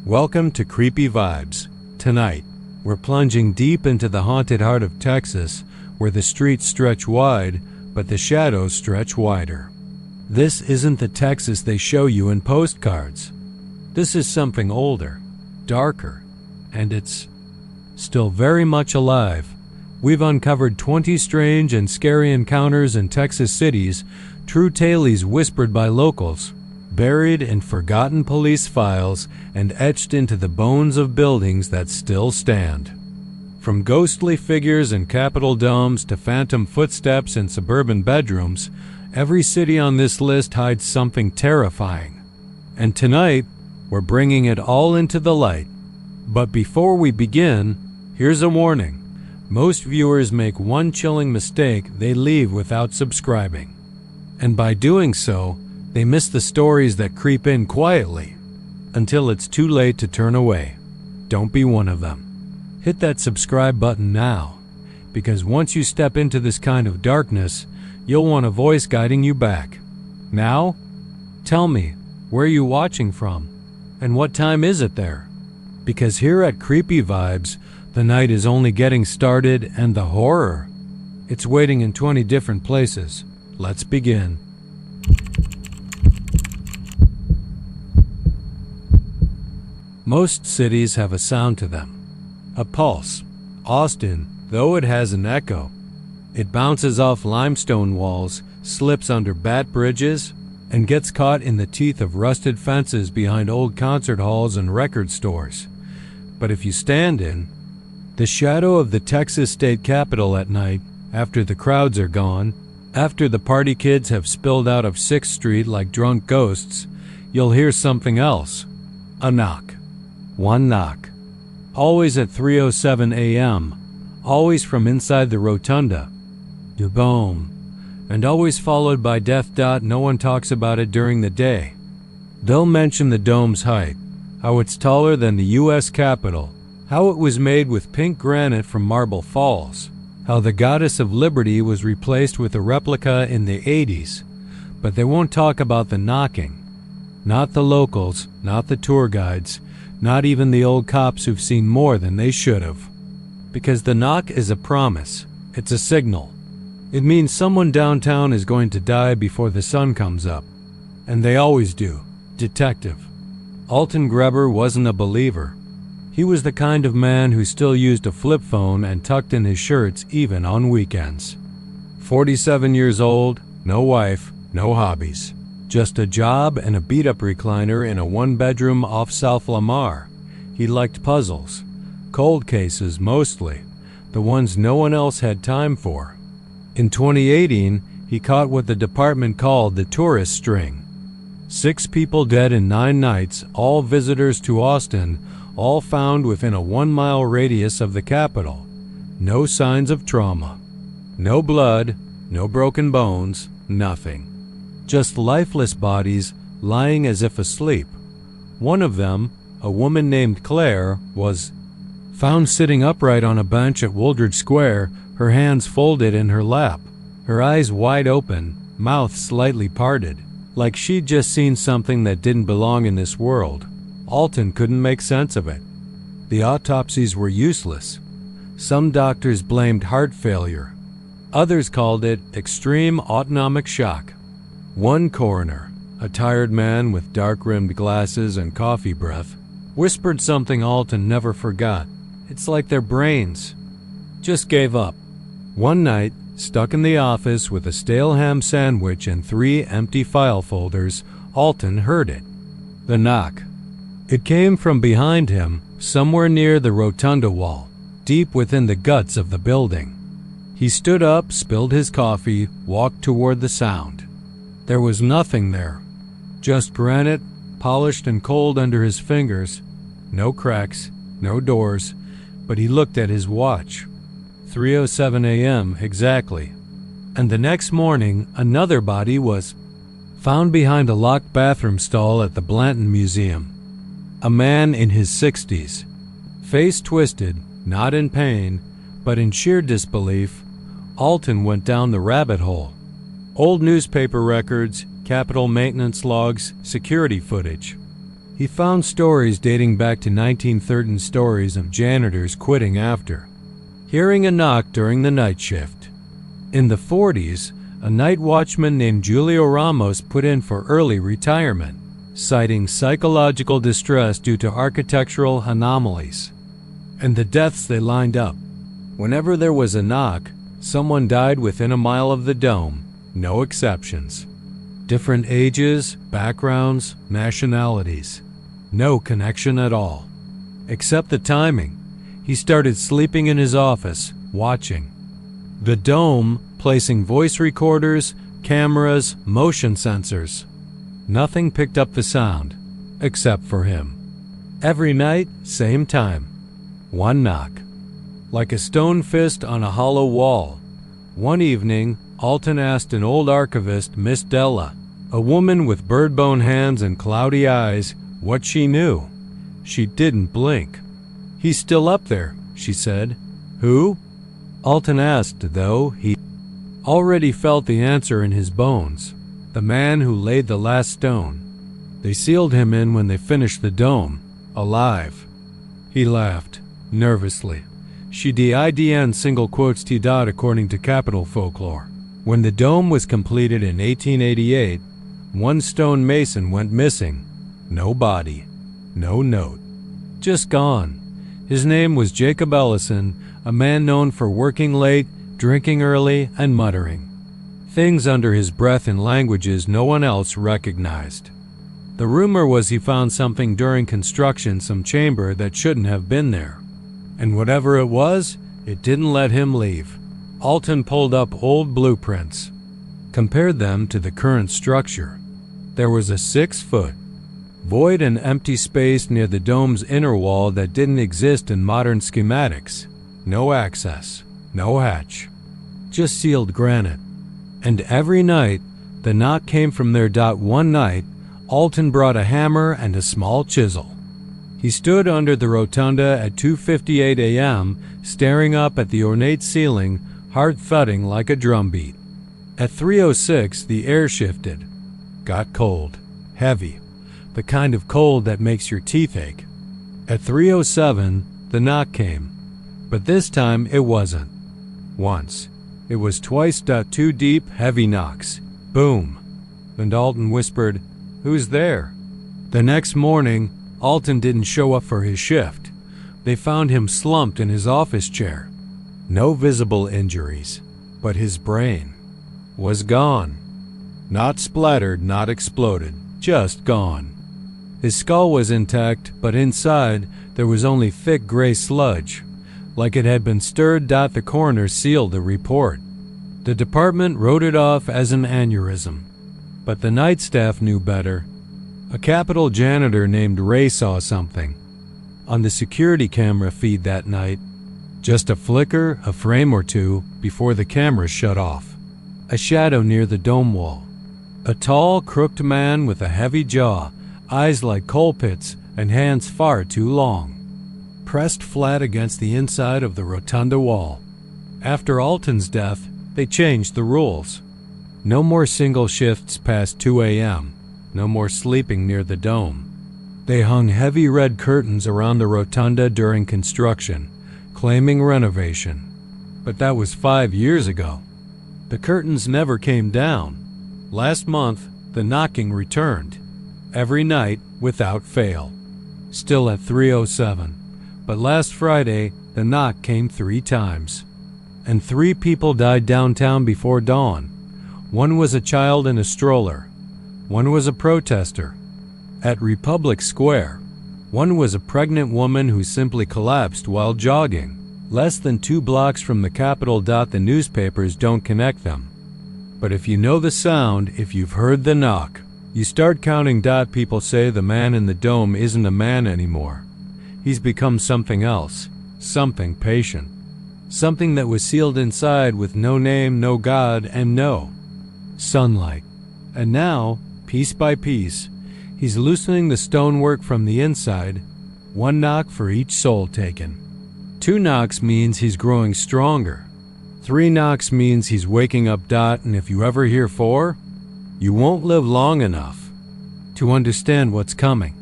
Welcome to Creepy Vibes. Tonight, we're plunging deep into the haunted heart of Texas, where the streets stretch wide, but the shadows stretch wider. This isn't the Texas they show you in postcards. This is something older, darker, and it's still very much alive. We've uncovered 20 strange and scary encounters in Texas cities, true tales whispered by locals, buried in forgotten police files and etched into the bones of buildings that still stand. From ghostly figures in Capitol domes to phantom footsteps in suburban bedrooms, every city on this list hides something terrifying. And tonight, we're bringing it all into the light. But before we begin, here's a warning. Most viewers make one chilling mistake: they leave without subscribing. And by doing so, they miss the stories that creep in quietly until it's too late to turn away. Don't be one of them. Hit that subscribe button now, because once you step into this kind of darkness, you'll want a voice guiding you back. Now, tell me, where are you watching from? And what time is it there? Because here at Creepy Vibes, the night is only getting started, and the horror, it's waiting in 20 different places. Let's begin. Most cities have a sound to them, a pulse. Austin, though it has an echo, it bounces off limestone walls, slips under bat bridges, and gets caught in the teeth of rusted fences behind old concert halls and record stores. But if you stand in the shadow of the Texas State Capitol at night, after the crowds are gone, after the party kids have spilled out of 6th Street like drunk ghosts, you'll hear something else. A knock. One knock. Always at 3:07 a.m., always from inside the rotunda. Boom. And always followed by death. No one talks about it during the day. They'll mention the dome's height, how it's taller than the U.S. Capitol, how it was made with pink granite from Marble Falls, how the Goddess of Liberty was replaced with a replica in the 80s. But they won't talk about the knocking. Not the locals, not the tour guides, not even the old cops who've seen more than they should have. Because the knock is a promise. It's a signal. It means someone downtown is going to die before the sun comes up. And they always do. Detective Alton Greber wasn't a believer. He was the kind of man who still used a flip phone and tucked in his shirts even on weekends. 47 years old, no wife, no hobbies. Just a job and a beat-up recliner in a one-bedroom off South Lamar. He liked puzzles. Cold cases mostly. The ones no one else had time for. In 2018, he caught what the department called the tourist string. 6 people dead in 9 nights, all visitors to Austin, all found within a 1-mile radius of the Capitol. No signs of trauma. No blood, no broken bones, nothing. Just lifeless bodies lying as if asleep. One of them, a woman named Claire, was found sitting upright on a bench at Woolridge Square, her hands folded in her lap, her eyes wide open, mouth slightly parted, like she'd just seen something that didn't belong in this world. Alton couldn't make sense of it. The autopsies were useless. Some doctors blamed heart failure. Others called it extreme autonomic shock. One coroner, a tired man with dark-rimmed glasses and coffee breath, whispered something Alton never forgot. It's like their brains just gave up. One night, stuck in the office with a stale ham sandwich and 3 empty file folders, Alton heard it. The knock. It came from behind him, somewhere near the rotunda wall, deep within the guts of the building. He stood up, spilled his coffee, walked toward the sound. There was nothing there. Just granite, polished and cold under his fingers. No cracks, no doors, but he looked at his watch. 3:07 a.m. exactly. And the next morning, another body was found behind a locked bathroom stall at the Blanton Museum. A man in his 60s. Face twisted, not in pain, but in sheer disbelief. Alton went down the rabbit hole. Old newspaper records, Capitol maintenance logs, security footage. He found stories dating back to 1930 stories of janitors quitting after hearing a knock during the night shift. In the 40s, a night watchman named Julio Ramos put in for early retirement, citing psychological distress due to architectural anomalies and the deaths they lined up. Whenever there was a knock, someone died within a mile of the dome, no exceptions. Different ages, backgrounds, nationalities. No connection at all. Except the timing. He started sleeping in his office, watching the dome, placing voice recorders, cameras, motion sensors. Nothing picked up the sound, except for him. Every night, same time. One knock. Like a stone fist on a hollow wall. One evening, Alton asked an old archivist, Miss Della, a woman with bird-bone hands and cloudy eyes, what she knew. She didn't blink. He's still up there, she said. Who? Alton asked, though he already felt the answer in his bones. The man who laid the last stone. They sealed him in when they finished the dome, alive. He laughed, nervously. She didn single quotes T. according to Capitol folklore. When the dome was completed in 1888, one stone mason went missing. No body, no note. Just gone. His name was Jacob Ellison, a man known for working late, drinking early, and muttering things under his breath in languages no one else recognized. The rumor was he found something during construction, some chamber that shouldn't have been there. And whatever it was, it didn't let him leave. Alton pulled up old blueprints, compared them to the current structure. There was a 6-foot void and empty space near the dome's inner wall that didn't exist in modern schematics. No access, no hatch, just sealed granite. And every night, the knock came from there. One night, Alton brought a hammer and a small chisel. He stood under the rotunda at 2:58 a.m., staring up at the ornate ceiling, heart thudding like a drumbeat. At 3:06, the air shifted. Got cold, heavy, the kind of cold that makes your teeth ache. At 3:07, the knock came, but this time it wasn't. Once. It was twice. 2 deep, heavy knocks. Boom. And Alton whispered, "Who's there?" The next morning, Alton didn't show up for his shift. They found him slumped in his office chair. No visible injuries, but his brain was gone. Not splattered, not exploded, just gone. His skull was intact, but inside there was only thick gray sludge, like it had been stirred. The coroner sealed the report. The department wrote it off as an aneurysm, but the night staff knew better. A Capitol janitor named Ray saw something on the security camera feed that night. Just a flicker, a frame or two, before the camera shut off. A shadow near the dome wall. A tall, crooked man with a heavy jaw, eyes like coal pits, and hands far too long, pressed flat against the inside of the rotunda wall. After Alton's death, they changed the rules. No more single shifts past 2 a.m., no more sleeping near the dome. They hung heavy red curtains around the rotunda during construction, claiming renovation. But that was 5 years ago. The curtains never came down. Last month, the knocking returned. Every night, without fail. Still at 3:07. But last Friday, the knock came 3 times. And 3 people died downtown before dawn. One was a child in a stroller. One was a protester at Republic Square. One was a pregnant woman who simply collapsed while jogging, less than 2 blocks from the Capitol. The newspapers don't connect them. But if you know the sound, if you've heard the knock, you start counting. People say the man in the dome isn't a man anymore. He's become something else, something patient, something that was sealed inside with no name, no God, and no sunlight. And now, piece by piece, he's loosening the stonework from the inside, 1 knock for each soul taken. 2 knocks means he's growing stronger. 3 knocks means he's waking up. And if you ever hear 4, you won't live long enough to understand what's coming.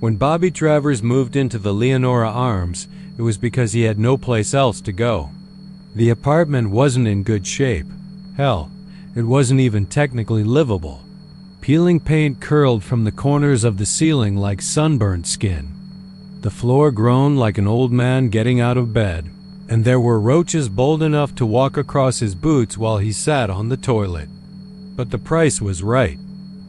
When Bobby Travers moved into the Leonora Arms, it was because he had no place else to go. The apartment wasn't in good shape. Hell, it wasn't even technically livable. Peeling paint curled from the corners of the ceiling like sunburned skin. The floor groaned like an old man getting out of bed, and there were roaches bold enough to walk across his boots while he sat on the toilet. But the price was right.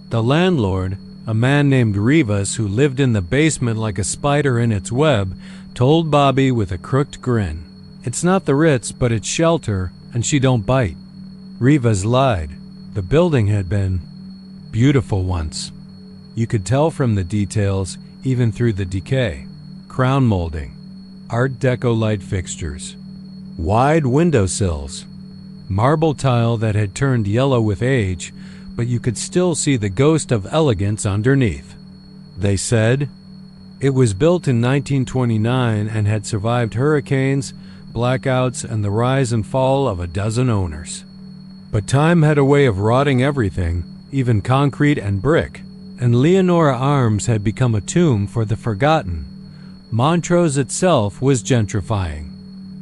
The landlord, a man named Rivas who lived in the basement like a spider in its web, told Bobby with a crooked grin, "It's not the Ritz, but it's shelter, and she don't bite." Rivas lied. The building had been beautiful once. You could tell from the details, even through the decay. Crown molding, Art Deco light fixtures, wide windowsills, marble tile that had turned yellow with age, but you could still see the ghost of elegance underneath. They said it was built in 1929 and had survived hurricanes, blackouts, and the rise and fall of a dozen owners. But time had a way of rotting everything, even concrete and brick, and Leonora Arms had become a tomb for the forgotten. Montrose itself was gentrifying.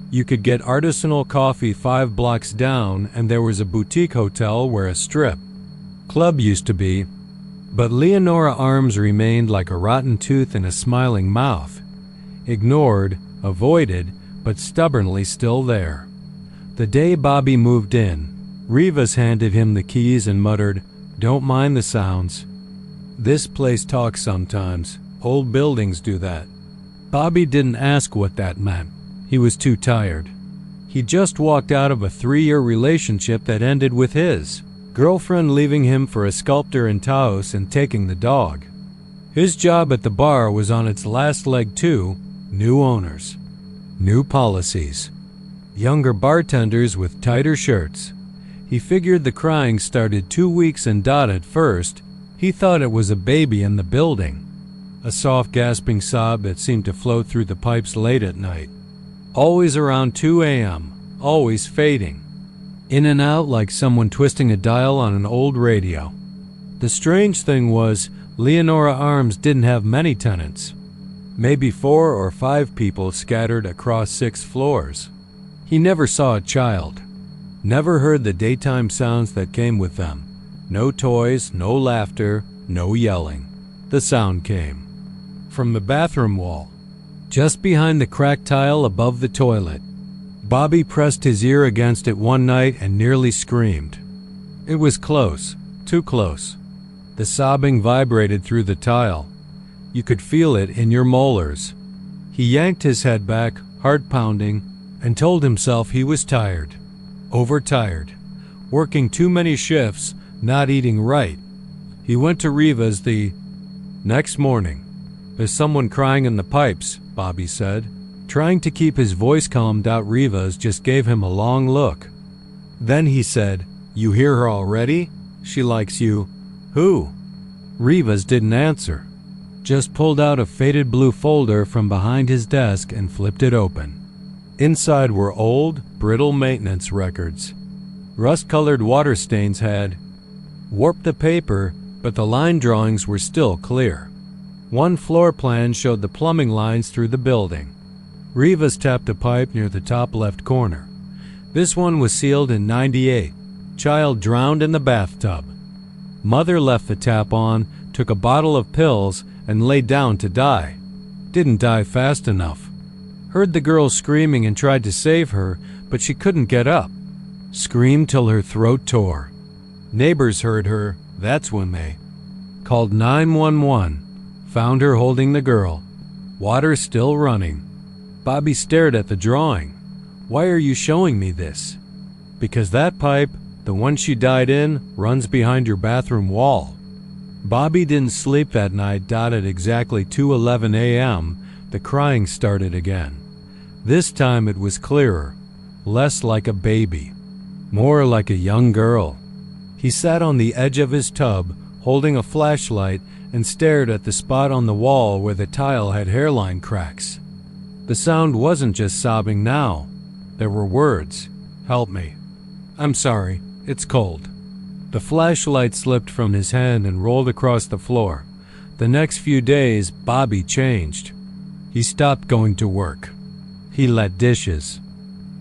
You could get artisanal coffee 5 blocks down, and there was a boutique hotel where a strip club used to be, but Leonora Arms remained like a rotten tooth in a smiling mouth. Ignored, avoided, but stubbornly still there. The day Bobby moved in, Rivas handed him the keys and muttered, "Don't mind the sounds. This place talks sometimes. Old buildings do that." Bobby didn't ask what that meant. He was too tired. He just walked out of a 3-year relationship that ended with his girlfriend leaving him for a sculptor in Taos and taking the dog. His job at the bar was on its last leg too. New owners, new policies, younger bartenders with tighter shirts. He figured the crying started 2 weeks and at first. He thought it was a baby in the building. A soft gasping sob that seemed to flow through the pipes late at night. Always around 2 a.m., always fading. In and out like someone twisting a dial on an old radio. The strange thing was, Leonora Arms didn't have many tenants. Maybe 4 or 5 people scattered across 6 floors. He never saw a child. Never heard the daytime sounds that came with them. No toys, no laughter, no yelling. The sound came from the bathroom wall, just behind the cracked tile above the toilet. Bobby pressed his ear against it one night and nearly screamed. It was close, too close. The sobbing vibrated through the tile. You could feel it in your molars. He yanked his head back, heart pounding, and told himself he was tired. Overtired. Working too many shifts, not eating right. He went to Rivas the next morning. "There's someone crying in the pipes," Bobby said. Trying to keep his voice calmed out, Rivas just gave him a long look. Then he said, "You hear her already? She likes you." "Who?" Rivas didn't answer. Just pulled out a faded blue folder from behind his desk and flipped it open. Inside were old, brittle maintenance records. Rust-colored water stains had warped the paper, but the line drawings were still clear. One floor plan showed the plumbing lines through the building. Rivas tapped a pipe near the top left corner. This one was sealed in '98. Child drowned in the bathtub. Mother left the tap on, took a bottle of pills, and laid down to die. Didn't die fast enough. Heard the girl screaming and tried to save her, but she couldn't get up. Screamed till her throat tore. Neighbors heard her. That's when they called 911. Found her holding the girl. Water still running. Bobby stared at the drawing. "Why are you showing me this?" "Because that pipe, the one she died in, runs behind your bathroom wall." Bobby didn't sleep that night. At exactly 2:11 a.m., the crying started again. This time it was clearer, less like a baby, more like a young girl. He sat on the edge of his tub, holding a flashlight, and stared at the spot on the wall where the tile had hairline cracks. The sound wasn't just sobbing now. There were words. "Help me. I'm sorry. It's cold." The flashlight slipped from his hand and rolled across the floor. The The next few days, Bobby changed. He stopped going to work. He let dishes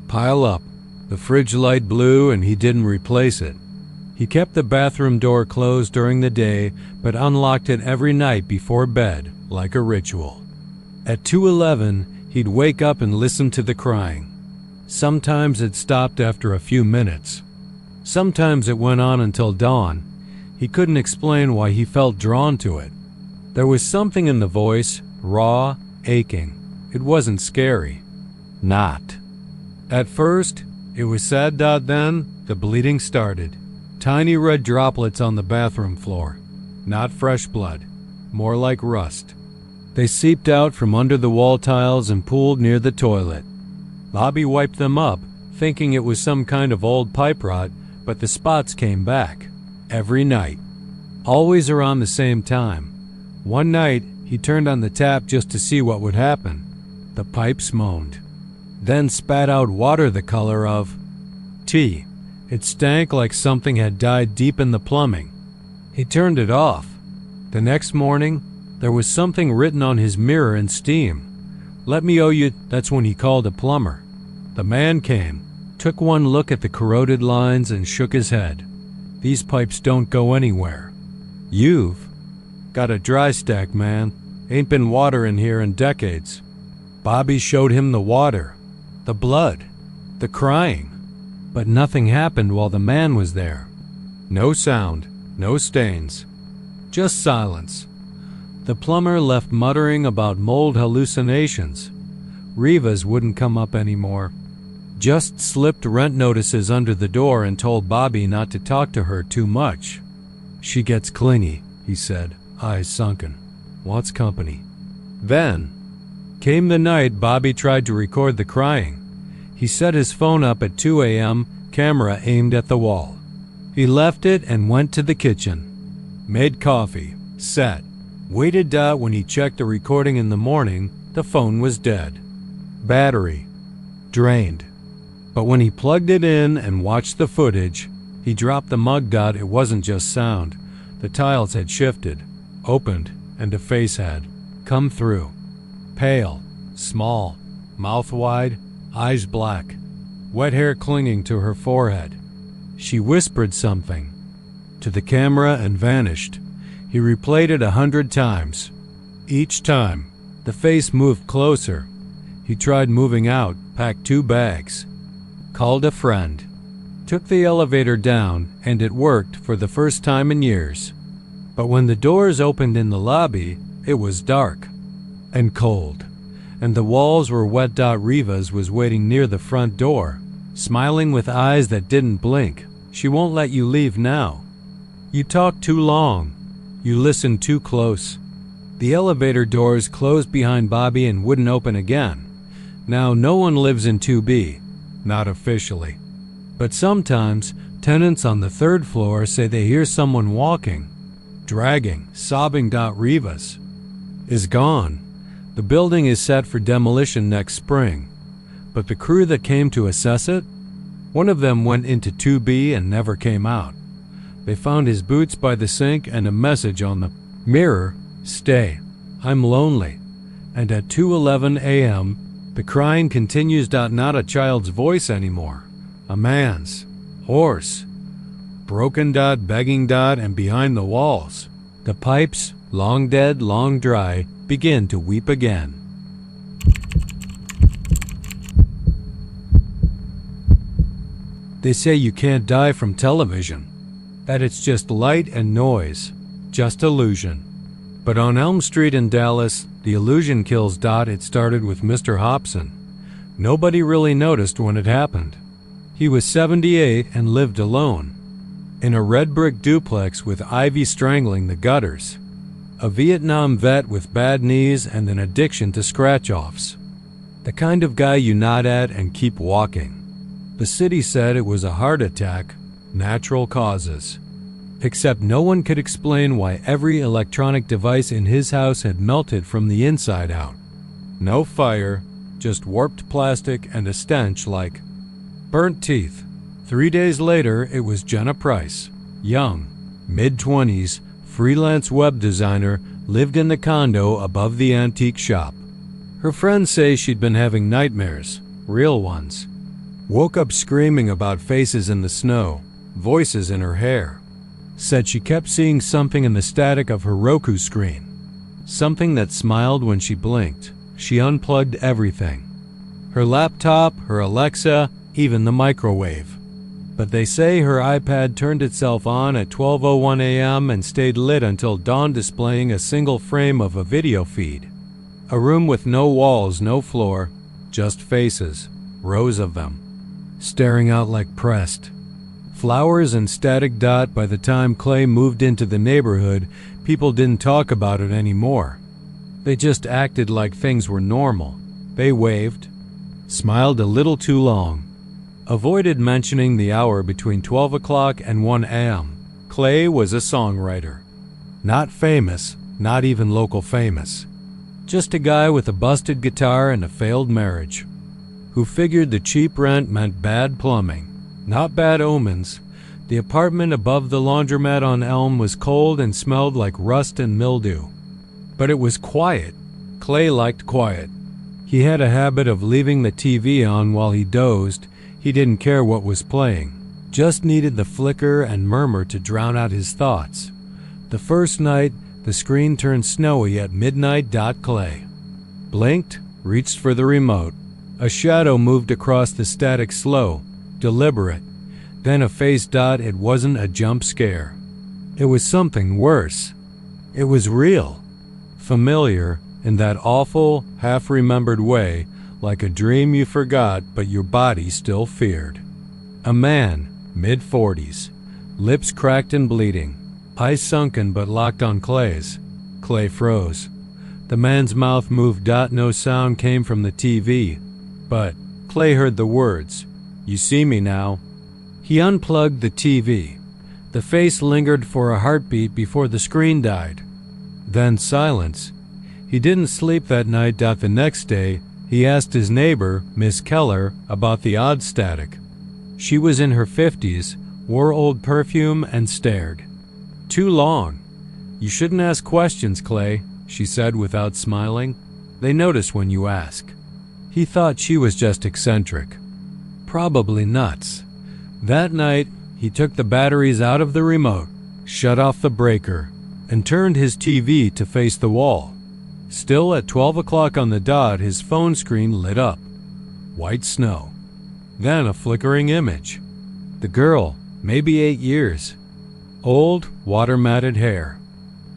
pile up. The fridge light blew and he didn't replace it. He kept the bathroom door closed during the day, but unlocked it every night before bed, like a ritual. At 2:11, he'd wake up and listen to the crying. Sometimes it stopped after a few minutes. Sometimes it went on until dawn. He couldn't explain why he felt drawn to it. There was something in the voice, raw, aching. It wasn't scary. Not. At first, it was sad. Then, the bleeding started. Tiny red droplets on the bathroom floor. Not fresh blood. More like rust. They seeped out from under the wall tiles and pooled near the toilet. Bobby wiped them up, thinking it was some kind of old pipe rot, but the spots came back. Every night. Always around the same time. One night, he turned on the tap just to see what would happen. The pipes moaned. Then spat out water the color of tea. It stank like something had died deep in the plumbing. He turned it off. The next morning, there was something written on his mirror in steam. Let me owe you. That's when he called a plumber. The man came, took one look at the corroded lines and shook his head. These pipes don't go anywhere. You've got a dry stack, man. Ain't been water in here in decades. Bobby showed him the water, the blood, the crying. But nothing happened while the man was there. No sound, no stains. Just silence. The plumber left muttering about mold hallucinations. Rivas wouldn't come up anymore. Just slipped rent notices under the door and told Bobby not to talk to her too much. She gets clingy, he said, eyes sunken. Wants company. Then came the night Bobby tried to record the crying. He set his phone up at 2 a.m., camera aimed at the wall. He left it and went to the kitchen. Made coffee, sat, waited. When he checked the recording in the morning, the phone was dead. Battery drained. But when he plugged it in and watched the footage, he dropped the mug. It wasn't just sound. The tiles had shifted, opened, and a face had come through. Pale, small, mouth wide, eyes black, wet hair clinging to her forehead. She whispered something to the camera and vanished. He replayed it 100 times. Each time, the face moved closer. He tried moving out, packed 2 bags, called a friend, took the elevator down, and it worked for the first time in years. But when the doors opened in the lobby, it was dark and cold, and the walls were wet. Rivas was waiting near the front door, smiling with eyes that didn't blink. She won't let you leave now. You talk too long. You listen too close. The elevator doors closed behind Bobby and wouldn't open again. Now no one lives in 2B, not officially. But sometimes tenants on the 3rd floor say they hear someone walking, dragging, sobbing. Rivas is gone. The building is set for demolition next spring, but the crew that came to assess it, one of them went into 2B and never came out. They found his boots by the sink and a message on the mirror, "Stay, I'm lonely." And at 2:11 a.m., the crying continues. Not a child's voice anymore, a man's, hoarse, broken. Begging. And behind the walls, the pipes, long dead, long dry, begin to weep again. They say you can't die from television, that it's just light and noise, just illusion. But on Elm Street in Dallas, the illusion kills. It started with Mr. Hobson. Nobody really noticed when it happened. He was 78 and lived alone, in a red brick duplex with ivy strangling the gutters. A Vietnam vet with bad knees and an addiction to scratch-offs. The kind of guy you nod at and keep walking. The city said it was a heart attack, natural causes. Except no one could explain why every electronic device in his house had melted from the inside out. No fire, just warped plastic and a stench like burnt teeth. 3 days later, it was Jenna Price, young, mid-20s, freelance web designer, lived in the condo above the antique shop. Her friends say she'd been having nightmares, real ones. Woke up screaming about faces in the snow, voices in her hair. Said she kept seeing something in the static of her Roku screen. Something that smiled when she blinked. She unplugged everything. Her laptop, her Alexa, even the microwave. But they say her iPad turned itself on at 12:01 a.m. and stayed lit until dawn, displaying a single frame of a video feed. A room with no walls, no floor, just faces, rows of them, staring out like pressed. Flowers and static dot. By the time Clay moved into the neighborhood, people didn't talk about it anymore. They just acted like things were normal. They waved, smiled a little too long, avoided mentioning the hour between 12 o'clock and 1 a.m. Clay was a songwriter. Not famous, not even local famous. Just a guy with a busted guitar and a failed marriage, who figured the cheap rent meant bad plumbing. Not bad omens. The apartment above the laundromat on Elm was cold and smelled like rust and mildew. But it was quiet. Clay liked quiet. He had a habit of leaving the TV on while he dozed. He didn't care what was playing. Just needed the flicker and murmur to drown out his thoughts. The first night, the screen turned snowy at midnight. Clay blinked, reached for the remote. A shadow moved across the static, slow, deliberate. Then a face. It wasn't a jump scare. It was something worse. It was real. Familiar in that awful, half-remembered way, like a dream you forgot but your body still feared. A man, mid-40s, lips cracked and bleeding, eyes sunken but locked on Clay's. Clay froze. The man's mouth moved. No sound came from the TV, but Clay heard the words, "You see me now." He unplugged the TV. The face lingered for a heartbeat before the screen died. Then silence. He didn't sleep that night. The next day, he asked his neighbor, Miss Keller, about the odd static. She was in her 50s, wore old perfume, and stared. "Too long. You shouldn't ask questions, Clay," she said without smiling. "They notice when you ask." He thought she was just eccentric. Probably nuts. That night, he took the batteries out of the remote, shut off the breaker, and turned his TV to face the wall. Still at 12 o'clock on the dot, his phone screen lit up. White snow. Then a flickering image. The girl, maybe 8 years. Old, water-matted hair.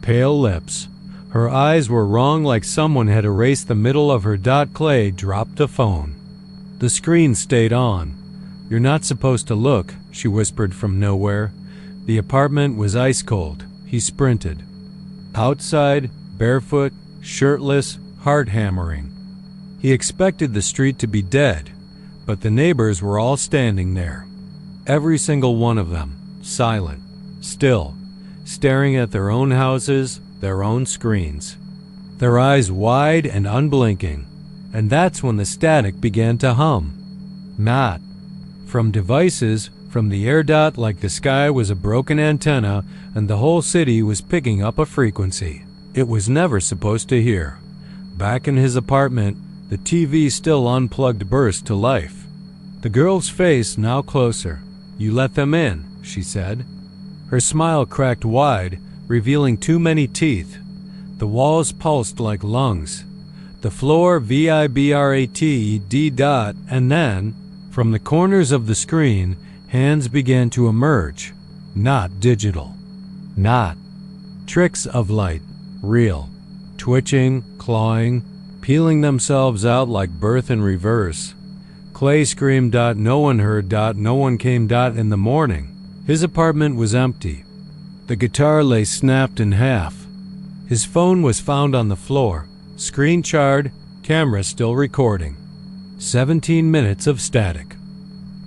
Pale lips. Her eyes were wrong, like someone had erased the middle of her. Clay dropped the phone. The screen stayed on. "You're not supposed to look," she whispered from nowhere. The apartment was ice cold. He sprinted. Outside, barefoot, shirtless, heart hammering. He expected the street to be dead, but the neighbors were all standing there. Every single one of them, silent, still, staring at their own houses, their own screens. Their eyes wide and unblinking. And that's when the static began to hum. Not from devices, from the air. Like the sky was a broken antenna and the whole city was picking up a frequency it was never supposed to hear. Back in his apartment, the TV still unplugged burst to life. The girl's face now closer. "You let them in," she said. Her smile cracked wide, revealing too many teeth. The walls pulsed like lungs. The floor vibrated. And then, from the corners of the screen, hands began to emerge. Not digital. Not tricks of light. Real. Twitching, clawing, peeling themselves out like birth in reverse. Clay screamed. No one heard. No one came. In the morning, his apartment was empty. The guitar lay snapped in half. His phone was found on the floor. Screen charred, camera still recording. 17 minutes of static.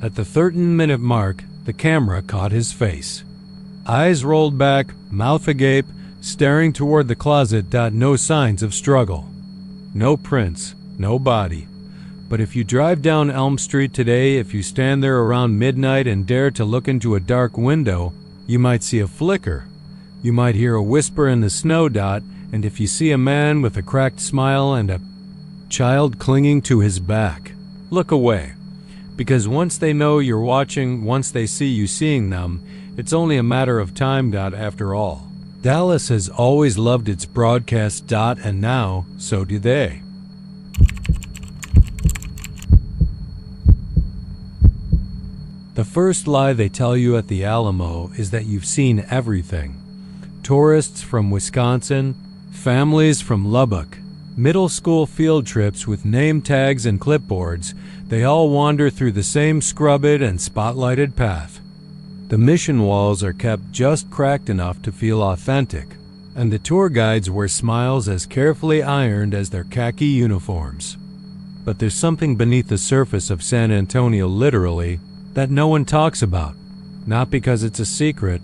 At the 13-minute mark, the camera caught his face. Eyes rolled back, mouth agape, staring toward the closet. No signs of struggle. No prints, no body. But if you drive down Elm Street today, if you stand there around midnight and dare to look into a dark window, you might see a flicker. You might hear a whisper in the snow. And if you see a man with a cracked smile and a child clinging to his back, look away. Because once they know you're watching, once they see you seeing them, it's only a matter of time. After all, Dallas has always loved its broadcast. And now, so do they. The first lie they tell you at the Alamo is that you've seen everything. Tourists from Wisconsin, families from Lubbock, middle school field trips with name tags and clipboards, they all wander through the same scrubbed and spotlighted path. The mission walls are kept just cracked enough to feel authentic, and the tour guides wear smiles as carefully ironed as their khaki uniforms. But there's something beneath the surface of San Antonio, literally, that no one talks about, not because it's a secret,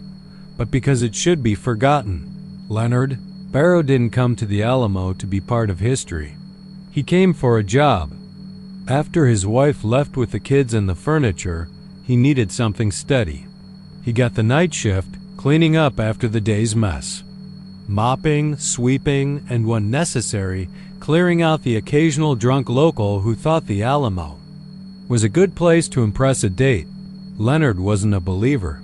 but because it should be forgotten. Leonard Barrow didn't come to the Alamo to be part of history. He came for a job. After his wife left with the kids and the furniture, he needed something steady. He got the night shift, cleaning up after the day's mess. Mopping, sweeping, and when necessary, clearing out the occasional drunk local who thought the Alamo was a good place to impress a date. Leonard wasn't a believer.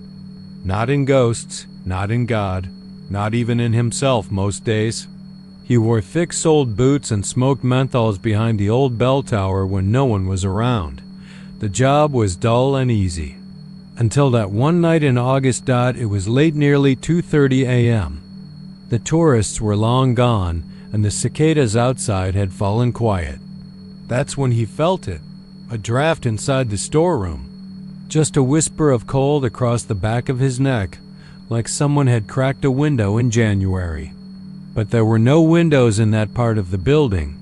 Not in ghosts, not in God, not even in himself most days. He wore thick-soled boots and smoked menthols behind the old bell tower when no one was around. The job was dull and easy. Until that one night in August. It was late, nearly 2:30 a.m. The tourists were long gone, and the cicadas outside had fallen quiet. That's when he felt it. A draft inside the storeroom. Just a whisper of cold across the back of his neck, like someone had cracked a window in January. But there were no windows in that part of the building.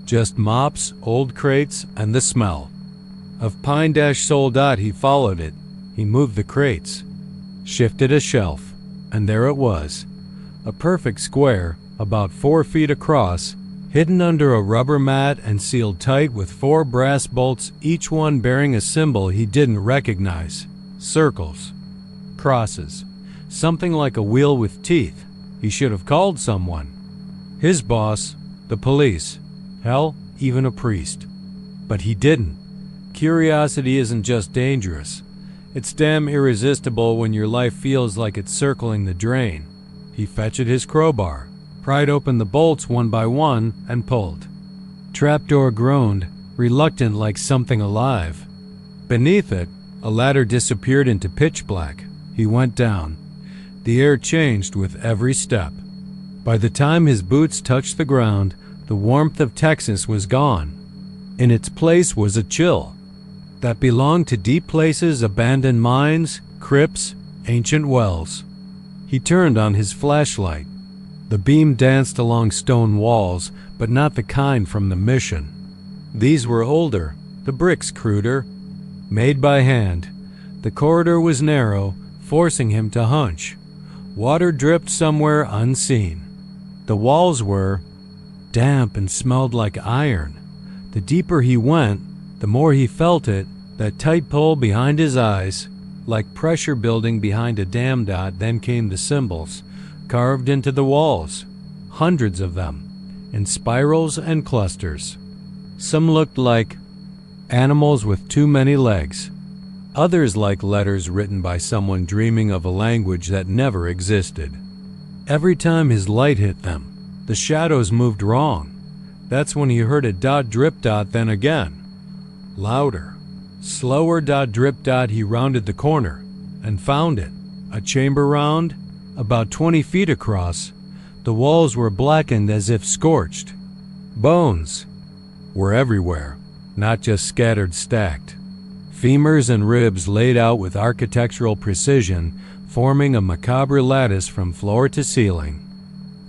Just mops, old crates, and the smell of pine-sol. He followed it. He moved the crates, shifted a shelf, and there it was. A perfect square, about 4 feet across, hidden under a rubber mat and sealed tight with 4 brass bolts, each one bearing a symbol he didn't recognize. Circles. Crosses. Something like a wheel with teeth. He should have called someone. His boss, the police, hell, even a priest. But he didn't. Curiosity isn't just dangerous. It's damn irresistible when your life feels like it's circling the drain. He fetched his crowbar, pried open the bolts one by one, and pulled. Trapdoor groaned, reluctant like something alive. Beneath it, a ladder disappeared into pitch black. He went down. The air changed with every step. By the time his boots touched the ground, the warmth of Texas was gone. In its place was a chill that belonged to deep places, abandoned mines, crypts, ancient wells. He turned on his flashlight. The beam danced along stone walls, but not the kind from the mission. These were older, the bricks cruder, made by hand. The corridor was narrow, forcing him to hunch. Water dripped somewhere unseen. The walls were damp and smelled like iron. The deeper he went, the more he felt it, that tight pull behind his eyes, like pressure building behind a dam. Then came the symbols, carved into the walls, hundreds of them, in spirals and clusters. Some looked like animals with too many legs. Others like letters written by someone dreaming of a language that never existed. Every time his light hit them, the shadows moved wrong. That's when he heard a drip. Then again. Louder. Slower. Drip. He rounded the corner and found it. A chamber round, about 20 feet across. The walls were blackened as if scorched. Bones were everywhere, not just scattered, stacked. Femurs and ribs laid out with architectural precision, forming a macabre lattice from floor to ceiling.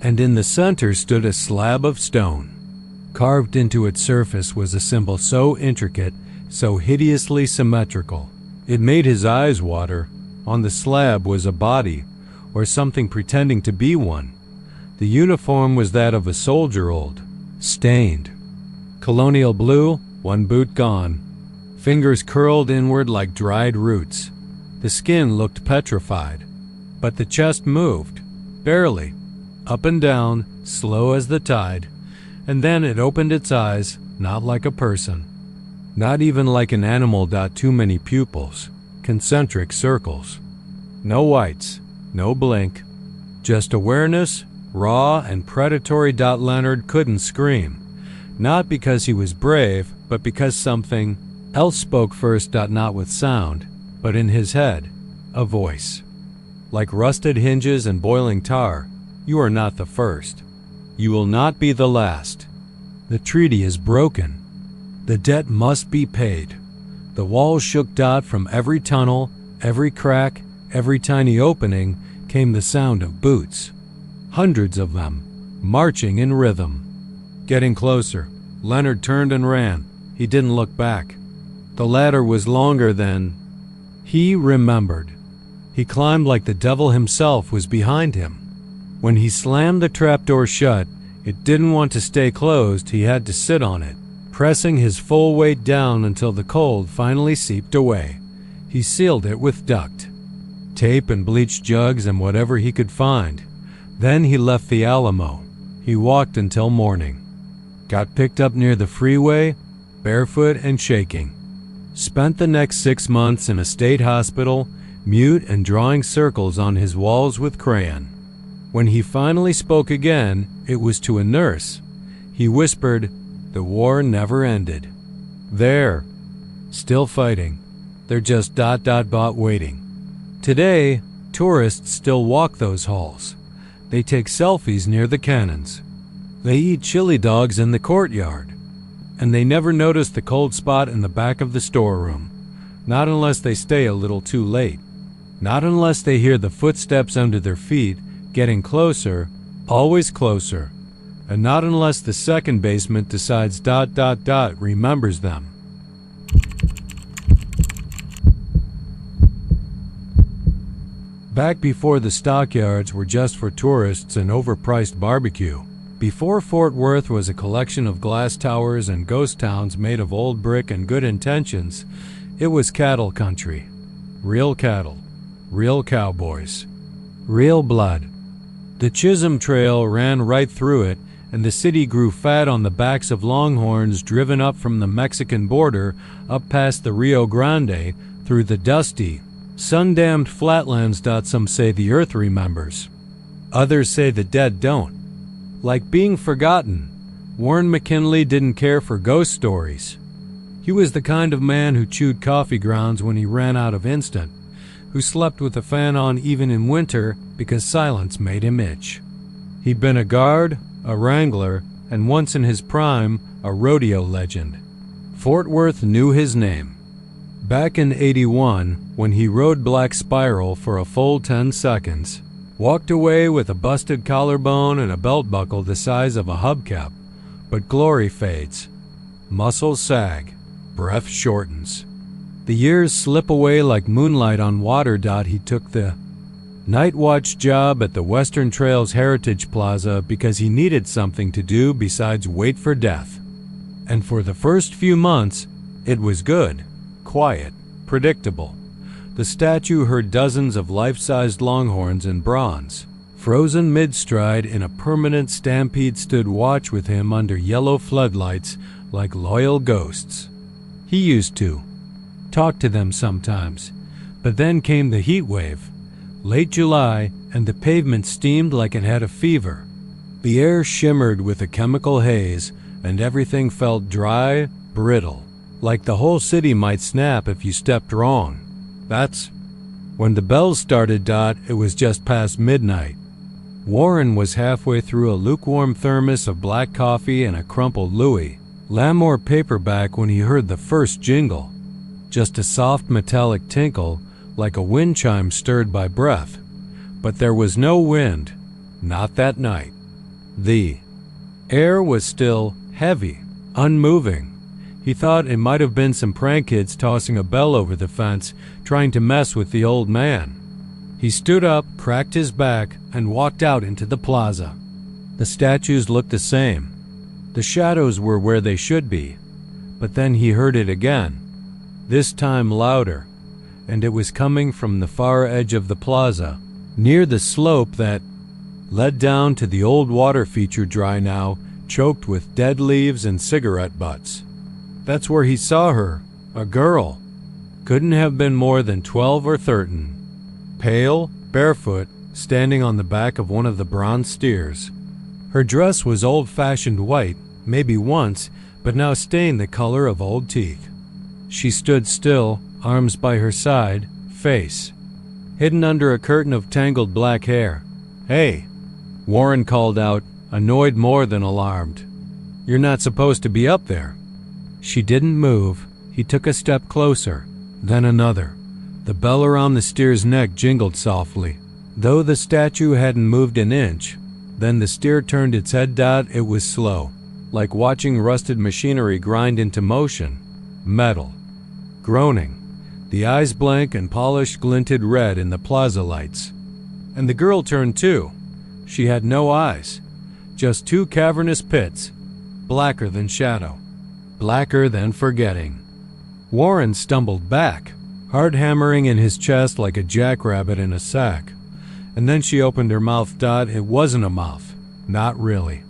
And in the center stood a slab of stone. Carved into its surface was a symbol so intricate, so hideously symmetrical, it made his eyes water. On the slab was a body, or something pretending to be one. The uniform was that of a soldier, old, stained. Colonial blue, one boot gone. Fingers curled inward like dried roots. The skin looked petrified, but the chest moved. barely, up and down, slow as the tide, and then it opened its eyes, not like a person, not even like an animal. Too many pupils, concentric circles. No whites, no blink, just awareness, raw and predatory. Leonard couldn't scream, not because he was brave, but because something else spoke first. Not with sound, but in his head, a voice. Like rusted hinges and boiling tar, you are not the first. You will not be the last. The treaty is broken. The debt must be paid. The walls shook. From every tunnel, every crack, every tiny opening came the sound of boots. Hundreds of them, marching in rhythm. Getting closer, Leonard turned and ran. He didn't look back. The ladder was longer than he remembered. He climbed like the devil himself was behind him. When he slammed the trapdoor shut, it didn't want to stay closed. He had to sit on it, pressing his full weight down until the cold finally seeped away. He sealed it with duct tape and bleached jugs and whatever he could find. Then he left the Alamo. He walked until morning. Got picked up near the freeway, barefoot and shaking. Spent the next 6 months in a state hospital, mute and drawing circles on his walls with crayon. When he finally spoke again, it was to a nurse. He whispered, "The war never ended. They're still fighting. They're just ... waiting." Today, tourists still walk those halls. They take selfies near the cannons. They eat chili dogs in the courtyard. And they never notice the cold spot in the back of the storeroom. Not unless they stay a little too late. Not unless they hear the footsteps under their feet, getting closer, always closer. And not unless the second basement decides ... remembers them. Back before the stockyards were just for tourists and overpriced barbecue. Before Fort Worth was a collection of glass towers and ghost towns made of old brick and good intentions, it was cattle country. Real cattle. Real cowboys. Real blood. The Chisholm Trail ran right through it, and the city grew fat on the backs of longhorns driven up from the Mexican border, up past the Rio Grande, through the dusty, sun-damned flatlands. Some say the earth remembers. Others say the dead don't. Like being forgotten, Warren McKinley didn't care for ghost stories. He was the kind of man who chewed coffee grounds when he ran out of instant, who slept with the fan on even in winter because silence made him itch. He'd been a guard, a wrangler, and once in his prime, a rodeo legend. Fort Worth knew his name. Back in '81, when he rode Black Spiral for a full 10 seconds, walked away with a busted collarbone and a belt buckle the size of a hubcap, but glory fades. Muscles sag. Breath shortens. The years slip away like moonlight on water. He took the night watch job at the Western Trails Heritage Plaza because he needed something to do besides wait for death. And for the first few months, it was good, quiet, predictable. The statue heard dozens of life-sized longhorns in bronze. Frozen mid-stride in a permanent stampede stood watch with him under yellow floodlights like loyal ghosts. He used to talk to them sometimes, but then came the heat wave. Late July, and the pavement steamed like it had a fever. The air shimmered with a chemical haze, and everything felt dry, brittle, like the whole city might snap if you stepped wrong. That's when the bells started. It was just past midnight. Warren was halfway through a lukewarm thermos of black coffee and a crumpled Louis L'Amour paperback when he heard the first jingle. Just a soft metallic tinkle, like a wind chime stirred by breath. But there was no wind, not that night. The air was still heavy, unmoving. He thought it might have been some prank kids tossing a bell over the fence, trying to mess with the old man. He stood up, cracked his back, and walked out into the plaza. The statues looked the same. The shadows were where they should be. But then he heard it again, this time louder, and it was coming from the far edge of the plaza, near the slope that led down to the old water feature dry now, choked with dead leaves and cigarette butts. That's where he saw her, a girl. Couldn't have been more than 12 or 13. Pale, barefoot, standing on the back of one of the bronze steers. Her dress was old-fashioned white, maybe once, but now stained the color of old teeth. She stood still, arms by her side, face hidden under a curtain of tangled black hair. "Hey," Warren called out, annoyed more than alarmed. "You're not supposed to be up there." She didn't move. He took a step closer, then another. The bell around the steer's neck jingled softly. Though the statue hadn't moved an inch, then the steer turned its head. It was slow, like watching rusted machinery grind into motion. Metal. Groaning. The eyes blank and polished glinted red in the plaza lights. And the girl turned too. She had no eyes. Just two cavernous pits, blacker than shadow, blacker than forgetting. Warren stumbled back, heart hammering in his chest like a jackrabbit in a sack. And then she opened her mouth. It wasn't a mouth. Not really.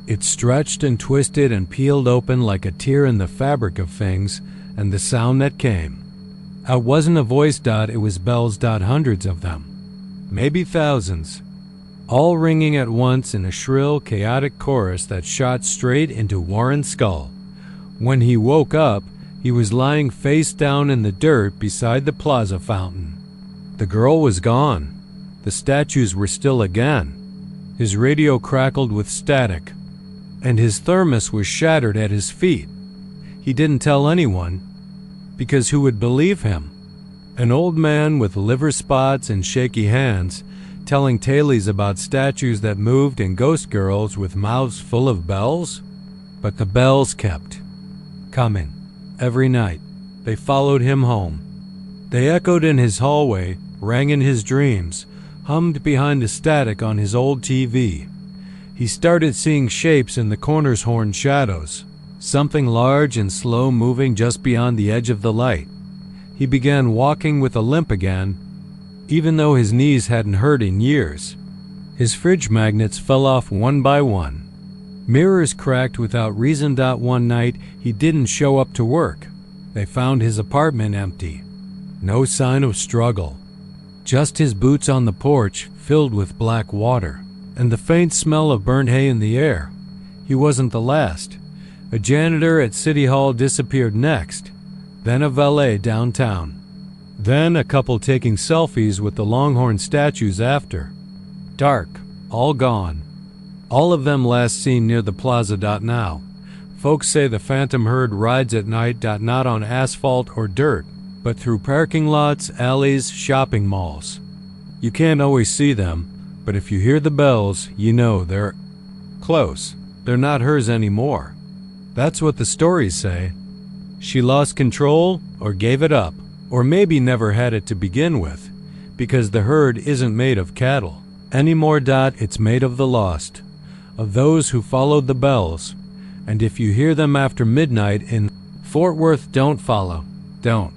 It stretched and twisted and peeled open like a tear in the fabric of things, and the sound that came. It wasn't a voice. It was bells. Hundreds of them. Maybe thousands. All ringing at once in a shrill, chaotic chorus that shot straight into Warren's skull. When he woke up, he was lying face down in the dirt beside the plaza fountain. The girl was gone. The statues were still again. His radio crackled with static, and his thermos was shattered at his feet. He didn't tell anyone, because who would believe him? An old man with liver spots and shaky hands, telling tales about statues that moved and ghost girls with mouths full of bells? But the bells kept coming. Every night, they followed him home. They echoed in his hallway, rang in his dreams, hummed behind the static on his old TV. He started seeing shapes in the corner's horn shadows, something large and slow moving just beyond the edge of the light. He began walking with a limp again, even though his knees hadn't hurt in years. His fridge magnets fell off one by one. Mirrors cracked without reason. One night, he didn't show up to work. They found his apartment empty. No sign of struggle. Just his boots on the porch, filled with black water, and the faint smell of burnt hay in the air. He wasn't the last. A janitor at City Hall disappeared next, then a valet downtown. Then a couple taking selfies with the Longhorn statues after. Dark, all gone. All of them last seen near the plaza. Now, folks say the phantom herd rides at night. Not on asphalt or dirt, but through parking lots, alleys, shopping malls. You can't always see them, but if you hear the bells, you know they're close. They're not hers anymore. That's what the stories say. She lost control, or gave it up, or maybe never had it to begin with, because the herd isn't made of cattle anymore. It's made of the lost, of those who followed the bells. And if you hear them after midnight in Fort Worth, don't follow. Don't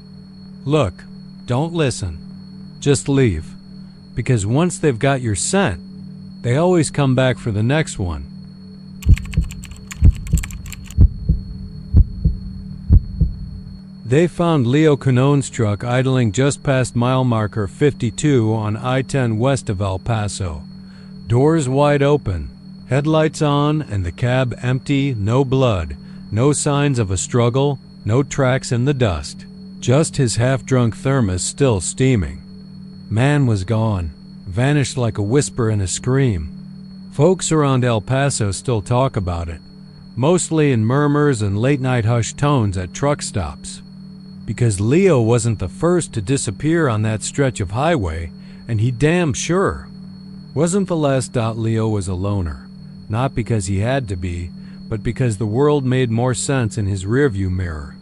look. Don't listen. Just leave. Because once they've got your scent, they always come back for the next one. They found Leo Canon's truck idling just past mile marker 52 on I-10 west of El Paso. Doors wide open, headlights on, and the cab empty. No blood, no signs of a struggle, no tracks in the dust. Just his half-drunk thermos still steaming. Man was gone, vanished like a whisper and a scream. Folks around El Paso still talk about it, mostly in murmurs and late-night hushed tones at truck stops. Because Leo wasn't the first to disappear on that stretch of highway, and he damn sure wasn't the last. Leo was a loner, not because he had to be, but because the world made more sense in his rearview mirror.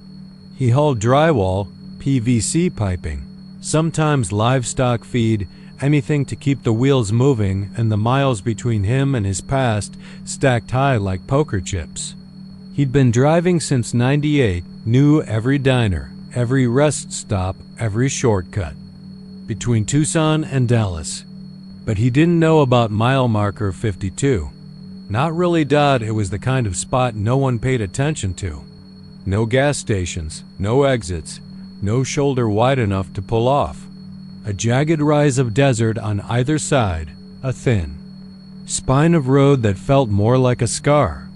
He hauled drywall, PVC piping, sometimes livestock feed, anything to keep the wheels moving and the miles between him and his past stacked high like poker chips. He'd been driving since '98, knew every diner, every rest stop, every shortcut. Between Tucson and Dallas. But he didn't know about mile marker 52. Not really. It was the kind of spot no one paid attention to. No gas stations, no exits, no shoulder wide enough to pull off. A jagged rise of desert on either side, a thin spine of road that felt more like a scar.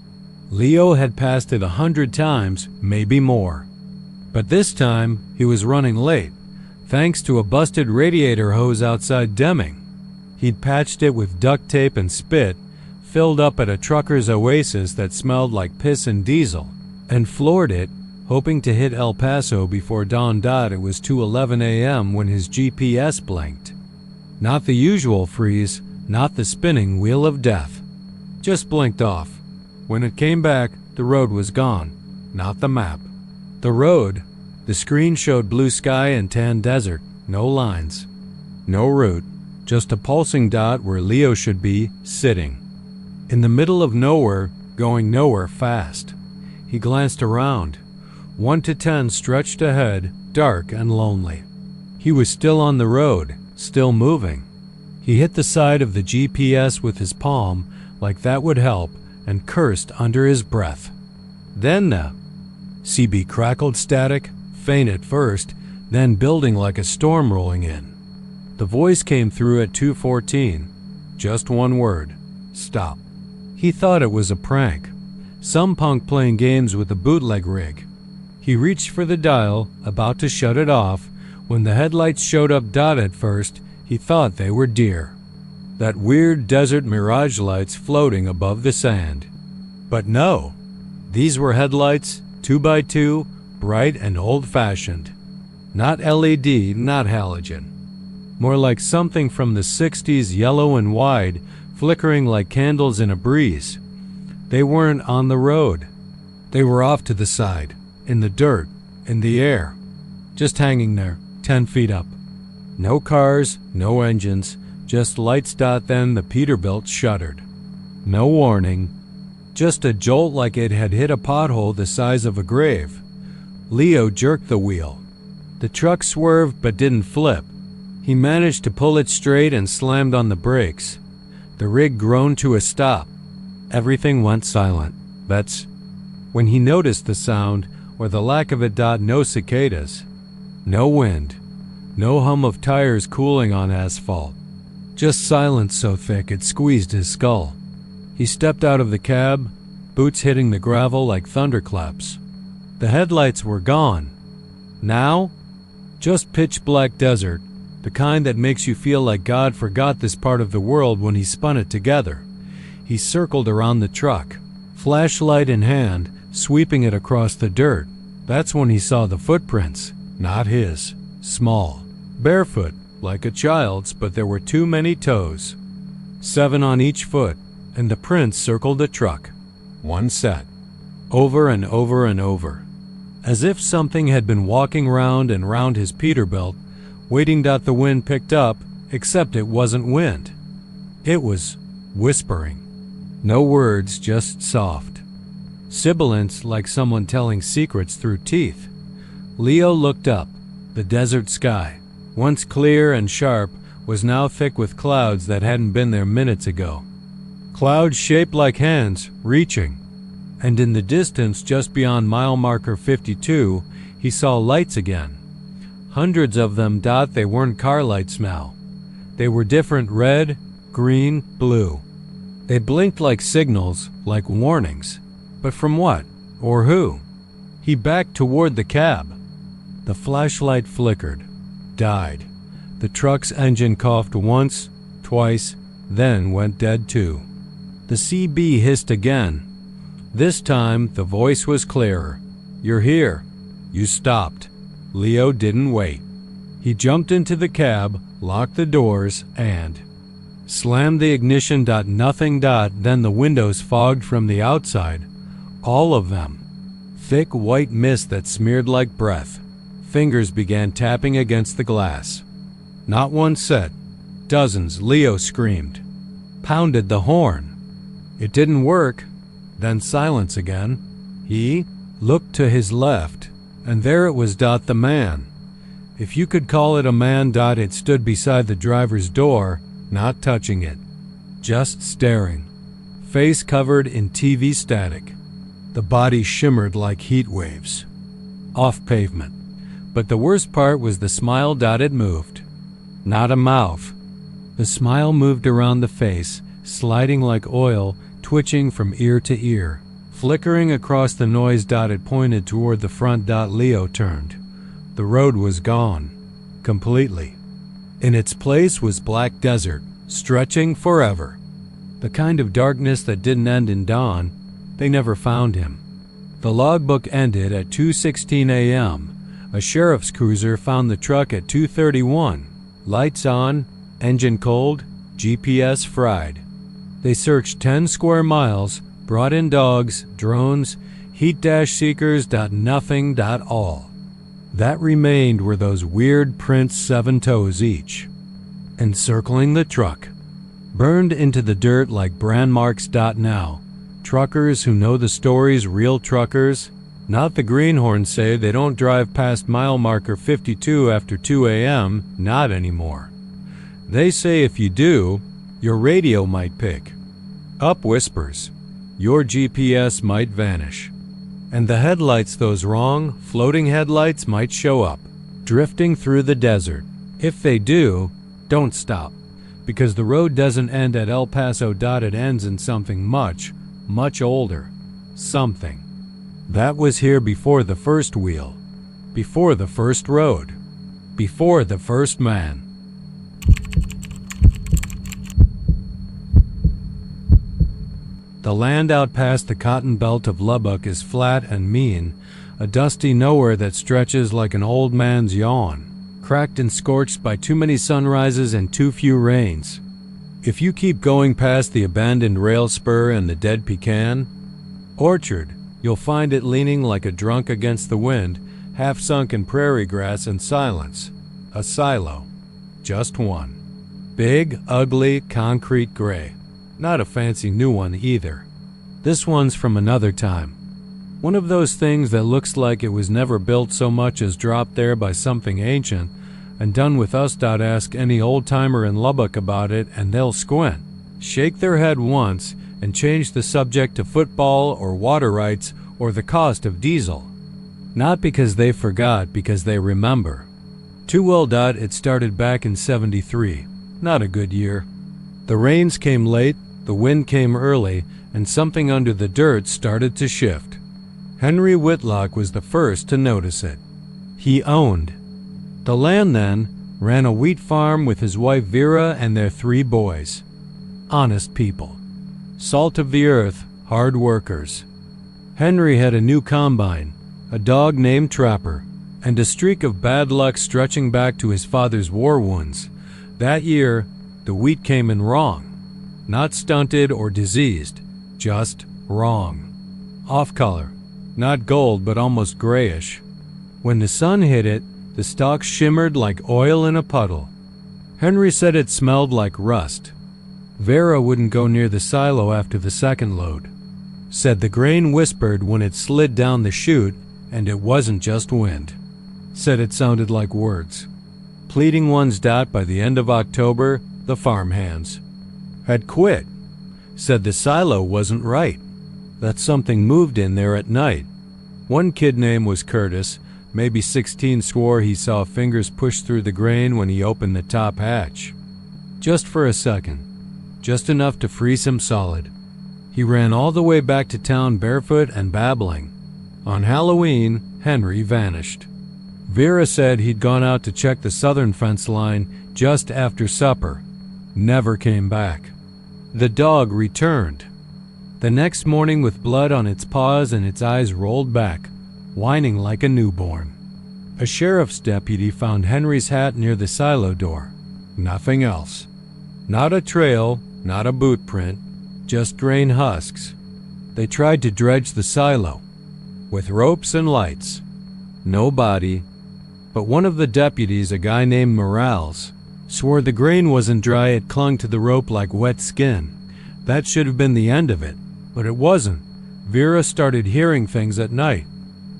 Leo had passed it 100 times, maybe more. But this time, he was running late, thanks to a busted radiator hose outside Deming. He'd patched it with duct tape and spit, filled up at a trucker's oasis that smelled like piss and diesel, and floored it, hoping to hit El Paso before dawn. It was 2:11 a.m. when his GPS blinked. Not the usual freeze, not the spinning wheel of death. Just blinked off. When it came back, the road was gone, not the map. The road. The screen showed blue sky and tan desert, no lines. No route, just a pulsing dot where Leo should be, sitting. In the middle of nowhere, going nowhere fast. He glanced around. 1 to 10 stretched ahead, dark and lonely. He was still on the road, still moving. He hit the side of the GPS with his palm, like that would help, and cursed under his breath. Then the CB crackled static, faint at first, then building like a storm rolling in. The voice came through at 2:14. Just one word. Stop. He thought it was a prank. Some punk playing games with a bootleg rig. He reached for the dial, about to shut it off, when the headlights showed up. At first, he thought they were deer. That weird desert mirage lights floating above the sand. But no. These were headlights, 2x2, bright and old-fashioned. Not LED, not halogen. More like something from the 60s, yellow and wide, flickering like candles in a breeze. They weren't on the road. They were off to the side, in the dirt, in the air, just hanging there, 10 feet up. No cars, no engines, just lights. Then the Peterbilt shuddered. No warning, just a jolt like it had hit a pothole the size of a grave. Leo jerked the wheel. The truck swerved but didn't flip. He managed to pull it straight and slammed on the brakes. The rig groaned to a stop. Everything went silent. That's when he noticed the sound, or the lack of it. No cicadas. No wind. No hum of tires cooling on asphalt. Just silence so thick it squeezed his skull. He stepped out of the cab, boots hitting the gravel like thunderclaps. The headlights were gone. Now, just pitch black desert, the kind that makes you feel like God forgot this part of the world when he spun it together. He circled around the truck, flashlight in hand, sweeping it across the dirt. That's when he saw the footprints, not his, small, barefoot, like a child's, but there were too many toes. 7 on each foot, and the prints circled the truck. One set. Over and over and over. As if something had been walking round and round his Peterbilt, waiting. The wind picked up, except it wasn't wind. It was whispering. No words, just soft. Sibilance, like someone telling secrets through teeth. Leo looked up. The desert sky, once clear and sharp, was now thick with clouds that hadn't been there minutes ago. Clouds shaped like hands, reaching. And in the distance, just beyond mile marker 52, he saw lights again. Hundreds of them. They weren't car lights now. They were different: red, green, blue. They blinked like signals, like warnings. But from what? Or who? He backed toward the cab. The flashlight flickered, died. The truck's engine coughed once, twice, then went dead too. The CB hissed again. This time, the voice was clearer. You're here. You stopped. Leo didn't wait. He jumped into the cab, locked the doors, and slammed the ignition. Nothing. Then the windows fogged from the outside. All of them. Thick white mist that smeared like breath. Fingers began tapping against the glass. Not one set. Dozens. Leo screamed. Pounded the horn. It didn't work. Then silence again. He looked to his left, and there it was. The man. If you could call it a man. It stood beside the driver's door, not touching it, just staring, face covered in TV static. The body shimmered like heat waves. Off pavement. But the worst part was the smile. It moved. Not a mouth. The smile moved around the face, sliding like oil, twitching from ear to ear, flickering across the noise. It pointed toward the front. Leo turned. The road was gone. Completely. In its place was black desert, stretching forever. The kind of darkness that didn't end in dawn. They never found him. The logbook ended at 2:16 a.m. A sheriff's cruiser found the truck at 2:31. Lights on, engine cold, GPS fried. They searched 10 square miles, brought in dogs, drones, heat-seekers. Nothing. All that remained were those weird prints, 7 toes each, encircling the truck, burned into the dirt like brand marks. Now, truckers who know the stories, real truckers, not the greenhorns, say they don't drive past mile marker 52 after 2 a.m., not anymore. They say if you do, your radio might pick up whispers, your GPS might vanish, and the headlights, those wrong, floating headlights, might show up, drifting through the desert. If they do, don't stop, because the road doesn't end at El Paso. It ends in something much, much older. Something that was here before the first wheel, before the first road, before the first man. The land out past the cotton belt of Lubbock is flat and mean, a dusty nowhere that stretches like an old man's yawn, cracked and scorched by too many sunrises and too few rains. If you keep going past the abandoned rail spur and the dead pecan orchard, you'll find it leaning like a drunk against the wind, half sunk in prairie grass and silence. A silo. Just one. Big, ugly, concrete gray. Not a fancy new one either. This one's from another time. One of those things that looks like it was never built so much as dropped there by something ancient and done with us. Ask any old-timer in Lubbock about it and they'll squint, shake their head once, and change the subject to football or water rights or the cost of diesel. Not because they forgot, because they remember. Too well. It started back in '73. Not a good year. The rains came late, the wind came early, and something under the dirt started to shift. Henry Whitlock was the first to notice it. He owned the land then, ran a wheat farm with his wife Vera and their 3 boys. Honest people. Salt of the earth, hard workers. Henry had a new combine, a dog named Trapper, and a streak of bad luck stretching back to his father's war wounds. That year, the wheat came in wrong. Not stunted or diseased, just wrong. Off color, not gold but almost grayish. When the sun hit it, the stalks shimmered like oil in a puddle. Henry said it smelled like rust. Vera wouldn't go near the silo after the second load. Said the grain whispered when it slid down the chute, and it wasn't just wind. Said it sounded like words. Pleading ones. By the end of October, the farmhands had quit. Said the silo wasn't right, that something moved in there at night. One kid name was Curtis, maybe 16, swore he saw fingers push through the grain when he opened the top hatch. Just for a second, just enough to freeze him solid. He ran all the way back to town barefoot and babbling. On Halloween, Henry vanished. Vera said he'd gone out to check the southern fence line just after supper. Never came back. The dog returned. The next morning with blood on its paws and its eyes rolled back, whining like a newborn. A sheriff's deputy found Henry's hat near the silo door. Nothing else. Not a trail, not a boot print, just grain husks. They tried to dredge the silo with ropes and lights. No body. But one of the deputies, a guy named Morales, swore the grain wasn't dry. It clung to the rope like wet skin. That should have been the end of it, but it wasn't. Vera started hearing things at night.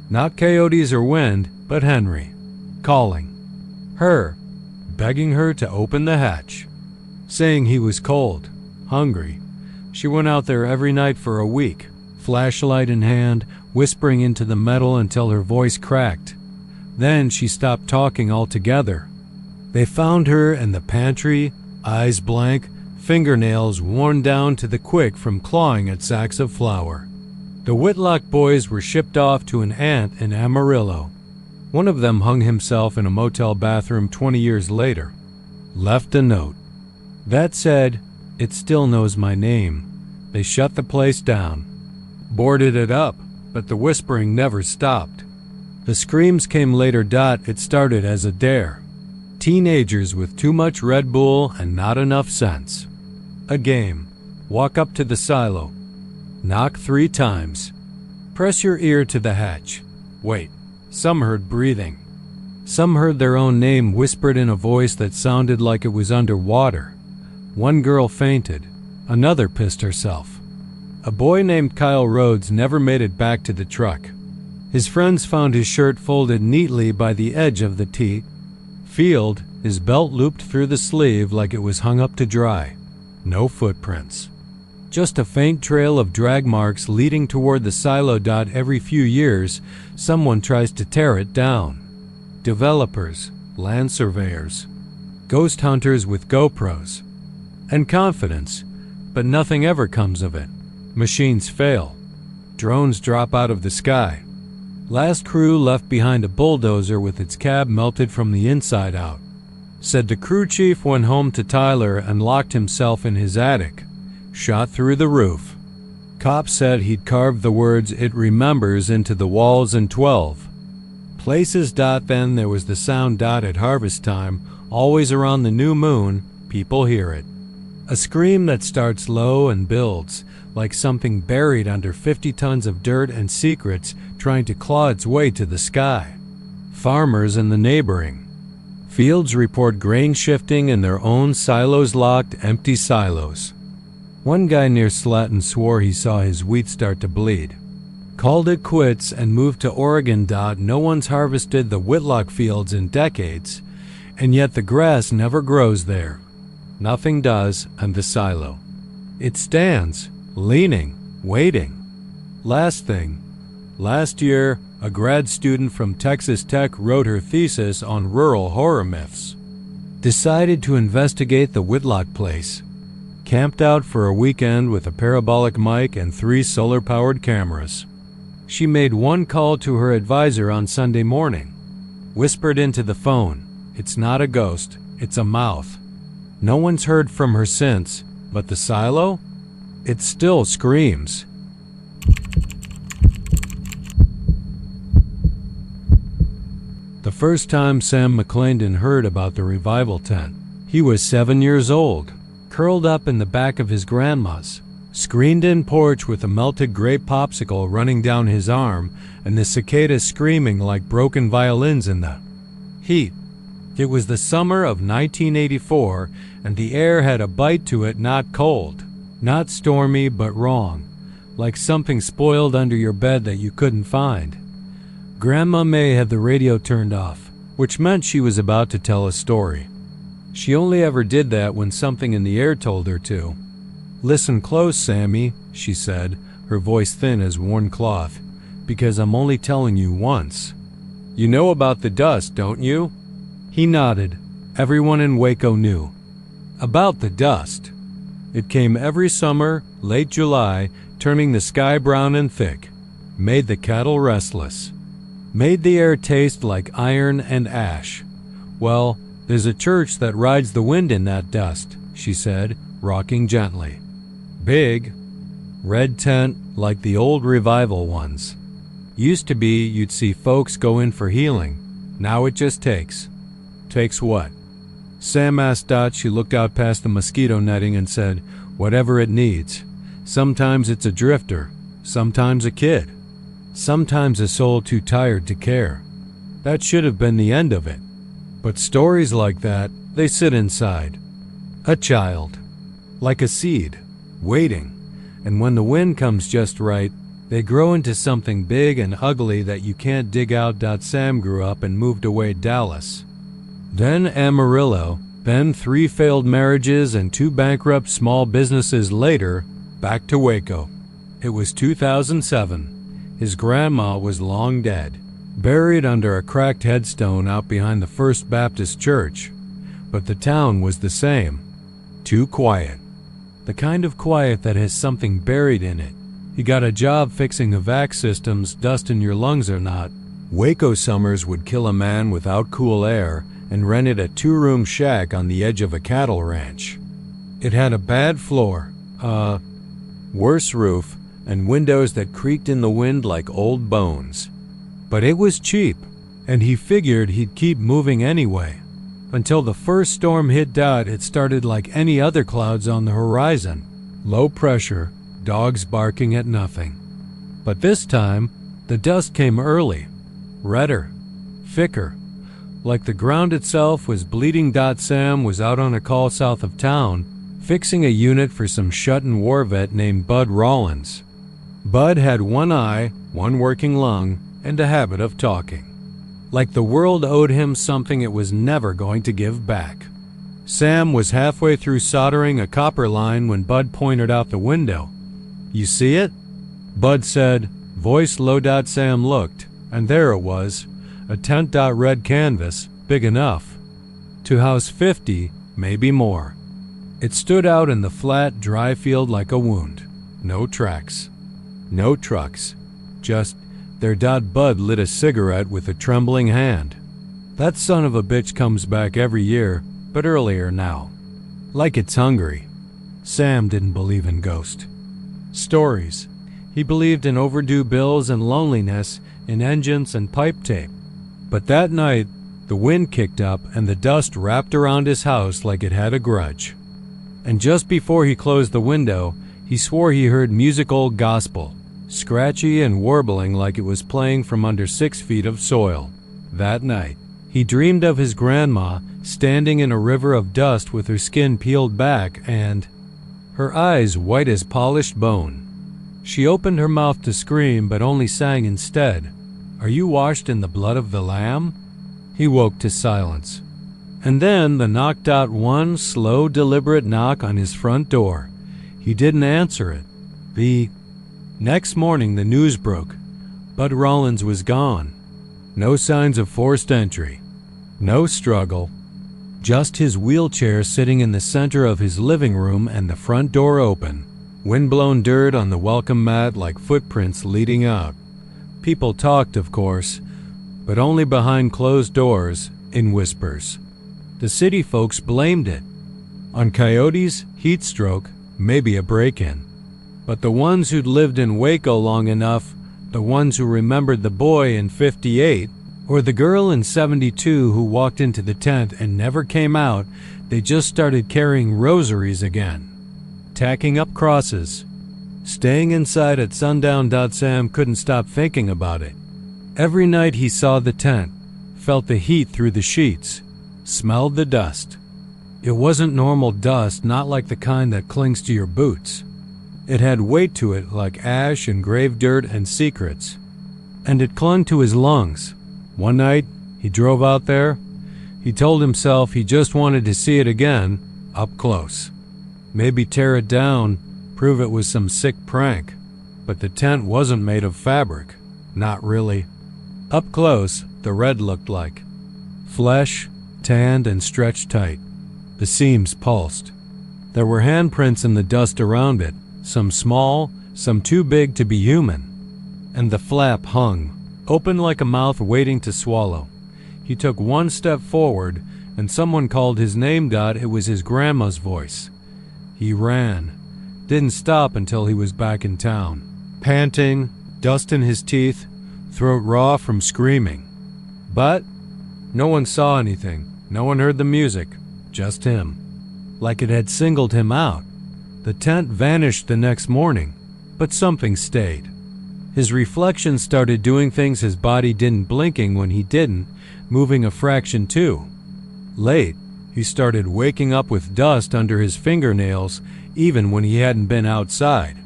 Not coyotes or wind, but Henry. Calling her, begging her to open the hatch. saying he was cold, hungry. She went out there every night for a week, flashlight in hand, whispering into the metal until her voice cracked. Then she stopped talking altogether. They found her in the pantry, eyes blank, fingernails worn down to the quick from clawing at sacks of flour. The Whitlock boys were shipped off to an aunt in Amarillo. One of them hung himself in a motel bathroom 20 years later. Left a note. That said, it still knows my name. They shut the place down. Boarded it up, but the whispering never stopped. The screams came later. It started as a dare. Teenagers with too much Red Bull and not enough sense. A game. Walk up to the silo. Knock 3 times. Press your ear to the hatch. Wait. Some heard breathing. Some heard their own name whispered in a voice that sounded like it was underwater. One girl fainted. Another pissed herself. A boy named Kyle Rhodes never made it back to the truck. His friends found his shirt folded neatly by the edge of the T field, his belt looped through the sleeve like it was hung up to dry. No footprints. Just a faint trail of drag marks leading toward the silo. Every few years, someone tries to tear it down. Developers, land surveyors, ghost hunters with GoPros, and confidence, but nothing ever comes of it. Machines fail. Drones drop out of the sky. Last crew left behind a bulldozer with its cab melted from the inside out. Said the crew chief went home to Tyler and locked himself in his attic. Shot through the roof. Cops said he'd carved the words "It remembers" into the walls in 12 places. Then there was the sound. At harvest time, always around the new moon, people hear it. A scream that starts low and builds, like something buried under 50 tons of dirt and secrets trying to claw its way to the sky. Farmers in the neighboring fields report grain shifting in their own silos, locked, empty silos. One guy near Slatton swore he saw his wheat start to bleed. Called it quits and moved to Oregon. No one's harvested the Whitlock fields in decades, and yet the grass never grows there. Nothing does, and the silo. It stands, leaning, waiting. Last thing. Last year, a grad student from Texas Tech wrote her thesis on rural horror myths. Decided to investigate the Whitlock place. Camped out for a weekend with a parabolic mic and 3 solar-powered cameras. She made one call to her advisor on Sunday morning. Whispered into the phone, "It's not a ghost, it's a mouth." No one's heard from her since, but the silo? It still screams. The first time Sam McClendon heard about the revival tent, he was 7 years old. Curled up in the back of his grandma's, screened-in porch with a melted grape popsicle running down his arm and the cicadas screaming like broken violins in the heat. It was the summer of 1984, and the air had a bite to it. Not cold, not stormy, but wrong, like something spoiled under your bed that you couldn't find. Grandma May had the radio turned off, which meant she was about to tell a story. She only ever did that when something in the air told her to. "Listen close, Sammy," she said, her voice thin as worn cloth, "because I'm only telling you once. You know about the dust, don't you?" He nodded. Everyone in Waco knew. About the dust. It came every summer, late July, turning the sky brown and thick. Made the cattle restless. Made the air taste like iron and ash. "Well, there's a church that rides the wind in that dust," she said, rocking gently. "Big. Red tent, like the old revival ones. Used to be you'd see folks go in for healing. Now it just takes." "Takes what?" Sam asked. She looked out past the mosquito netting and said, "Whatever it needs. Sometimes it's a drifter, sometimes a kid, sometimes a soul too tired to care. That should have been the end of it. But stories like that, they sit inside. A child. Like a seed, waiting. And when the wind comes just right, they grow into something big and ugly that you can't dig out." Sam grew up and moved away Dallas. Then Amarillo, Then 3 failed marriages and 2 bankrupt small businesses later, back to Waco. It was 2007. His grandma was long dead, buried under a cracked headstone out behind the First Baptist Church. But the town was the same. Too quiet. The kind of quiet that has something buried in it. You got a job fixing evac systems, dust in your lungs or not. Waco summers would kill a man without cool air and rented a 2-room shack on the edge of a cattle ranch. It had a bad floor, worse roof, and windows that creaked in the wind like old bones. But it was cheap, and he figured he'd keep moving anyway. Until the first storm hit Dot, it started like any other clouds on the horizon. Low pressure, dogs barking at nothing. But this time, the dust came early, redder, thicker. Like the ground itself was bleeding. Sam was out on a call south of town, fixing a unit for some shut-in war vet named Bud Rollins. Bud had 1 eye, 1 working lung, and a habit of talking. Like the world owed him something it was never going to give back. Sam was halfway through soldering a copper line when Bud pointed out the window. "You see it?" Bud said, voice low. Sam looked, and there it was, a tent. Red canvas, big enough to house 50, maybe more. It stood out in the flat, dry field like a wound. No tracks. No trucks. Just there. Bud lit a cigarette with a trembling hand. That son of a bitch comes back every year, but earlier now. Like it's hungry. Sam didn't believe in ghost stories. He believed in overdue bills and loneliness, in engines and pipe tape. But that night, the wind kicked up and the dust wrapped around his house like it had a grudge. And just before he closed the window, he swore he heard musical gospel, scratchy and warbling like it was playing from under 6 feet of soil. That night, he dreamed of his grandma standing in a river of dust with her skin peeled back and her eyes white as polished bone. She opened her mouth to scream but only sang instead, "Are you washed in the blood of the Lamb?" He woke to silence. And then the knocked out 1 slow, deliberate knock on his front door. He didn't answer it. The next morning the news broke. Bud Rollins was gone. No signs of forced entry. No struggle. Just his wheelchair sitting in the center of his living room and the front door open. Windblown dirt on the welcome mat like footprints leading out. People talked, of course, but only behind closed doors, in whispers. The city folks blamed it. On coyotes, heat stroke, maybe a break-in. But the ones who'd lived in Waco long enough, the ones who remembered the boy in 58, or the girl in 72 who walked into the tent and never came out, they just started carrying rosaries again. Tacking up crosses. Staying inside at sundown. Sam couldn't stop thinking about it. Every night he saw the tent, felt the heat through the sheets, smelled the dust. It wasn't normal dust, not like the kind that clings to your boots. It had weight to it like ash and grave dirt and secrets. And it clung to his lungs. One night, he drove out there. He told himself he just wanted to see it again, up close. Maybe tear it down, prove it was some sick prank. But the tent wasn't made of fabric. Not really. Up close, the red looked like flesh, tanned and stretched tight. The seams pulsed. There were handprints in the dust around it, some small, some too big to be human. And the flap hung, open like a mouth waiting to swallow. He took 1 step forward, and someone called his name. It was his grandma's voice. He ran. Didn't stop until he was back in town. Panting, dust in his teeth, throat raw from screaming. But no one saw anything. No one heard the music. Just him. Like it had singled him out. The tent vanished the next morning, but something stayed. His reflection started doing things his body didn't, blinking when he didn't, moving a fraction too. Late, he started waking up with dust under his fingernails, even when he hadn't been outside.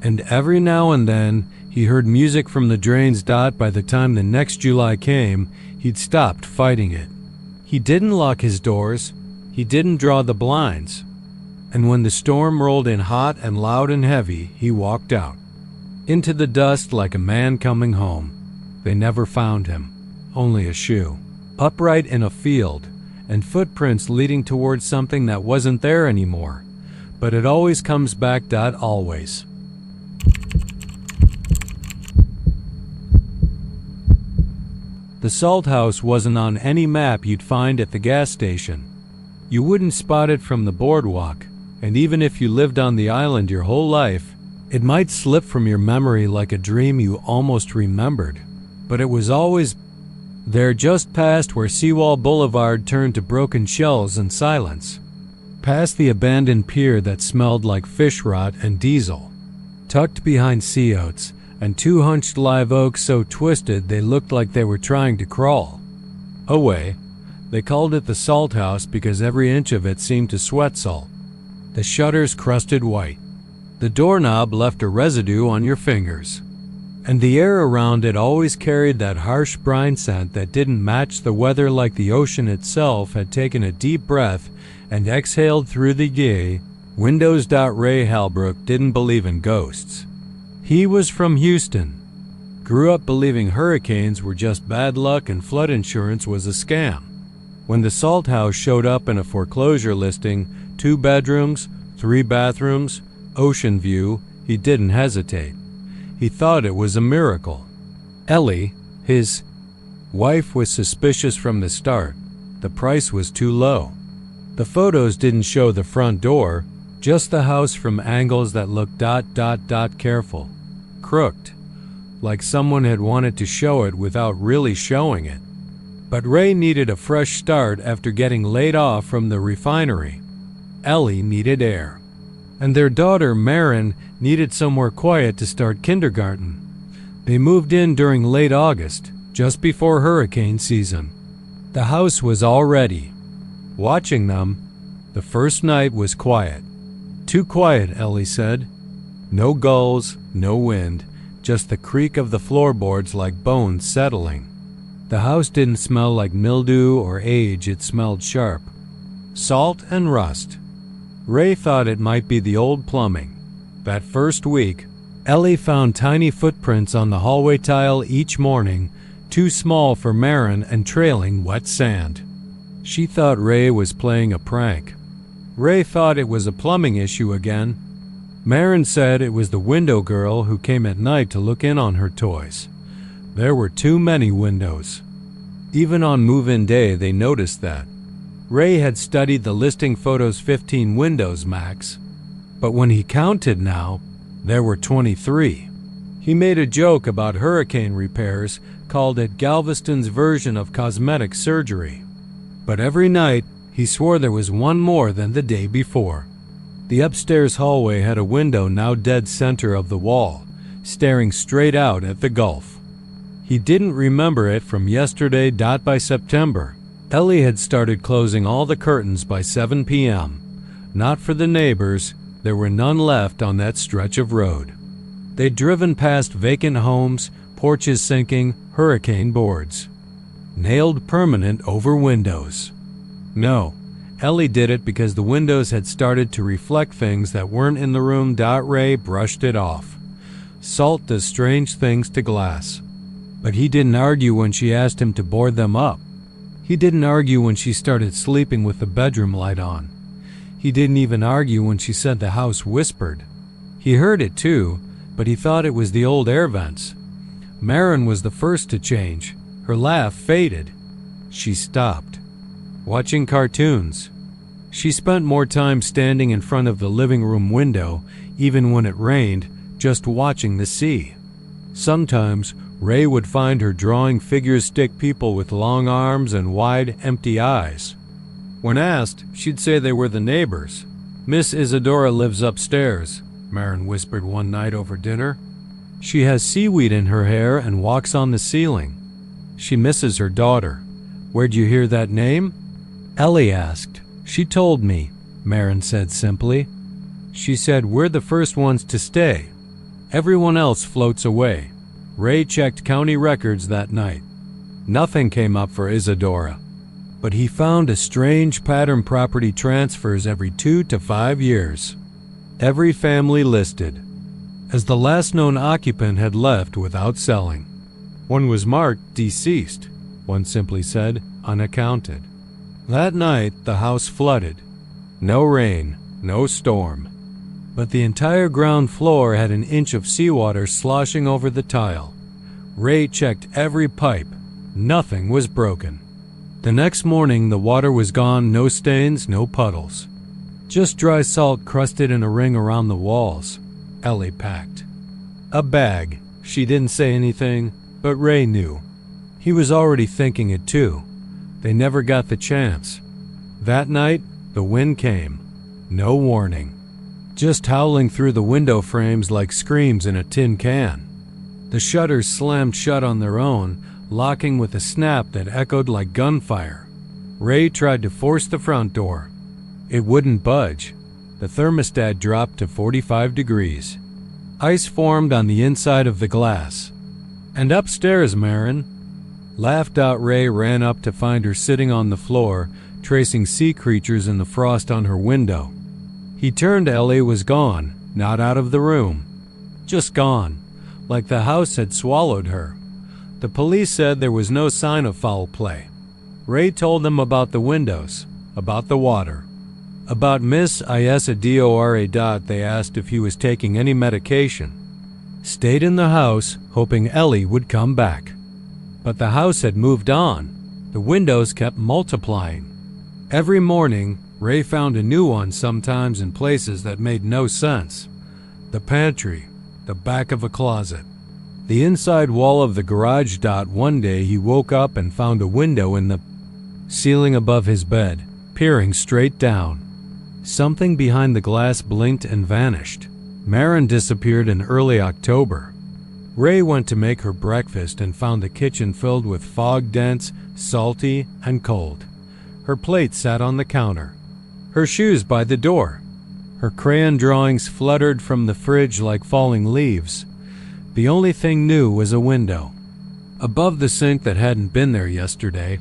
And every now and then, he heard music from the drains. By the time the next July came, he'd stopped fighting it. He didn't lock his doors. He didn't draw the blinds. And when the storm rolled in hot and loud and heavy, he walked out. Into the dust like a man coming home. They never found him. Only a shoe. Upright in a field, and footprints leading towards something that wasn't there anymore. But it always comes back. Always. The Salt House wasn't on any map you'd find at the gas station. You wouldn't spot it from the boardwalk, and even if you lived on the island your whole life, it might slip from your memory like a dream you almost remembered. But it was always there, just past where Seawall Boulevard turned to broken shells and silence. Past the abandoned pier that smelled like fish rot and diesel. Tucked behind sea oats and two hunched live oaks so twisted they looked like they were trying to crawl away. They called it the Salt House because every inch of it seemed to sweat salt. The shutters crusted white. The doorknob left a residue on your fingers. And the air around it always carried that harsh brine scent that didn't match the weather, like the ocean itself had taken a deep breath and exhaled through the gay windows. Ray Halbrook didn't believe in ghosts. He was from Houston. Grew up believing hurricanes were just bad luck and flood insurance was a scam. When the Salt House showed up in a foreclosure listing, 2 bedrooms, 3 bathrooms, ocean view, he didn't hesitate. He thought it was a miracle. Ellie, his wife, was suspicious from the start. The price was too low. The photos didn't show the front door, just the house from angles that looked careful, crooked, like someone had wanted to show it without really showing it. But Ray needed a fresh start after getting laid off from the refinery. Ellie needed air. And their daughter, Marin, needed somewhere quiet to start kindergarten. They moved in during late August, just before hurricane season. The house was all ready. Watching them, the first night was quiet. Too quiet, Ellie said. No gulls, no wind, just the creak of the floorboards like bones settling. The house didn't smell like mildew or age, it smelled sharp. Salt and rust. Ray thought it might be the old plumbing. That first week, Ellie found tiny footprints on the hallway tile each morning, too small for Marin and trailing wet sand. She thought Ray was playing a prank. Ray thought it was a plumbing issue again. Marin said it was the window girl who came at night to look in on her toys. There were too many windows. Even on move-in day, they noticed that. Ray had studied the listing photos 15 windows max, but when he counted now, there were 23. He made a joke about hurricane repairs, called it Galveston's version of cosmetic surgery. But every night, he swore there was one more than the day before. The upstairs hallway had a window now dead center of the wall, staring straight out at the Gulf. He didn't remember it from yesterday. By September, Ellie had started closing all the curtains by 7 p.m. Not for the neighbors, there were none left on that stretch of road. They'd driven past vacant homes, porches sinking, hurricane boards. Nailed permanent over windows. No, Ellie did it because the windows had started to reflect things that weren't in the room. Ray brushed it off. Salt does strange things to glass. But he didn't argue when she asked him to board them up. He didn't argue when she started sleeping with the bedroom light on. He didn't even argue when she said the house whispered. He heard it too, but he thought it was the old air vents. Marin was the first to change. Her laugh faded. She stopped. Watching cartoons. She spent more time standing in front of the living room window, even when it rained, just watching the sea. Sometimes, Ray would find her drawing figures, stick people with long arms and wide, empty eyes. When asked, she'd say they were the neighbors. Miss Isadora lives upstairs, Marin whispered one night over dinner. She has seaweed in her hair and walks on the ceiling. She misses her daughter. Where'd you hear that name? Ellie asked. She told me, Marin said simply. She said, we're the first ones to stay. Everyone else floats away. Ray checked county records that night. Nothing came up for Isadora. but he found a strange pattern: property transfers every 2 to 5 years. Every family listed, as the last known occupant had left without selling. One was marked deceased, one simply said unaccounted. That night the house flooded. No rain, no storm, but the entire ground floor had an inch of seawater sloshing over the tile. Ray checked every pipe. Nothing was broken. The next morning the water was gone, no stains, no puddles. Just dry salt crusted in a ring around the walls. Ellie packed a bag. She didn't say anything, but Ray knew. He was already thinking it too. They never got the chance. That night, the wind came. No warning. Just howling through the window frames like screams in a tin can. The shutters slammed shut on their own, locking with a snap that echoed like gunfire. Ray tried to force the front door. It wouldn't budge. The thermostat dropped to 45 degrees. Ice formed on the inside of the glass. "And upstairs, Marin." Laughed out. Ray ran up to find her sitting on the floor, tracing sea creatures in the frost on her window. He turned. Ellie was gone, not out of the room. Just gone, like the house had swallowed her. The police said there was no sign of foul play. Ray told them about the windows, about the water, about Miss Isadora. They asked if he was taking any medication. Stayed in the house, hoping Ellie would come back. But the house had moved on. The windows kept multiplying. Every morning, Ray found a new one, sometimes in places that made no sense. The pantry, the back of a closet, the inside wall of the garage. One day he woke up and found a window in the ceiling above his bed, peering straight down. Something behind the glass blinked and vanished. Marin disappeared in early October. Ray went to make her breakfast and found the kitchen filled with fog, dense, salty, and cold. Her plate sat on the counter, her shoes by the door. Her crayon drawings fluttered from the fridge like falling leaves. The only thing new was a window, above the sink that hadn't been there yesterday.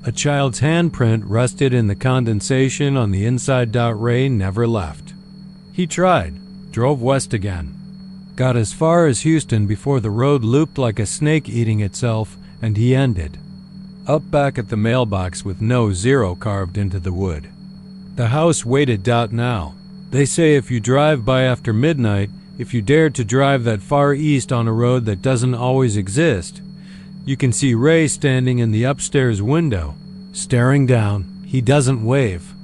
A child's handprint rusted in the condensation on the inside. Ray never left. He tried, drove west again. Got as far as Houston before the road looped like a snake eating itself, and he ended up back at the mailbox with no 0 carved into the wood. The house waited. Now, they say if you drive by after midnight, if you dared to drive that far east on a road that doesn't always exist, you can see Ray standing in the upstairs window, staring down. He doesn't wave.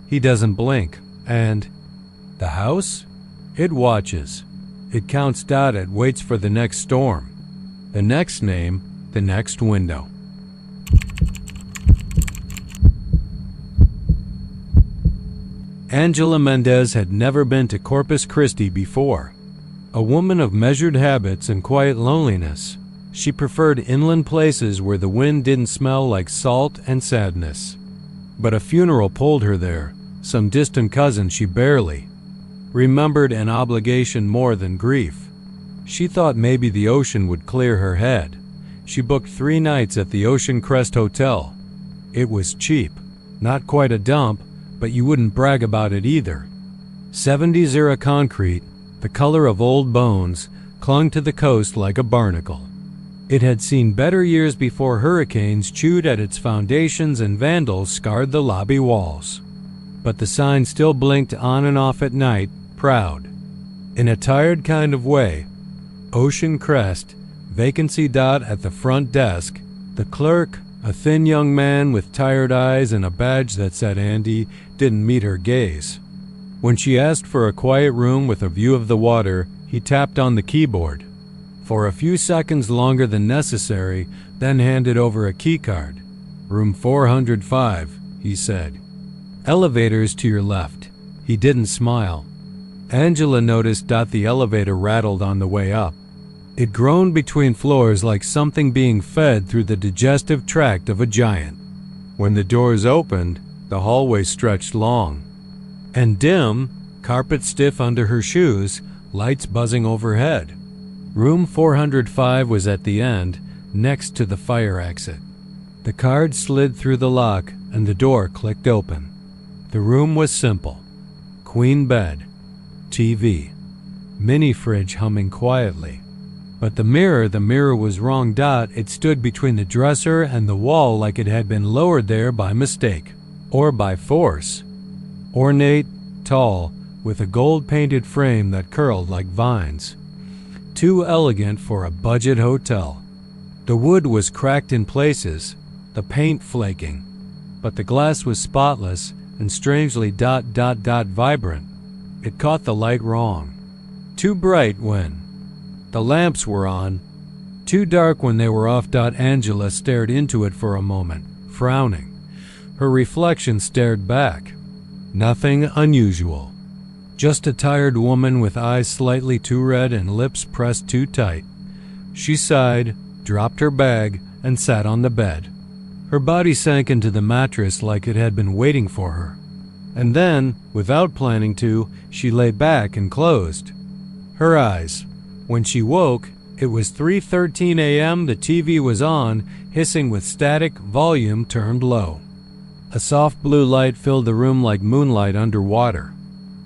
He doesn't blink. And the house? It watches. It counts. It waits for the next storm, the next name, the next window. Angela Mendez had never been to Corpus Christi before. A woman of measured habits and quiet loneliness, she preferred inland places where the wind didn't smell like salt and sadness. But a funeral pulled her there, some distant cousin she barely remembered, an obligation more than grief. She thought maybe the ocean would clear her head. She booked 3 nights at the Ocean Crest Hotel. It was cheap, not quite a dump, but you wouldn't brag about it either. 70s era concrete, the color of old bones, clung to the coast like a barnacle. It had seen better years before hurricanes chewed at its foundations and vandals scarred the lobby walls. But the sign still blinked on and off at night, proud. In a tired kind of way. Ocean Crest, vacancy. At the front desk, the clerk, a thin young man with tired eyes and a badge that said Andy, didn't meet her gaze. When she asked for a quiet room with a view of the water, he tapped on the keyboard for a few seconds longer than necessary, then handed over a keycard. "Room 405, he said. "Elevators to your left." He didn't smile. Angela noticed. The elevator rattled on the way up. It groaned between floors like something being fed through the digestive tract of a giant. When the doors opened, the hallway stretched long and dim, carpet stiff under her shoes, lights buzzing overhead. Room 405 was at the end, next to the fire exit. The card slid through the lock, and the door clicked open. The room was simple. Queen bed, TV, mini fridge humming quietly. But the mirror was wrong. It stood between the dresser and the wall like it had been lowered there by mistake, or by force. Ornate, tall, with a gold-painted frame that curled like vines. Too elegant for a budget hotel. The wood was cracked in places, the paint flaking, but the glass was spotless and strangely vibrant. It caught the light wrong. Too bright when the lamps were on, too dark when they were off. Angela stared into it for a moment, frowning. Her reflection stared back. Nothing unusual. Just a tired woman with eyes slightly too red and lips pressed too tight. She sighed, dropped her bag, and sat on the bed. Her body sank into the mattress like it had been waiting for her. And then, without planning to, she lay back and closed her eyes. When she woke, it was 3:13 a.m. The TV was on, hissing with static, volume turned low. A soft blue light filled the room like moonlight underwater.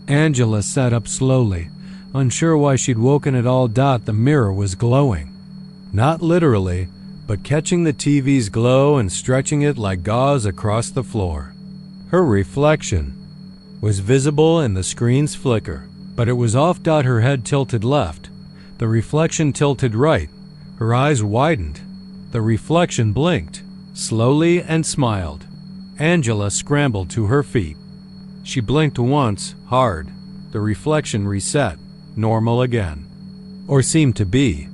Angela sat up slowly, unsure why she'd woken at all. The mirror was glowing. Not literally, but catching the TV's glow and stretching it like gauze across the floor. Her reflection was visible in the screen's flicker, but it was off. Her head tilted left. The reflection tilted right. Her eyes widened. The reflection blinked, slowly, and smiled. Angela scrambled to her feet. She blinked once, hard. The reflection reset, normal again. Or seemed to be.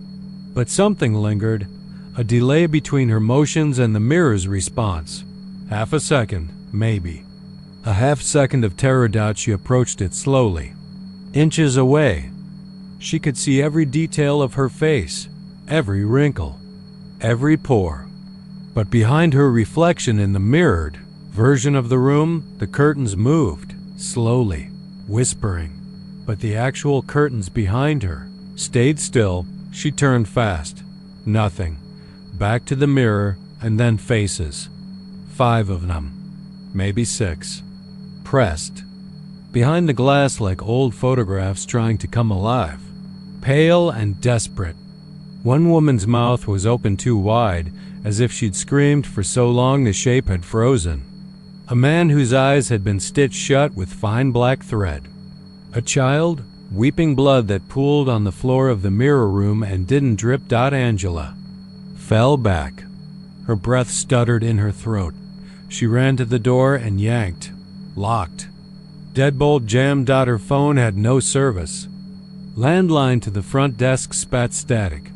But something lingered, a delay between her motions and the mirror's response. Half a second, maybe. A half second of terror. She approached it slowly. Inches away. She could see every detail of her face, every wrinkle, every pore. But behind her reflection in the mirrored version of the room, the curtains moved, slowly, whispering. But the actual curtains behind her stayed still. She turned fast. Nothing. Back to the mirror, and then faces. 5 of them. Maybe 6. Pressed. Behind the glass like old photographs trying to come alive. Pale and desperate. One woman's mouth was open too wide, as if she'd screamed for so long the shape had frozen. A man whose eyes had been stitched shut with fine black thread. A child, weeping blood that pooled on the floor of the mirror room and didn't drip. Angela fell back. Her breath stuttered in her throat. She ran to the door and yanked. Locked. Deadbolt jammed. Her phone had no service. Landline to the front desk spat static.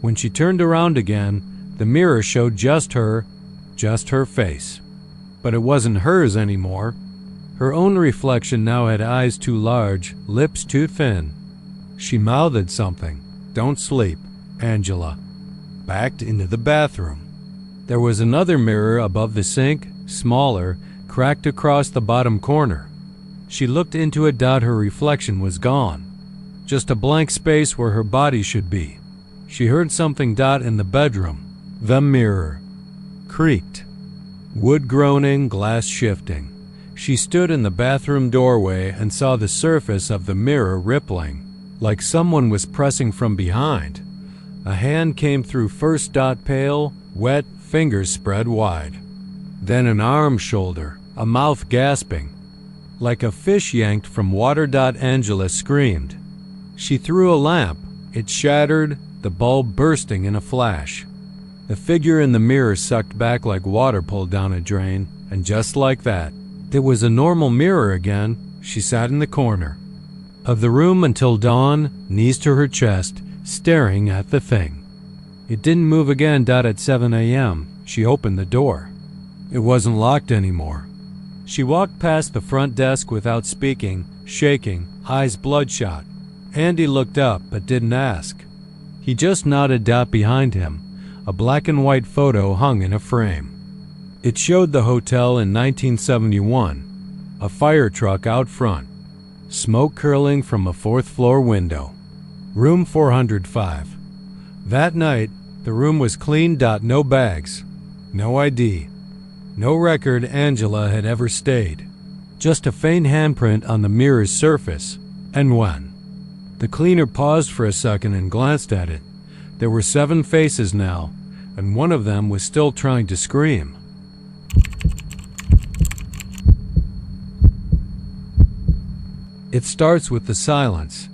When she turned around again, the mirror showed just her face. But it wasn't hers anymore. Her own reflection now had eyes too large, lips too thin. She mouthed something. Don't sleep, Angela. Backed into the bathroom. There was another mirror above the sink, smaller, cracked across the bottom corner. She looked into it. Her reflection was gone. Just a blank space where her body should be. She heard something. In the bedroom. The mirror creaked. Wood groaning, glass shifting. She stood in the bathroom doorway and saw the surface of the mirror rippling, like someone was pressing from behind. A hand came through first. Pale, wet, fingers spread wide. Then an arm, shoulder, a mouth gasping. Like a fish yanked from water. Angela screamed. She threw a lamp. It shattered, the bulb bursting in a flash. The figure in the mirror sucked back like water pulled down a drain, and just like that, it was a normal mirror again. She sat in the corner of the room until dawn, knees to her chest, staring at the thing. It didn't move again. At 7 a.m., she opened the door. It wasn't locked anymore. She walked past the front desk without speaking, shaking, eyes bloodshot. Andy looked up but didn't ask. He just nodded. Behind him, a black and white photo hung in a frame. It showed the hotel in 1971, a fire truck out front, smoke curling from a 4th-floor window. Room 405. That night, the room was clean. No bags, no ID. No record Angela had ever stayed. Just a faint handprint on the mirror's surface. And when the cleaner paused for a second and glanced at it, there were 7 faces now, and one of them was still trying to scream. It starts with the silence.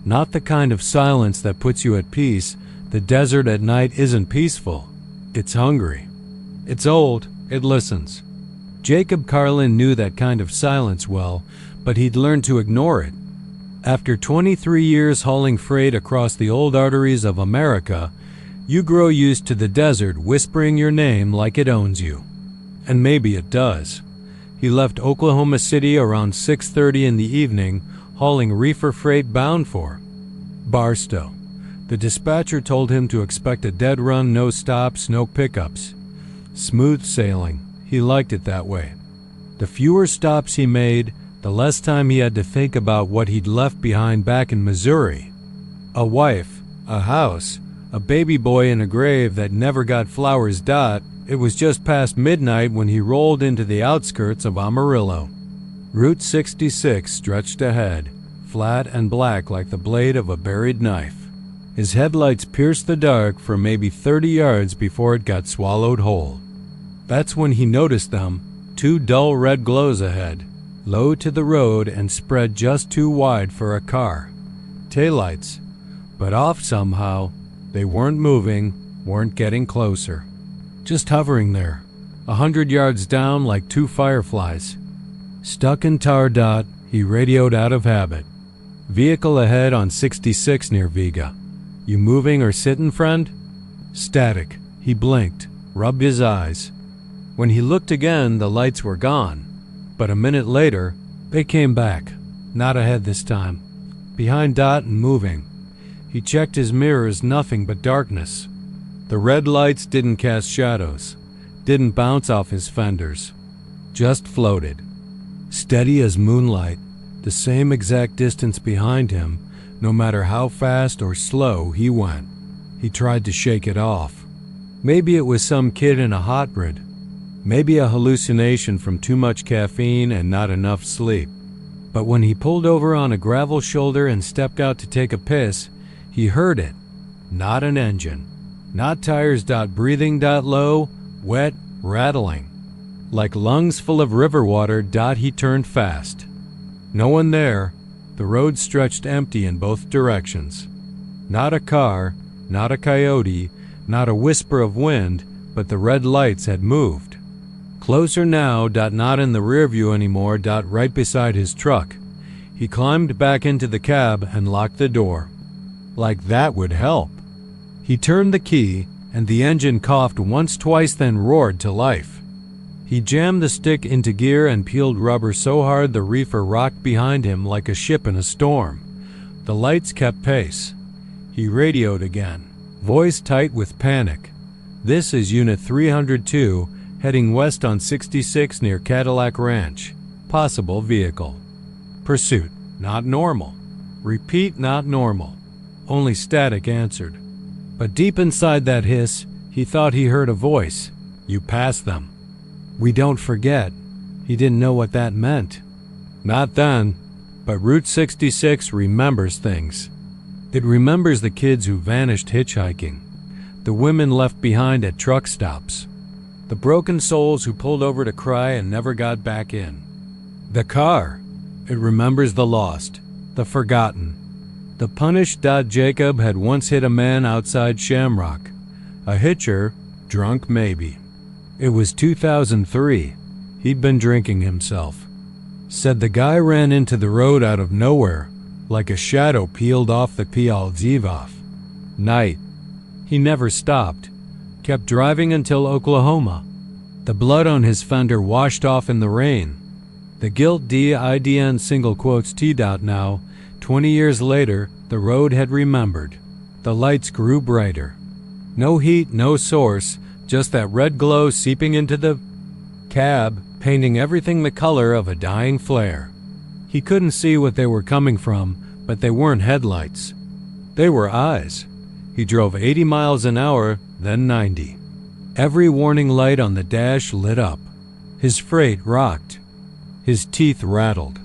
Not the kind of silence that puts you at peace. The desert at night isn't peaceful. It's hungry. It's old. It listens. Jacob Carlin knew that kind of silence well, but he'd learned to ignore it. After 23 years hauling freight across the old arteries of America, you grow used to the desert whispering your name like it owns you. And maybe it does. He left Oklahoma City around 6:30 in the evening, hauling reefer freight bound for Barstow. The dispatcher told him to expect a dead run, no stops, no pickups. Smooth sailing. He liked it that way. The fewer stops he made, the less time he had to think about what he'd left behind back in Missouri. A wife, a house, a baby boy in a grave that never got flowers. It was just past midnight when he rolled into the outskirts of Amarillo. Route 66 stretched ahead, flat and black like the blade of a buried knife. His headlights pierced the dark for maybe 30 yards before it got swallowed whole. That's when he noticed them, 2 dull red glows ahead, low to the road and spread just too wide for a car. Taillights, but off somehow. They weren't moving, weren't getting closer. Just hovering there, 100 yards down like 2 fireflies. Stuck in tar. He radioed out of habit. Vehicle ahead on 66 near Vega. You moving or sitting, friend? Static. He blinked, rubbed his eyes. When he looked again, the lights were gone. But a minute later, they came back. Not ahead this time. Behind and moving. He checked his mirrors, nothing but darkness. The red lights didn't cast shadows, didn't bounce off his fenders. Just floated. Steady as moonlight, the same exact distance behind him, no matter how fast or slow he went. He tried to shake it off. Maybe it was some kid in a hot rod. Maybe a hallucination from too much caffeine and not enough sleep. But when he pulled over on a gravel shoulder and stepped out to take a piss, he heard it. Not an engine. Not tires. Breathing. Low, wet, rattling. Like lungs full of river water. He turned fast. No one there. The road stretched empty in both directions. Not a car, not a coyote, not a whisper of wind, but the red lights had moved. Closer now. Not in the rear view anymore. Right beside his truck. He climbed back into the cab and locked the door. Like that would help. He turned the key, and the engine coughed once, twice, then roared to life. He jammed the stick into gear and peeled rubber so hard the reefer rocked behind him like a ship in a storm. The lights kept pace. He radioed again, voice tight with panic. This is Unit 302, heading west on 66 near Cadillac Ranch. Possible vehicle. Pursuit. Not normal. Repeat, not normal. Only static answered. But deep inside that hiss, he thought he heard a voice. You passed them. We don't forget. He didn't know what that meant. Not then. But Route 66 remembers things. It remembers the kids who vanished hitchhiking. The women left behind at truck stops. The broken souls who pulled over to cry and never got back in. The car. It remembers the lost. The forgotten. The punished. Jacob had once hit a man outside Shamrock. A hitcher, drunk maybe. It was 2003. He'd been drinking himself. Said the guy ran into the road out of nowhere, like a shadow peeled off the Pial Zivov. Night. He never stopped. Kept driving until Oklahoma. The blood on his fender washed off in the rain. The guilt DIDN single quotes T'd out now. 20 years later, the road had remembered. The lights grew brighter. No heat, no source, just that red glow seeping into the cab, painting everything the color of a dying flare. He couldn't see what they were coming from, but they weren't headlights. They were eyes. He drove 80 miles an hour, then 90. Every warning light on the dash lit up. His freight rocked. His teeth rattled.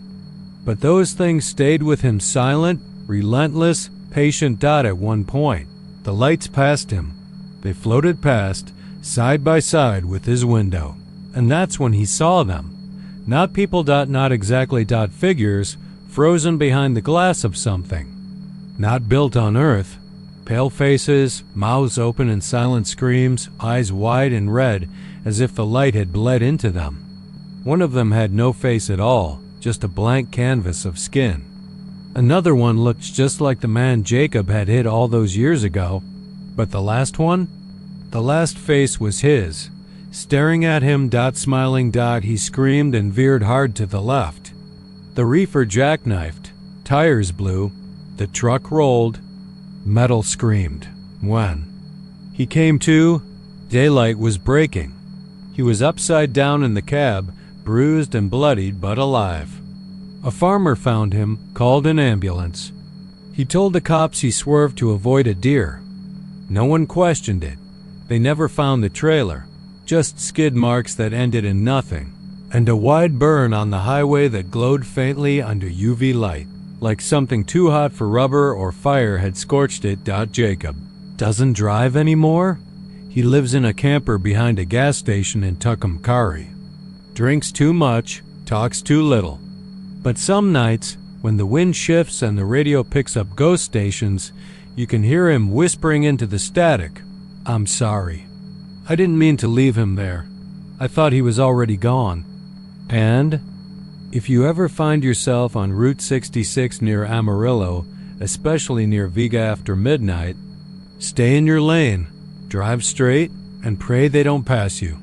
But those things stayed with him silent, relentless, patient. At one point, the lights passed him. They floated past, side by side with his window. And that's when he saw them. Not people. Not exactly. Figures frozen behind the glass of something. Not built on earth. Pale faces, mouths open in silent screams, eyes wide and red as if the light had bled into them. One of them had no face at all, just a blank canvas of skin. Another one looked just like the man Jacob had hit all those years ago. But the last one? The last face was his. Staring at him. Smiling. He screamed and veered hard to the left. The reefer jackknifed. Tires blew. The truck rolled. Metal screamed. When he came to, daylight was breaking. He was upside down in the cab, bruised and bloodied but alive. A farmer found him, called an ambulance. He told the cops he swerved to avoid a deer. No one questioned it. They never found the trailer, just skid marks that ended in nothing, and a wide burn on the highway that glowed faintly under UV light, like something too hot for rubber or fire had scorched it. Jacob doesn't drive anymore. He lives in a camper behind a gas station in Tucumcari. Drinks too much, talks too little. But some nights, when the wind shifts and the radio picks up ghost stations, you can hear him whispering into the static, "I'm sorry. I didn't mean to leave him there. I thought he was already gone." And if you ever find yourself on Route 66 near Amarillo, especially near Vega after midnight, stay in your lane, drive straight, and pray they don't pass you.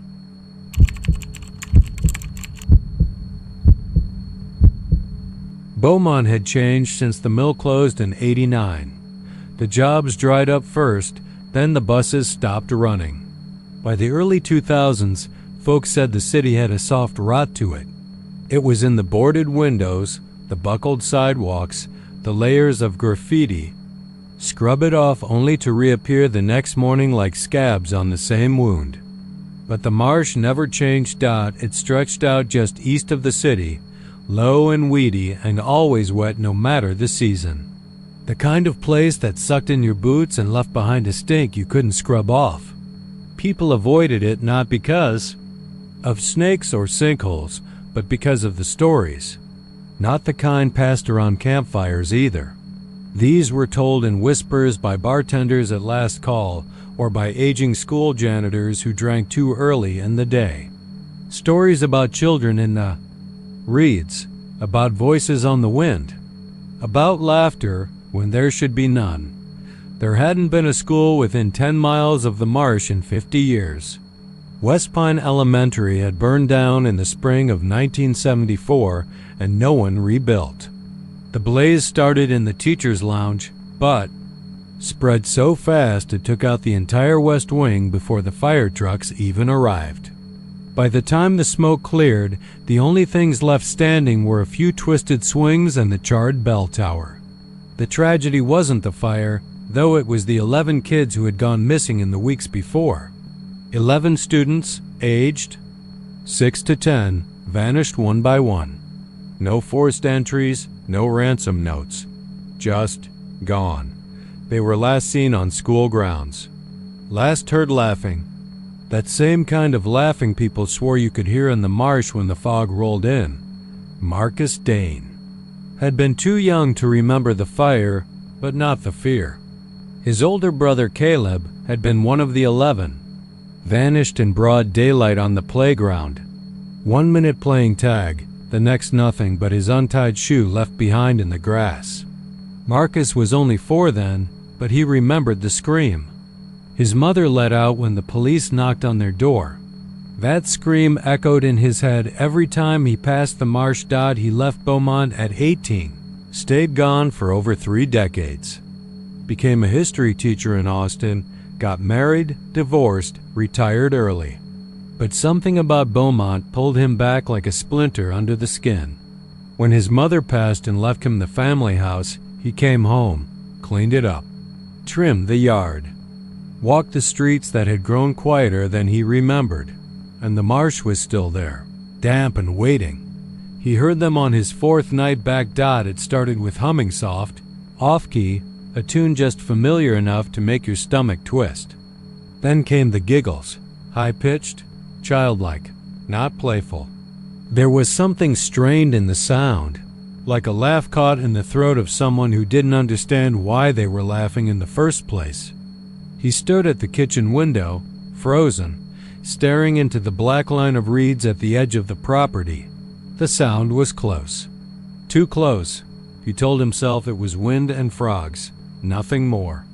Beaumont had changed since the mill closed in '89. The jobs dried up first, then the buses stopped running. By the early 2000s, folks said the city had a soft rot to it. It was in the boarded windows, the buckled sidewalks, the layers of graffiti. Scrub it off only to reappear the next morning like scabs on the same wound. But the marsh never changed. It stretched out just east of the city, low and weedy and always wet no matter the season. The kind of place that sucked in your boots and left behind a stink you couldn't scrub off. People avoided it not because of snakes or sinkholes, but because of the stories. Not the kind passed around campfires either. These were told in whispers by bartenders at last call or by aging school janitors who drank too early in the day. Stories about children in the reeds, about voices on the wind, about laughter when there should be none. There hadn't been a school within 10 miles of the marsh in 50 years. West Pine Elementary had burned down in the spring of 1974 and no one rebuilt. The blaze started in the teacher's lounge, but spread so fast it took out the entire west wing before the fire trucks even arrived. By the time the smoke cleared, the only things left standing were a few twisted swings and the charred bell tower. The tragedy wasn't the fire, though it was the 11 kids who had gone missing in the weeks before. 11 students, aged 6 to 10, vanished one by one. No forced entries, no ransom notes. Just gone. They were last seen on school grounds. Last heard laughing. That same kind of laughing people swore you could hear in the marsh when the fog rolled in. Marcus Dane had been too young to remember the fire, but not the fear. His older brother Caleb had been one of the 11, vanished in broad daylight on the playground. 1 minute playing tag, the next nothing but his untied shoe left behind in the grass. Marcus was only 4 then, but he remembered the scream. His mother let out when the police knocked on their door. That scream echoed in his head every time he passed the marsh. He left Beaumont at 18, stayed gone for over 3 decades. Became a history teacher in Austin, got married, divorced, retired early. But something about Beaumont pulled him back like a splinter under the skin. When his mother passed and left him the family house, he came home, cleaned it up, trimmed the yard, walked the streets that had grown quieter than he remembered, and the marsh was still there. damp and waiting. He heard them on his fourth night back. It started with humming soft, off-key, a tune just familiar enough to make your stomach twist. Then came the giggles, high-pitched, childlike, not playful. There was something strained in the sound, like a laugh caught in the throat of someone who didn't understand why they were laughing in the first place. He stood at the kitchen window, frozen, staring into the black line of reeds at the edge of the property. The sound was close. Too close. He told himself it was wind and frogs, nothing more.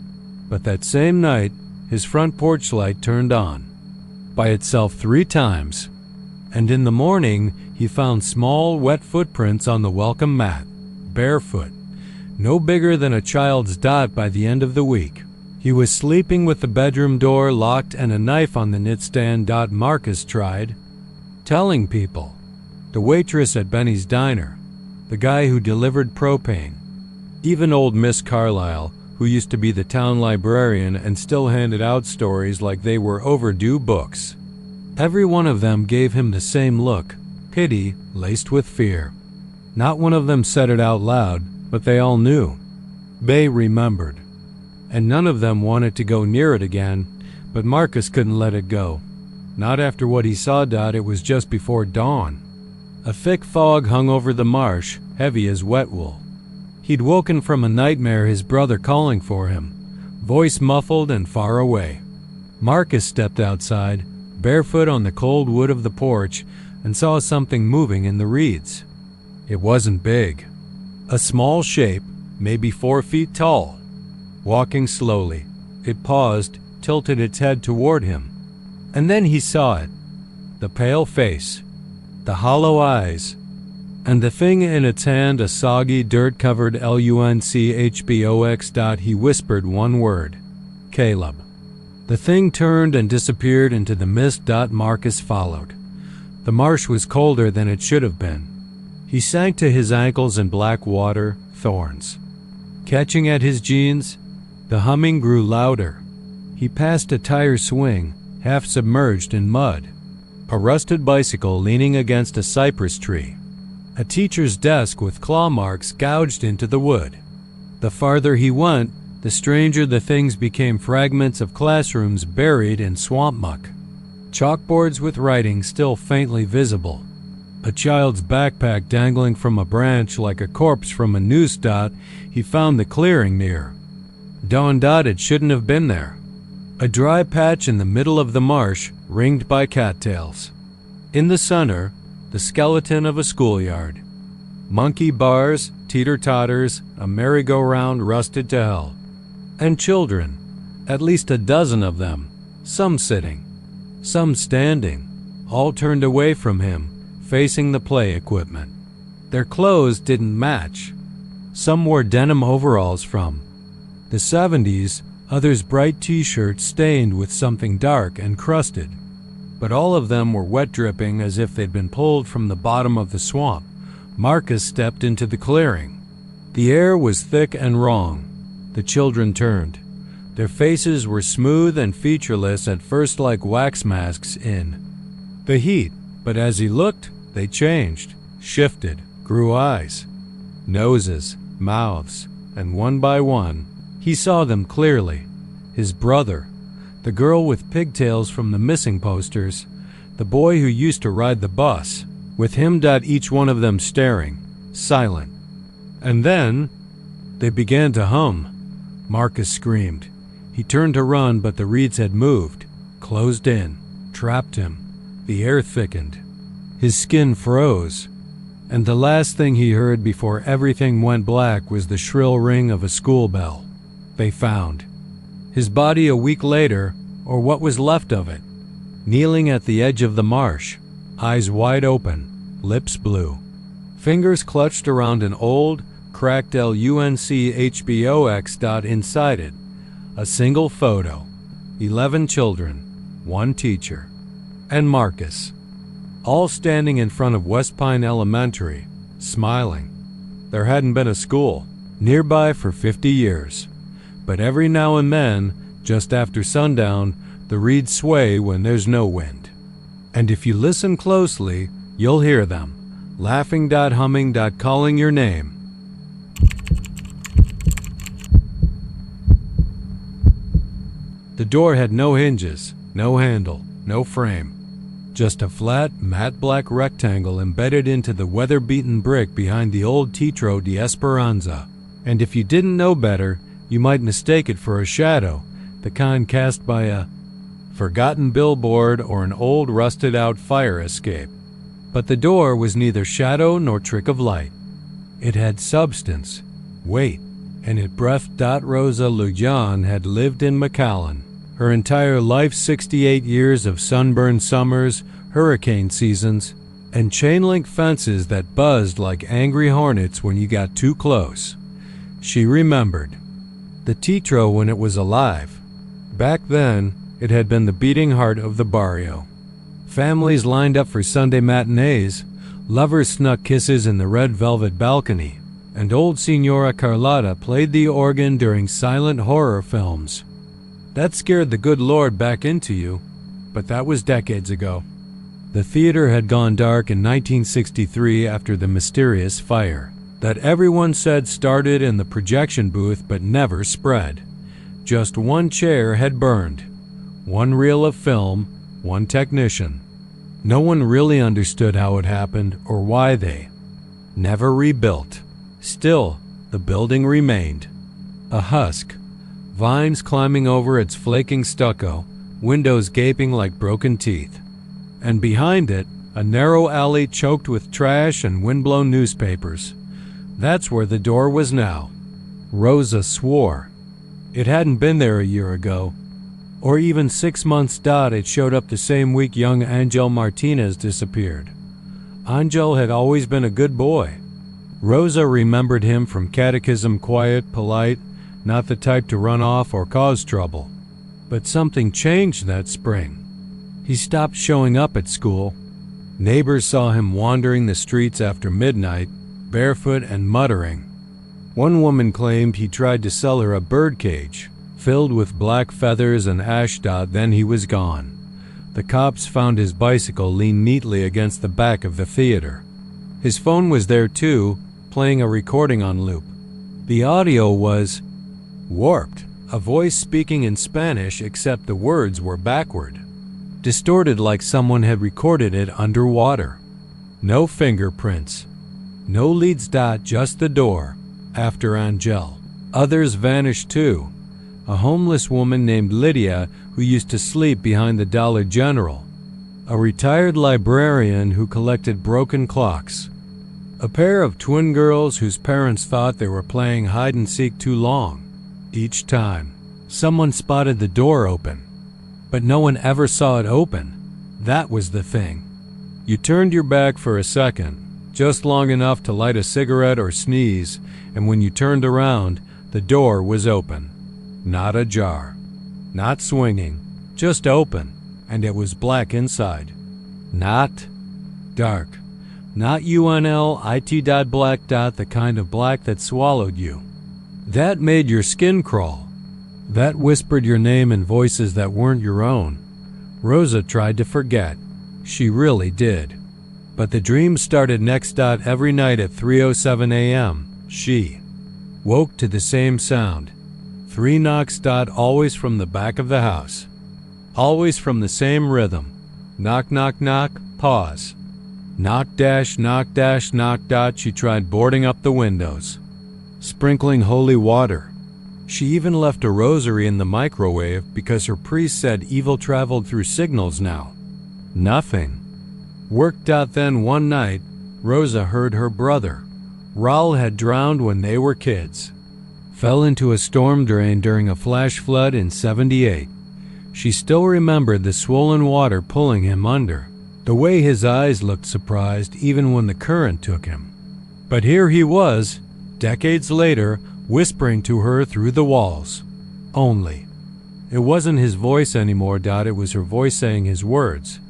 But that same night, his front porch light turned on, by itself 3 times, and in the morning he found small, wet footprints on the welcome mat, barefoot, no bigger than a child's. By the end of the week, he was sleeping with the bedroom door locked and a knife on the nightstand. Marcus tried telling people. The waitress at Benny's Diner, the guy who delivered propane, even old Miss Carlyle, who used to be the town librarian and still handed out stories like they were overdue books. Every one of them gave him the same look, pity laced with fear. Not one of them said it out loud, but they all knew. Bay remembered. And none of them wanted to go near it again, but Marcus couldn't let it go. Not after what he saw. It was just before dawn. A thick fog hung over the marsh, heavy as wet wool. He'd woken from a nightmare, his brother calling for him, voice muffled and far away. Marcus stepped outside, barefoot on the cold wood of the porch, and saw something moving in the reeds. It wasn't big. A small shape, maybe 4 feet tall. Walking slowly, it paused, tilted its head toward him. And then he saw it. The pale face, the hollow eyes, and the thing in its hand, a soggy, dirt-covered lunchbox. He whispered one word, Caleb. The thing turned and disappeared into the mist. Marcus followed. The marsh was colder than it should have been. He sank to his ankles in black water, thorns. Catching at his jeans, the humming grew louder. He passed a tire swing, half submerged in mud. A rusted bicycle leaning against a cypress tree. A teacher's desk with claw marks gouged into the wood. The farther he went, the stranger the things became, fragments of classrooms buried in swamp muck. Chalkboards with writing still faintly visible. A child's backpack dangling from a branch like a corpse from a noose. He found the clearing near dawn. It shouldn't have been there. A dry patch in the middle of the marsh, ringed by cattails. In the center, the skeleton of a schoolyard. Monkey bars, teeter-totters, a merry-go-round rusted to hell. And children, at least a dozen of them, some sitting, some standing, all turned away from him, facing the play equipment. Their clothes didn't match. Some wore denim overalls from the 70s, others bright t-shirts stained with something dark and crusted. But all of them were wet, dripping as if they'd been pulled from the bottom of the swamp. Marcus stepped into the clearing. The air was thick and wrong. The children turned. Their faces were smooth and featureless at first, like wax masks in the heat, but as he looked, they changed, shifted, grew eyes, noses, mouths, and one by one, he saw them clearly. His brother, the girl with pigtails from the missing posters, the boy who used to ride the bus, with him. Each one of them staring, silent. And then they began to hum. Marcus screamed. He turned to run, but the reeds had moved, closed in, trapped him. The air thickened. His skin froze. And the last thing he heard before everything went black was the shrill ring of a school bell. They found his body a week later, or what was left of it, kneeling at the edge of the marsh, eyes wide open, lips blue, fingers clutched around an old, cracked lunchbox. Inside it, a single photo, 11 children, 1 teacher, and Marcus, all standing in front of West Pine Elementary, smiling. There hadn't been a school nearby for 50 years, but every now and then, just after sundown, the reeds sway when there's no wind. And if you listen closely, You'll hear them, laughing, humming, calling your name. The door had no hinges, no handle, no frame. Just a flat, matte black rectangle embedded into the weather-beaten brick behind the old Teatro de Esperanza. And if you didn't know better, you might mistake it for a shadow, the kind cast by a forgotten billboard or an old rusted-out fire escape. But the door was neither shadow nor trick of light. It had substance, weight, and it breathed. Rosa Lujan had lived in McAllen. Her entire life, 68 years of sunburned summers, hurricane seasons, and chain-link fences that buzzed like angry hornets when you got too close. She remembered. The Teatro when it was alive. Back then, it had been the beating heart of the barrio. Families lined up for Sunday matinees, lovers snuck kisses in the red velvet balcony, and old Senora Carlotta played the organ during silent horror films. That scared the good Lord back into you, but that was decades ago. The theater had gone dark in 1963 after the mysterious fire that everyone said started in the projection booth but never spread. Just one chair had burned, one reel of film, one technician. No one really understood how it happened or why they never rebuilt. Still, the building remained. A husk. Vines climbing over its flaking stucco, windows gaping like broken teeth. And behind it, a narrow alley choked with trash and windblown newspapers. That's where the door was now. Rosa swore. It hadn't been there a year ago, or even 6 months. It showed up the same week young Angel Martinez disappeared. Angel had always been a good boy. Rosa remembered him from catechism, quiet, polite, not the type to run off or cause trouble. But something changed that spring. He stopped showing up at school. Neighbors saw him wandering the streets after midnight, barefoot and muttering. One woman claimed he tried to sell her a birdcage filled with black feathers and ash. Then he was gone. The cops found his bicycle leaned neatly against the back of the theater. His phone was there too, playing a recording on loop. The audio was warped, a voice speaking in Spanish except the words were backward, distorted like someone had recorded it underwater. No fingerprints, no leads. Just the door. After Angel, others vanished too. A homeless woman named Lydia who used to sleep behind the Dollar General, a retired librarian who collected broken clocks, a pair of twin girls whose parents thought they were playing hide-and-seek too long. Each time, someone spotted the door open, but no one ever saw it open. That was the thing. You turned your back for a second, just long enough to light a cigarette or sneeze, and when you turned around, the door was open. Not ajar, not swinging, just open, and it was black inside. Not dark, not UNLIT.black. The kind of black that swallowed you. That made your skin crawl. That whispered your name in voices that weren't your own. Rosa tried to forget. She really did. But the dream started next. Every night at 3:07 a.m., she woke to the same sound. 3 knocks. Always from the back of the house. Always from the same rhythm. Knock, knock, knock, pause. Knock dash, knock dash, knock. She tried boarding up the windows, sprinkling holy water. She even left a rosary in the microwave because her priest said evil traveled through signals now. Nothing worked. Then one night, Rosa heard her brother, Raul, had drowned when they were kids. Fell into a storm drain during a flash flood in '78. She still remembered the swollen water pulling him under, the way his eyes looked surprised even when the current took him. But here he was, decades later, whispering to her through the walls. Only. It wasn't his voice anymore. It was her voice saying his words.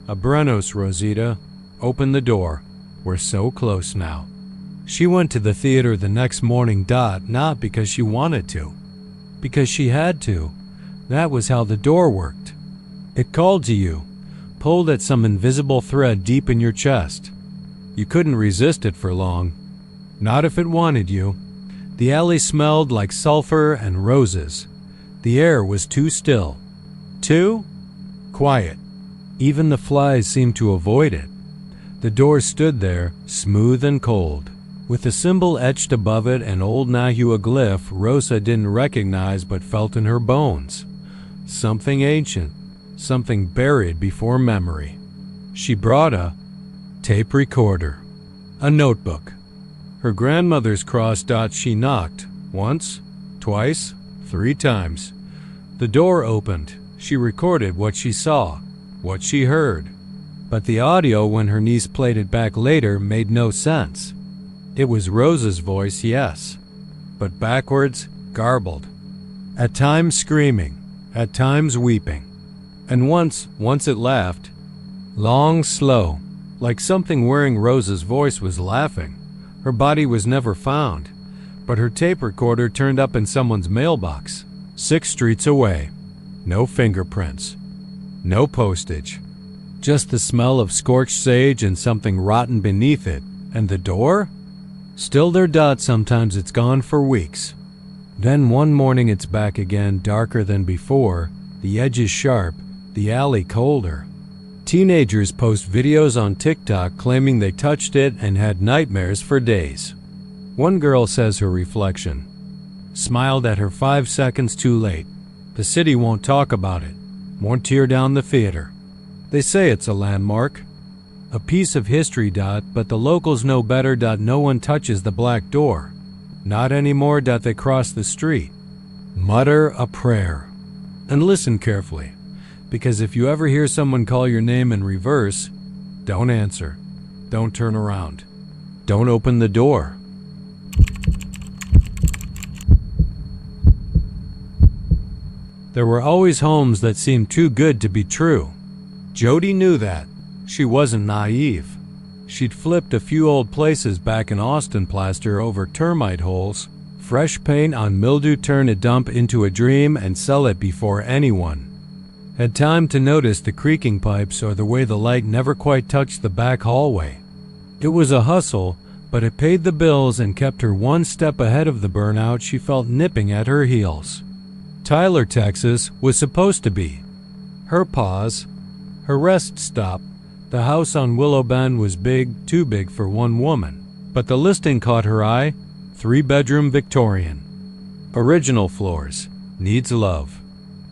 Abrenos, Rosita. Open the door. We're so close now. She went to the theater the next morning. Not because she wanted to. Because she had to. That was how the door worked. It called to you, pulled at some invisible thread deep in your chest. You couldn't resist it for long. Not if it wanted you. The alley smelled like sulfur and roses. The air was too still. Too quiet. Even the flies seemed to avoid it. The door stood there, smooth and cold, with a symbol etched above it, an old Nahua glyph Rosa didn't recognize but felt in her bones. Something ancient, something buried before memory. She brought a tape recorder, a notebook. Her grandmother's cross dot. She knocked, once, twice, 3 times. The door opened. She recorded what she saw, what she heard. But the audio, when her niece played it back later, made no sense. It was Rosa's voice, yes, but backwards, garbled. At times screaming, at times weeping. And once it laughed. Long, slow, like something wearing Rosa's voice was laughing. Her body was never found, but her tape recorder turned up in someone's mailbox, 6 streets away. No fingerprints, no postage, just the smell of scorched sage and something rotten beneath it. And the door? Still there. Sometimes it's gone for weeks. Then one morning it's back again, darker than before, the edges sharp, the alley colder. Teenagers post videos on TikTok claiming they touched it and had nightmares for days. One girl says her reflection smiled at her 5 seconds too late. The city won't talk about it, won't tear down the theater. They say it's a landmark, a piece of history. But the locals know better. No one touches the black door. Not anymore. They cross the street, mutter a prayer, and listen carefully. Because if you ever hear someone call your name in reverse, don't answer. Don't turn around. Don't open the door. There were always homes that seemed too good to be true. Jody knew that. She wasn't naive. She'd flipped a few old places back in Austin plaster over termite holes, fresh paint on mildew, turn a dump into a dream and sell it before anyone had time to notice the creaking pipes or the way the light never quite touched the back hallway. It was a hustle, but it paid the bills and kept her one step ahead of the burnout she felt nipping at her heels. Tyler, Texas, was supposed to be her pause, her rest stop. The house on Willow Bend was big, too big for one woman, but the listing caught her eye. 3-bedroom Victorian. Original floors. Needs love.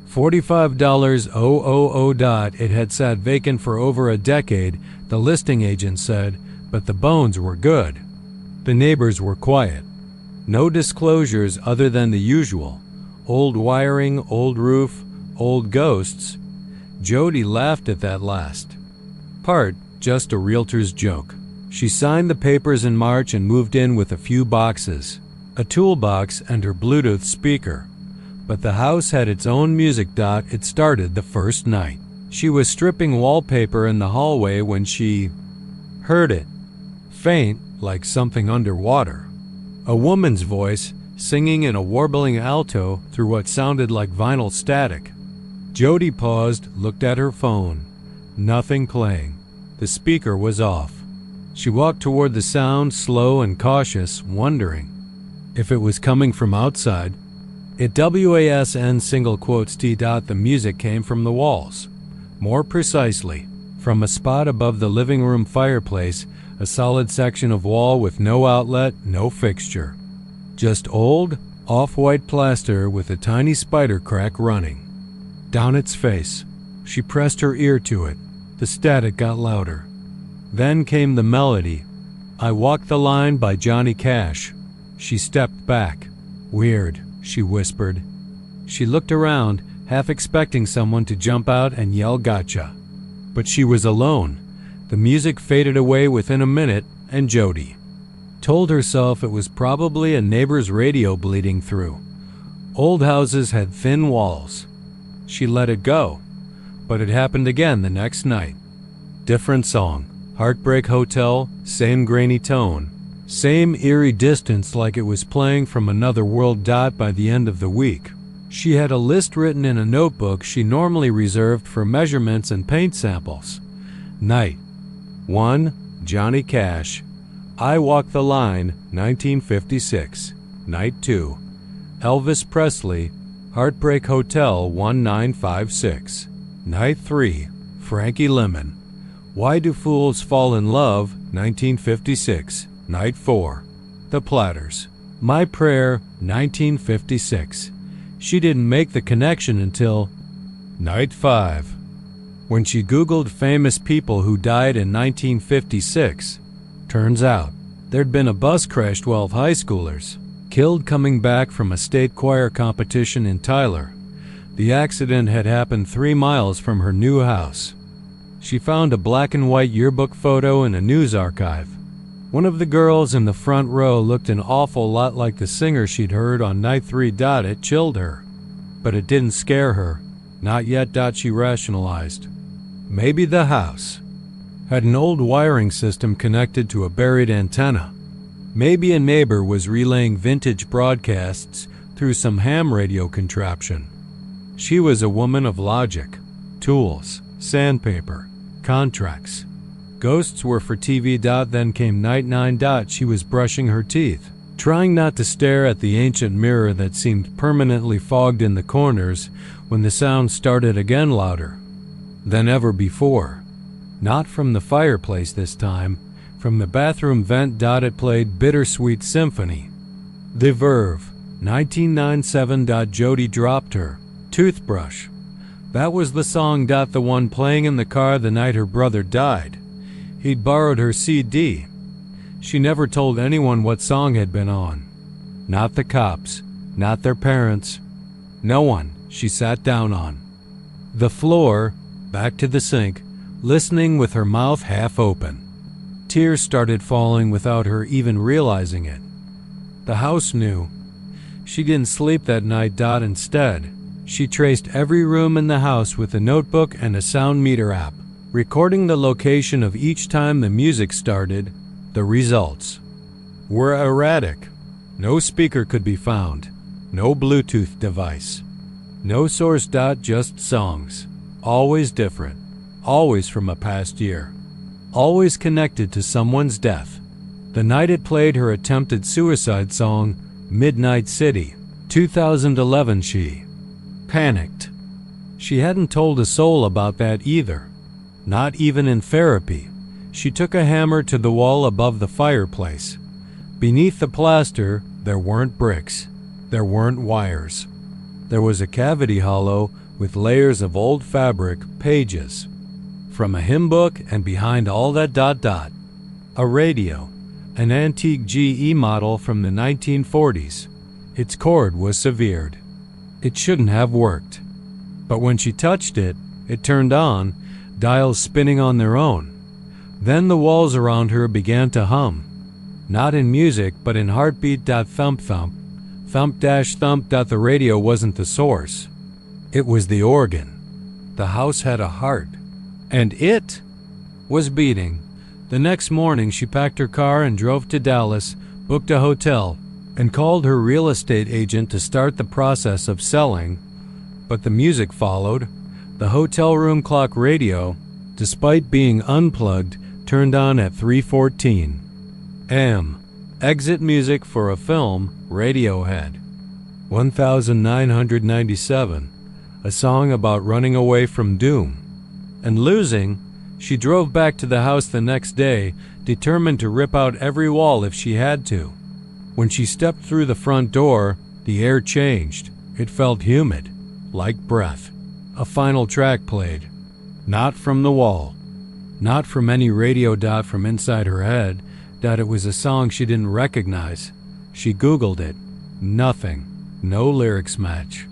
$45,000. It had sat vacant for over a decade, the listing agent said, but the bones were good. The neighbors were quiet. No disclosures other than the usual. Old wiring, old roof, old ghosts. Jody laughed at that last part, just a realtor's joke. She signed the papers in March and moved in with a few boxes, a toolbox and her Bluetooth speaker. But the house had its own music. It started the first night. She was stripping wallpaper in the hallway when she heard it, faint like something underwater. A woman's voice singing in a warbling alto through what sounded like vinyl static. Jody paused, looked at her phone. Nothing playing. The speaker was off. She walked toward the sound, slow and cautious, wondering if it was coming from outside. It WASN single quotes T. The music came from the walls. More precisely, from a spot above the living room fireplace, a solid section of wall with no outlet, no fixture. Just old, off-white plaster with a tiny spider crack running down its face. She pressed her ear to it. The static got louder. Then came the melody. I Walk the Line by Johnny Cash. She stepped back. Weird, she whispered. She looked around, half expecting someone to jump out and yell gotcha. But she was alone. The music faded away within a minute, and Jody told herself it was probably a neighbor's radio bleeding through. Old houses had thin walls. She let it go, but it happened again the next night. Different song, Heartbreak Hotel, same grainy tone, same eerie distance like it was playing from another world. By the end of the week, she had a list written in a notebook she normally reserved for measurements and paint samples. Night 1. Johnny Cash, I Walk the Line, 1956. Night 2. Elvis Presley, Heartbreak Hotel, 1956. Night 3. Frankie Lemon, Why Do Fools Fall in Love, 1956. Night 4. The Platters, My Prayer, 1956. She didn't make the connection until Night 5. When she Googled famous people who died in 1956, turns out there'd been a bus crash, 12 high schoolers killed coming back from a state choir competition in Tyler. The accident had happened 3 miles from her new house. She found a black and white yearbook photo in a news archive. One of the girls in the front row looked an awful lot like the singer she'd heard on Night 3. It chilled her. But it didn't scare her. Not yet. She rationalized. Maybe the house had an old wiring system connected to a buried antenna. Maybe a neighbor was relaying vintage broadcasts through some ham radio contraption. She was a woman of logic, tools, sandpaper, contracts. Ghosts were for TV. Then came Night 9. She was brushing her teeth, trying not to stare at the ancient mirror that seemed permanently fogged in the corners when the sound started again, louder than ever before. Not from the fireplace this time, from the bathroom vent. It played Bittersweet Symphony. The Verve, 1997. Jody dropped her toothbrush. That was the song. The one playing in the car the night her brother died. He'd borrowed her CD. She never told anyone what song had been on. Not the cops, not their parents. No one. She sat down on the floor, back to the sink, listening with her mouth half open. Tears started falling without her even realizing it. The house knew. She didn't sleep that night. Instead, she traced every room in the house with a notebook and a sound meter app, recording the location of each time the music started. The results were erratic. No speaker could be found. No Bluetooth device. No source. Just songs. Always different. Always from a past year. Always connected to someone's death. The night it played her attempted suicide song, Midnight City, 2011, she panicked. She hadn't told a soul about that either. Not even in therapy. She took a hammer to the wall above the fireplace. Beneath the plaster, there weren't bricks. There weren't wires. There was a cavity hollow with layers of old fabric, pages from a hymn book, and behind all that a radio, an antique GE model from the 1940s. Its cord was severed. It shouldn't have worked. But when she touched it, it turned on, dials spinning on their own. Then the walls around her began to hum. Not in music, but in heartbeat. Thump thump. Thump dash thump. The radio wasn't the source. It was the organ. The house had a heart. And it was beating. The next morning she packed her car and drove to Dallas, booked a hotel, and called her real estate agent to start the process of selling. But the music followed. The hotel room clock radio, despite being unplugged, turned on at 3:14 a.m. Exit music for a film, Radiohead. 1997, a song about running away from doom and losing. She drove back to the house the next day, determined to rip out every wall if she had to. When she stepped through the front door, the air changed. It felt humid, like breath. A final track played. Not from the wall. Not from any radio. From inside her head. It was a song she didn't recognize. She Googled it. Nothing. No lyrics match.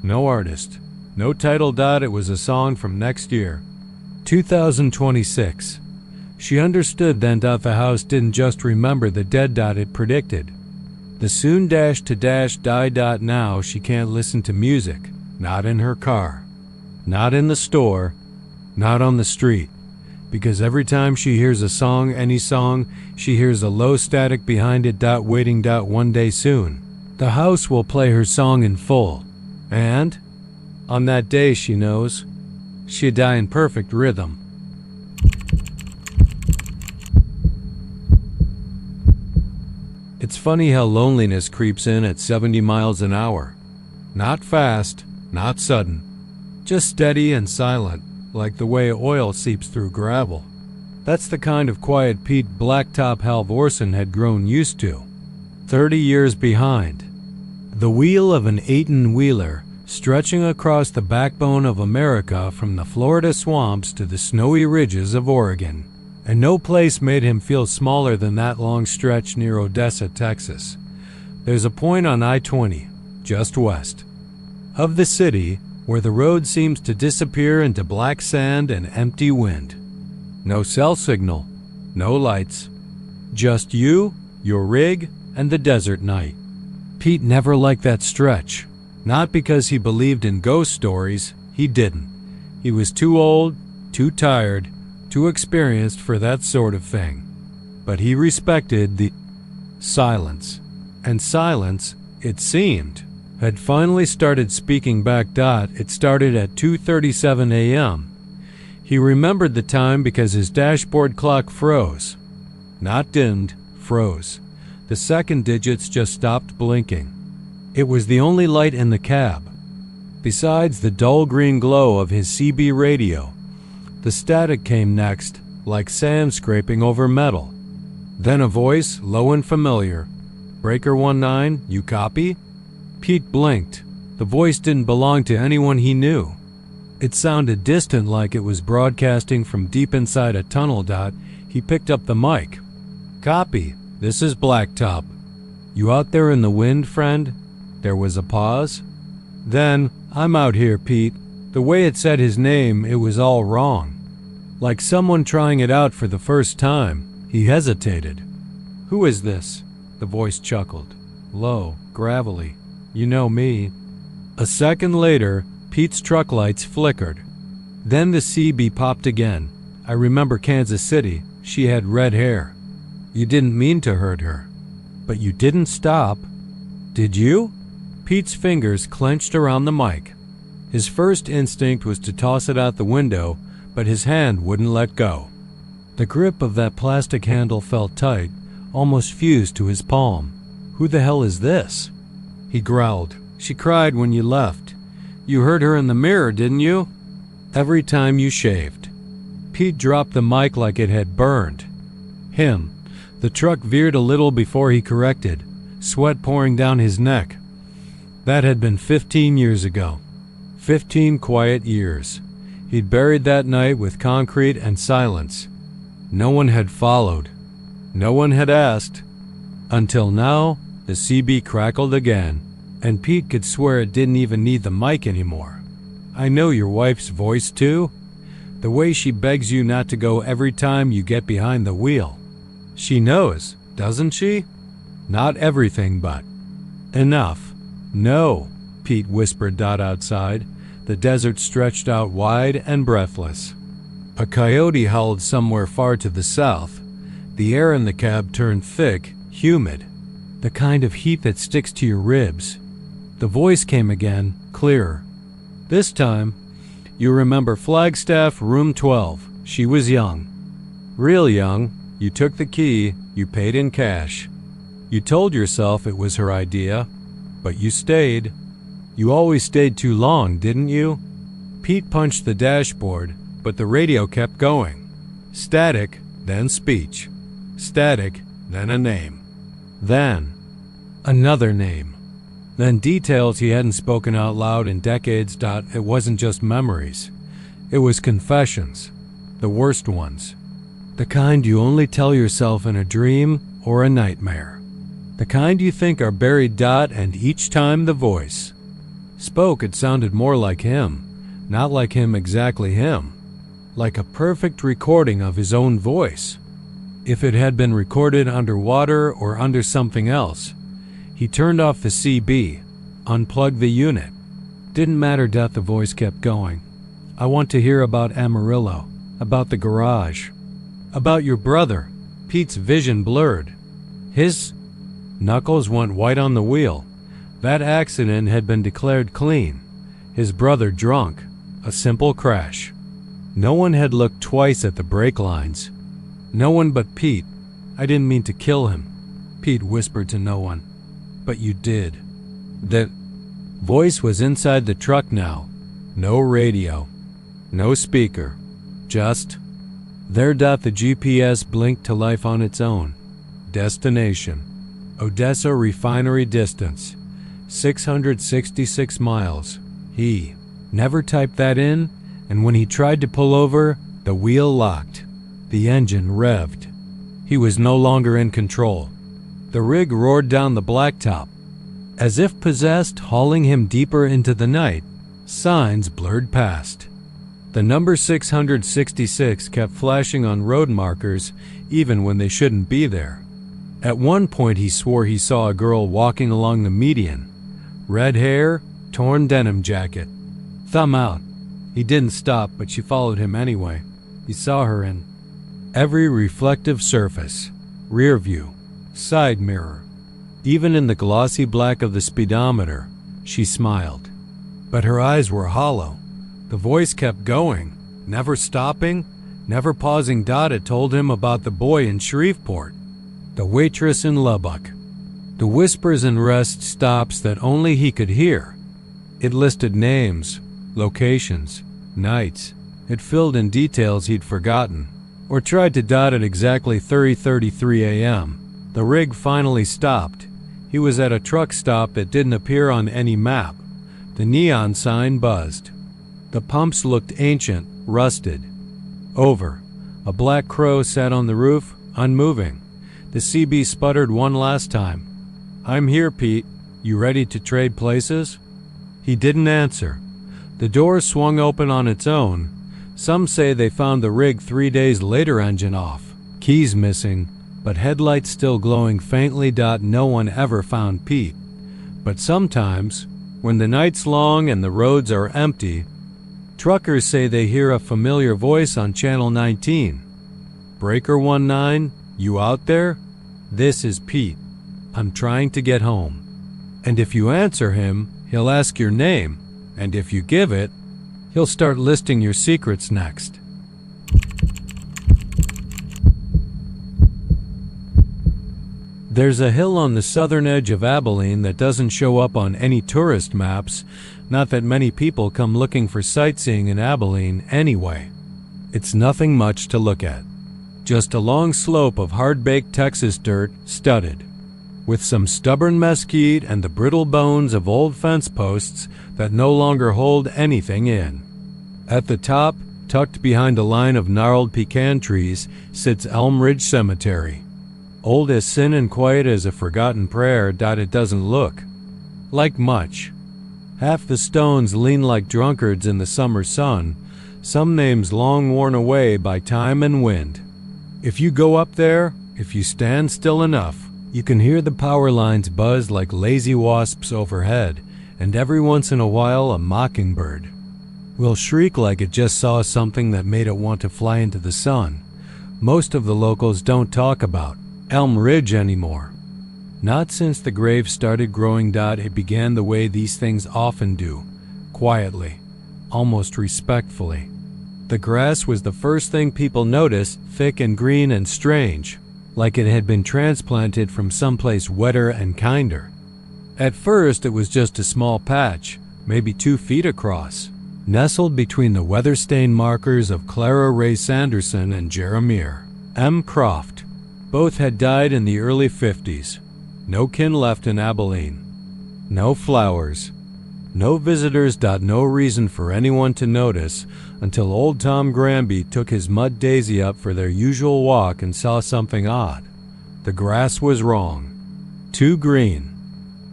No artist. No title. It was a song from next year. 2026. She understood then. The house didn't just remember the dead. It predicted. The soon dash to dash die. Now she can't listen to music. Not in her car. Not in the store. Not on the street. Because every time she hears a song, any song, she hears a low static behind it. Waiting. One day soon, the house will play her song in full. And on that day, she knows, she'll die in perfect rhythm. It's funny how loneliness creeps in at 70 miles an hour. Not fast, not sudden. Just steady and silent, like the way oil seeps through gravel. That's the kind of quiet Pete Blacktop Halvorsen had grown used to. 30 years behind. The wheel of an 18-wheeler stretching across the backbone of America from the Florida swamps to the snowy ridges of Oregon. And no place made him feel smaller than that long stretch near Odessa, Texas. There's a point on I-20, just west of the city, where the road seems to disappear into black sand and empty wind. No cell signal, no lights. Just you, your rig, and the desert night. Pete never liked that stretch. Not because he believed in ghost stories, he didn't. He was too old, too tired, too experienced for that sort of thing. But he respected the silence. And silence, it seemed, had finally started speaking back. It started at 2:37 a.m. He remembered the time because his dashboard clock froze. Not dimmed, froze. The second digits just stopped blinking. It was the only light in the cab. Besides the dull green glow of his CB radio, the static came next, like sand scraping over metal. Then a voice, low and familiar. "Breaker 19, you copy?" Pete blinked. The voice didn't belong to anyone he knew. It sounded distant, like it was broadcasting from deep inside a tunnel. He picked up the mic. "Copy. This is Blacktop. You out there in the wind, friend?" There was a pause. Then, "I'm out here, Pete." The way it said his name, it was all wrong. Like someone trying it out for the first time. He hesitated. "Who is this?" The voice chuckled. Low, gravelly. "You know me." A second later, Pete's truck lights flickered. Then the CB popped again. "I remember Kansas City. She had red hair. You didn't mean to hurt her. But you didn't stop. Did you?" Pete's fingers clenched around the mic. His first instinct was to toss it out the window, but his hand wouldn't let go. The grip of that plastic handle felt tight, almost fused to his palm. "Who the hell is this?" He growled. "She cried when you left. You heard her in the mirror, didn't you? Every time you shaved." Pete dropped the mic like it had burned. Him. The truck veered a little before he corrected, sweat pouring down his neck. That had been 15 years ago. 15 quiet years. He'd buried that night with concrete and silence. No one had followed. No one had asked. Until now, the CB crackled again, and Pete could swear it didn't even need the mic anymore. "I know your wife's voice, too. The way she begs you not to go every time you get behind the wheel. She knows, doesn't she? Not everything, but enough." "No," Pete whispered outside. The desert stretched out wide and breathless. A coyote howled somewhere far to the south. The air in the cab turned thick, humid. The kind of heat that sticks to your ribs. The voice came again, clearer. This time, "You remember Flagstaff, room 12. She was young. Real young. You took the key. You paid in cash. You told yourself it was her idea. But you stayed. You always stayed too long, didn't you?" Pete punched the dashboard, but the radio kept going. Static, then speech. Static, then a name. Then another name. Then details he hadn't spoken out loud in decades. It wasn't just memories. It was confessions. The worst ones. The kind you only tell yourself in a dream or a nightmare. The kind you think are buried. And each time the voice spoke, it sounded more like him. Not like him, exactly him. Like a perfect recording of his own voice. If it had been recorded underwater or under something else. He turned off the CB, unplugged the unit. Didn't matter. The voice kept going. "I want to hear about Amarillo, about the garage, about your brother." Pete's vision blurred. His knuckles went white on the wheel. That accident had been declared clean. His brother drunk. A simple crash. No one had looked twice at the brake lines. No one but Pete. "I didn't mean to kill him." Pete whispered to no one. But you did. The voice was inside the truck now. No radio. No speaker. Just there. The GPS blinked to life on its own. Destination: Odessa refinery. Distance: 666 miles. He never typed that in, and when he tried to pull over, the wheel locked. The engine revved. He was no longer in control. The rig roared down the blacktop, as if possessed, hauling him deeper into the night. Signs blurred past. The number 666 kept flashing on road markers, even when they shouldn't be there. At one point he swore he saw a girl walking along the median. Red hair, torn denim jacket. Thumb out. He didn't stop, but she followed him anyway. He saw her in every reflective surface. Rear view. Side mirror. Even in the glossy black of the speedometer, she smiled. But her eyes were hollow. The voice kept going, never stopping, never pausing. It told him about the boy in Shreveport, the waitress in Lubbock, the whispers and rest stops that only he could hear. It listed names, locations, nights. It filled in details he'd forgotten, or tried to dot at exactly 30:33 a.m. The rig finally stopped. He was at a truck stop that didn't appear on any map. The neon sign buzzed. The pumps looked ancient, rusted. Over. A black crow sat on the roof, unmoving. The CB sputtered one last time. "I'm here, Pete. You ready to trade places?" He didn't answer. The door swung open on its own. Some say they found the rig 3 days later, engine off, keys missing, but headlights still glowing faintly. No one ever found Pete. But sometimes, when the night's long and the roads are empty, truckers say they hear a familiar voice on Channel 19. "Breaker 19, you out there? This is Pete. I'm trying to get home." And if you answer him, he'll ask your name, and if you give it, he'll start listing your secrets next. There's a hill on the southern edge of Abilene that doesn't show up on any tourist maps. Not that many people come looking for sightseeing in Abilene anyway. It's nothing much to look at. Just a long slope of hard-baked Texas dirt, studded with some stubborn mesquite and the brittle bones of old fence posts that no longer hold anything in. At the top, tucked behind a line of gnarled pecan trees, sits Elm Ridge Cemetery. Old as sin and quiet as a forgotten prayer. It doesn't look like much. Half the stones lean like drunkards in the summer sun, some names long worn away by time and wind. If you go up there, if you stand still enough, you can hear the power lines buzz like lazy wasps overhead, and every once in a while a mockingbird will shriek like it just saw something that made it want to fly into the sun. Most of the locals don't talk about Elm Ridge anymore. Not since the grave started growing. It began the way these things often do, quietly, almost respectfully. The grass was the first thing people noticed, thick and green and strange, like it had been transplanted from someplace wetter and kinder. At first it was just a small patch, maybe 2 feet across, nestled between the weather-stained markers of Clara Ray Sanderson and Jeremiah M. Croft. Both had died in the early 50s. No kin left in Abilene. No flowers. No visitors. No reason for anyone to notice until old Tom Granby took his mud daisy up for their usual walk and saw something odd. The grass was wrong. Too green.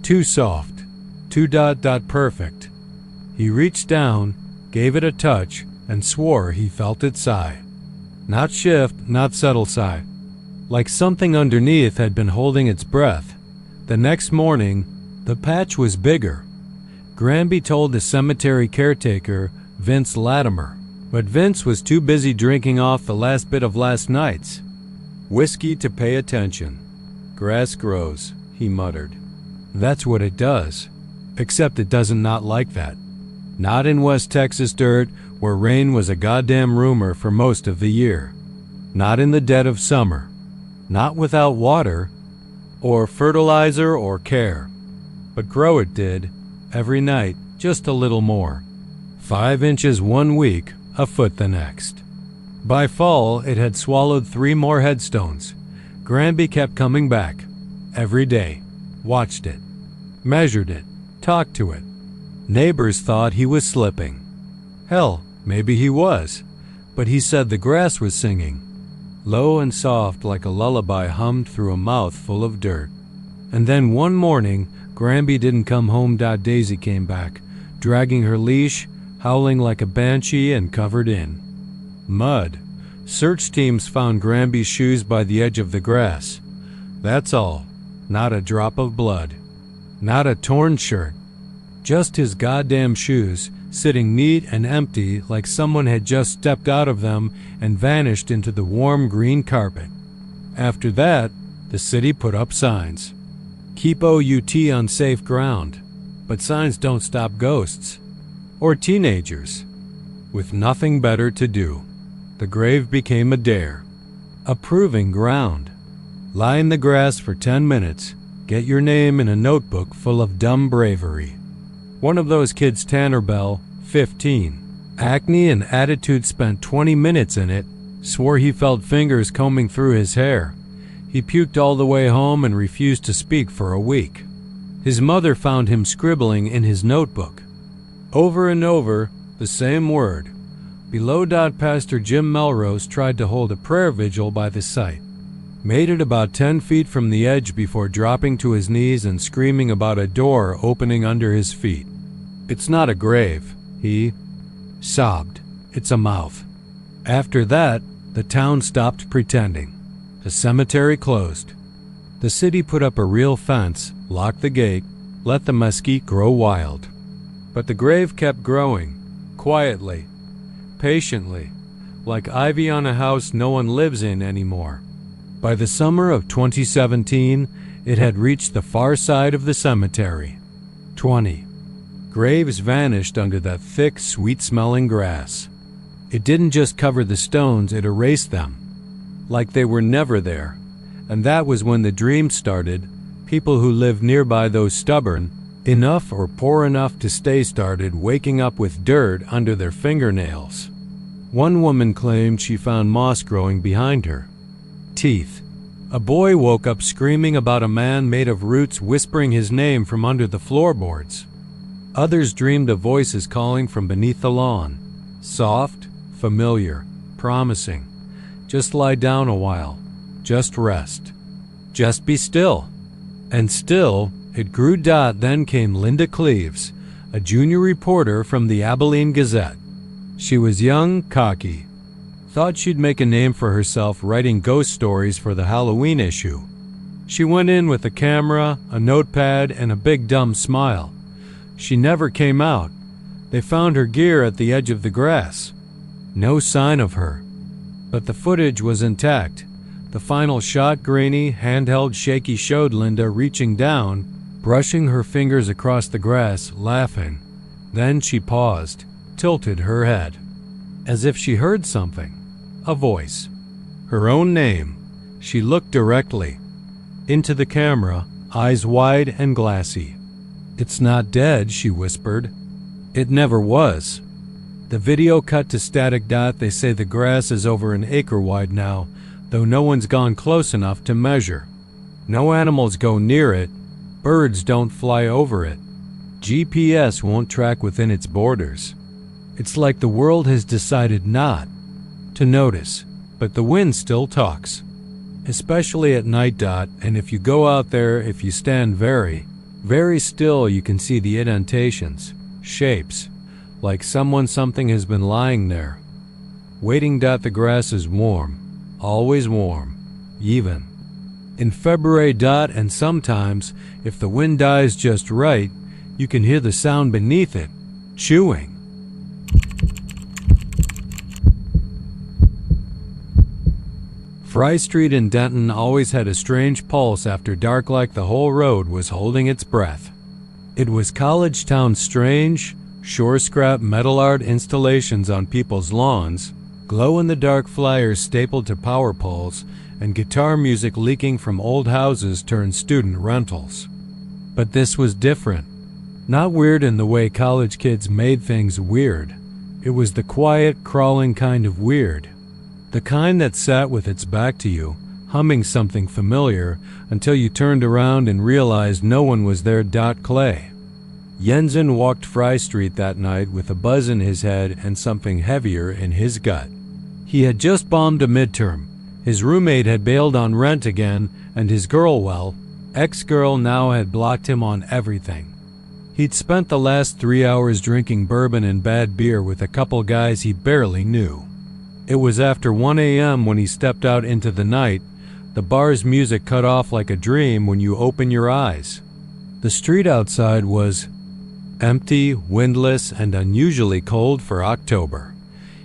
Too soft. Too perfect. He reached down, gave it a touch, and swore he felt it sigh. Not shift, not subtle sigh. Like something underneath had been holding its breath. The next morning, the patch was bigger. Granby told the cemetery caretaker, Vince Latimer, but Vince was too busy drinking off the last bit of last night's whiskey to pay attention. "Grass grows," he muttered. "That's what it does. Except it doesn't not like that. Not in West Texas dirt, where rain was a goddamn rumor for most of the year. Not in the dead of summer. Not without water. or fertilizer or care. But grow it did, every night, just a little more. 5 inches one week, a foot the next. By fall, it had swallowed 3 more headstones. Granby kept coming back, every day, watched it, measured it, talked to it. Neighbors thought he was slipping. Hell, maybe he was, but he said the grass was singing. Low and soft like a lullaby hummed through a mouth full of dirt. And then one morning, Granby didn't come home. Daisy came back, dragging her leash, howling like a banshee and covered in mud. Search teams found Granby's shoes by the edge of the grass. That's all. Not a drop of blood. Not a torn shirt. Just his goddamn shoes, sitting neat and empty like someone had just stepped out of them and vanished into the warm green carpet. After that, the city put up signs. Keep OUT on safe ground. But signs don't stop ghosts. Or teenagers. With nothing better to do, the grave became a dare. A proving ground. Lie in the grass for 10 minutes. Get your name in a notebook full of dumb bravery. One of those kids, Tanner Bell, 15. Acne and attitude, spent 20 minutes in it, swore he felt fingers combing through his hair. He puked all the way home and refused to speak for a week. His mother found him scribbling in his notebook. Over and over, the same word. Below. Pastor Jim Melrose tried to hold a prayer vigil by the site. Made it about 10 feet from the edge before dropping to his knees and screaming about a door opening under his feet. It's not a grave, he sobbed. It's a mouth. After that, the town stopped pretending. The cemetery closed. The city put up a real fence, locked the gate, let the mesquite grow wild. But the grave kept growing, quietly, patiently, like ivy on a house no one lives in anymore. By the summer of 2017, it had reached the far side of the cemetery. 20. Graves vanished under that thick, sweet-smelling grass. It didn't just cover the stones, it erased them, like they were never there. And that was when the dream started. People who lived nearby, those stubborn enough or poor enough to stay, started waking up with dirt under their fingernails. One woman claimed she found moss growing behind her teeth. A boy woke up screaming about a man made of roots whispering his name from under the floorboards. Others dreamed of voices calling from beneath the lawn. Soft, familiar, promising. Just lie down a while. Just rest. Just be still. And still, it grew. Then came Linda Cleaves, a junior reporter from the Abilene Gazette. She was young, cocky. Thought she'd make a name for herself writing ghost stories for the Halloween issue. She went in with a camera, a notepad, and a big dumb smile. She never came out. They found her gear at the edge of the grass. No sign of her. But the footage was intact. The final shot, grainy, handheld, shaky, showed Linda reaching down, brushing her fingers across the grass, laughing. Then she paused, tilted her head, as if she heard something. A voice. Her own name. She looked directly into the camera, eyes wide and glassy. "It's not dead," she whispered. "It never was." The video cut to static. They say the grass is over an acre wide now, though no one's gone close enough to measure. No animals go near it. Birds don't fly over it. GPS won't track within its borders. It's like the world has decided not to notice, but the wind still talks. Especially at night. And if you go out there, if you stand very, very still, you can see the indentations, shapes, like something has been lying there, waiting. The grass is warm, always warm, even in February. And sometimes, if the wind dies just right, you can hear the sound beneath it, chewing. Fry Street in Denton always had a strange pulse after dark, like the whole road was holding its breath. It was college town, strange, shore scrap metal art installations on people's lawns, Glow-in-the-dark flyers stapled to power poles and guitar music leaking from old houses turned student rentals. But this was different. Not weird in the way college kids made things weird. It was the quiet, crawling kind of weird. The kind that sat with its back to you, humming something familiar until you turned around and realized no one was there. Clay. Jensen walked Fry Street that night with a buzz in his head and something heavier in his gut. He had just bombed a midterm. His roommate had bailed on rent again, and his ex-girl now had blocked him on everything. He'd spent the last 3 hours drinking bourbon and bad beer with a couple guys he barely knew. It was after 1 a.m. when he stepped out into the night. The bar's music cut off like a dream when you open your eyes. The street outside was empty, windless, and unusually cold for October.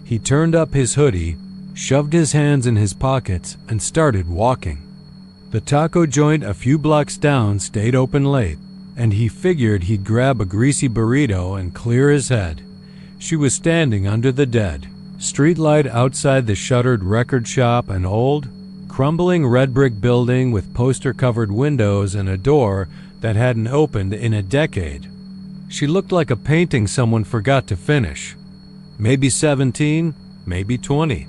He turned up his hoodie, shoved his hands in his pockets, and started walking. The taco joint a few blocks down stayed open late, and he figured he'd grab a greasy burrito and clear his head. She was standing under the dead streetlight outside the shuttered record shop, an old, crumbling red brick building with poster-covered windows and a door that hadn't opened in a decade. She looked like a painting someone forgot to finish. Maybe 17, maybe 20.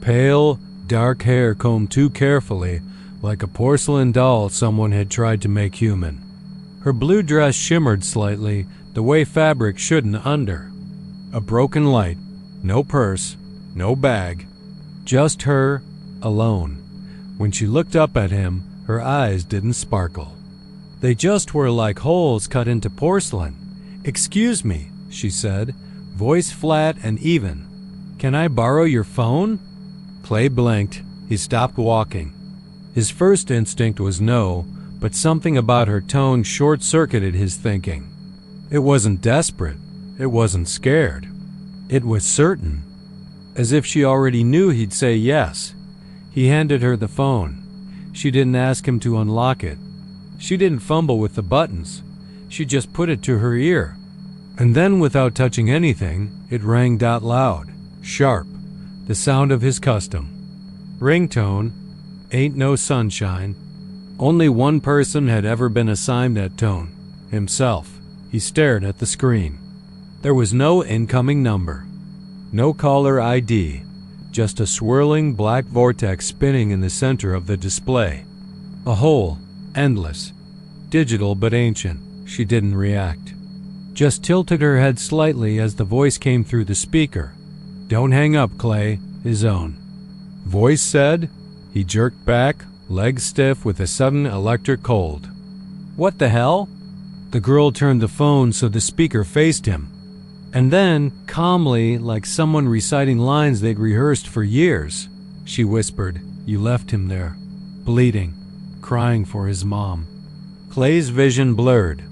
Pale, dark hair combed too carefully, like a porcelain doll someone had tried to make human. Her blue dress shimmered slightly, the way fabric shouldn't under. A broken light, no purse, no bag, just her, alone. When she looked up at him, her eyes didn't sparkle. They just were like holes cut into porcelain. "Excuse me," she said, voice flat and even. "Can I borrow your phone?" Clay blinked. He stopped walking. His first instinct was no, but something about her tone short-circuited his thinking. It wasn't desperate. It wasn't scared. It was certain. As if she already knew he'd say yes. He handed her the phone. She didn't ask him to unlock it. She didn't fumble with the buttons. She just put it to her ear. And then, without touching anything, it rang loud, sharp, the sound of his custom. Ringtone, Ain't No Sunshine. Only one person had ever been assigned that tone, himself. He stared at the screen. There was no incoming number. No caller ID. Just a swirling black vortex spinning in the center of the display. A hole, endless. Digital but ancient. She didn't react. Just tilted her head slightly as the voice came through the speaker. "Don't hang up, Clay," his own voice said. He jerked back, legs stiff with a sudden electric cold. "What the hell?" The girl turned the phone so the speaker faced him. And then, calmly, like someone reciting lines they'd rehearsed for years, she whispered, "You left him there, bleeding, crying for his mom." Clay's vision blurred.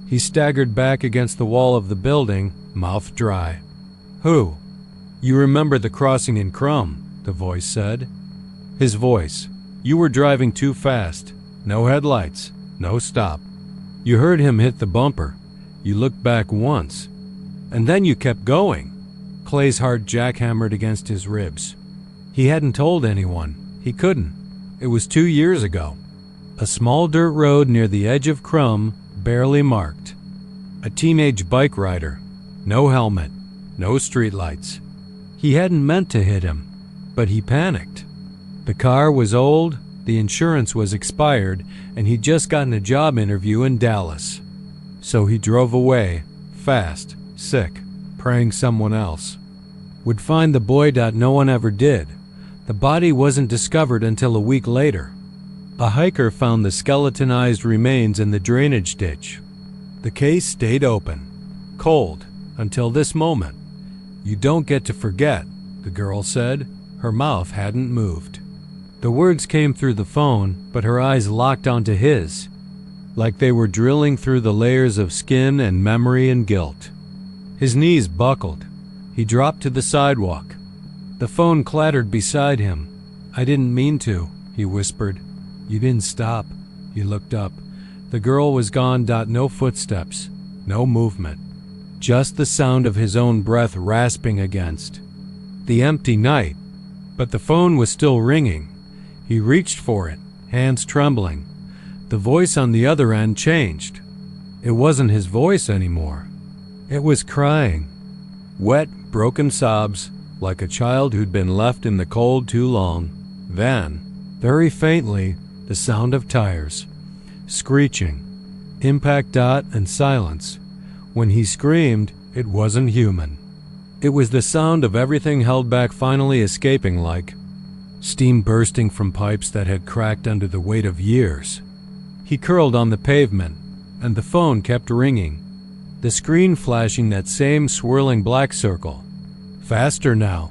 He staggered back against the wall of the building, mouth dry. "Who?" "You remember the crossing in Crum," the voice said. His voice. "You were driving too fast. No headlights. No stop. You heard him hit the bumper. You looked back once. And then you kept going." Clay's heart jackhammered against his ribs. He hadn't told anyone. He couldn't. It was 2 years ago. A small dirt road near the edge of Crum, barely marked. A teenage bike rider. No helmet. No streetlights. He hadn't meant to hit him, but he panicked. The car was old, the insurance was expired, and he'd just gotten a job interview in Dallas. So he drove away, fast, sick, praying someone else would find the boy. No one ever did. The body wasn't discovered until a week later. A hiker found the skeletonized remains in the drainage ditch. The case stayed open, cold, until this moment. "You don't get to forget," the girl said. Her mouth hadn't moved. The words came through the phone, but her eyes locked onto his, like they were drilling through the layers of skin and memory and guilt. His knees buckled. He dropped to the sidewalk. The phone clattered beside him. "I didn't mean to," he whispered. "You didn't stop." He looked up. The girl was gone. No footsteps, no movement. Just the sound of his own breath rasping against. The empty night. But the phone was still ringing. He reached for it, hands trembling. The voice on the other end changed. It wasn't his voice anymore. It was crying. Wet, broken sobs, like a child who'd been left in the cold too long. Then, very faintly, the sound of tires. Screeching. Impact dot and silence. When he screamed, it wasn't human. It was the sound of everything held back finally escaping, like steam bursting from pipes that had cracked under the weight of years. He curled on the pavement, and the phone kept ringing, the screen flashing that same swirling black circle. Faster now.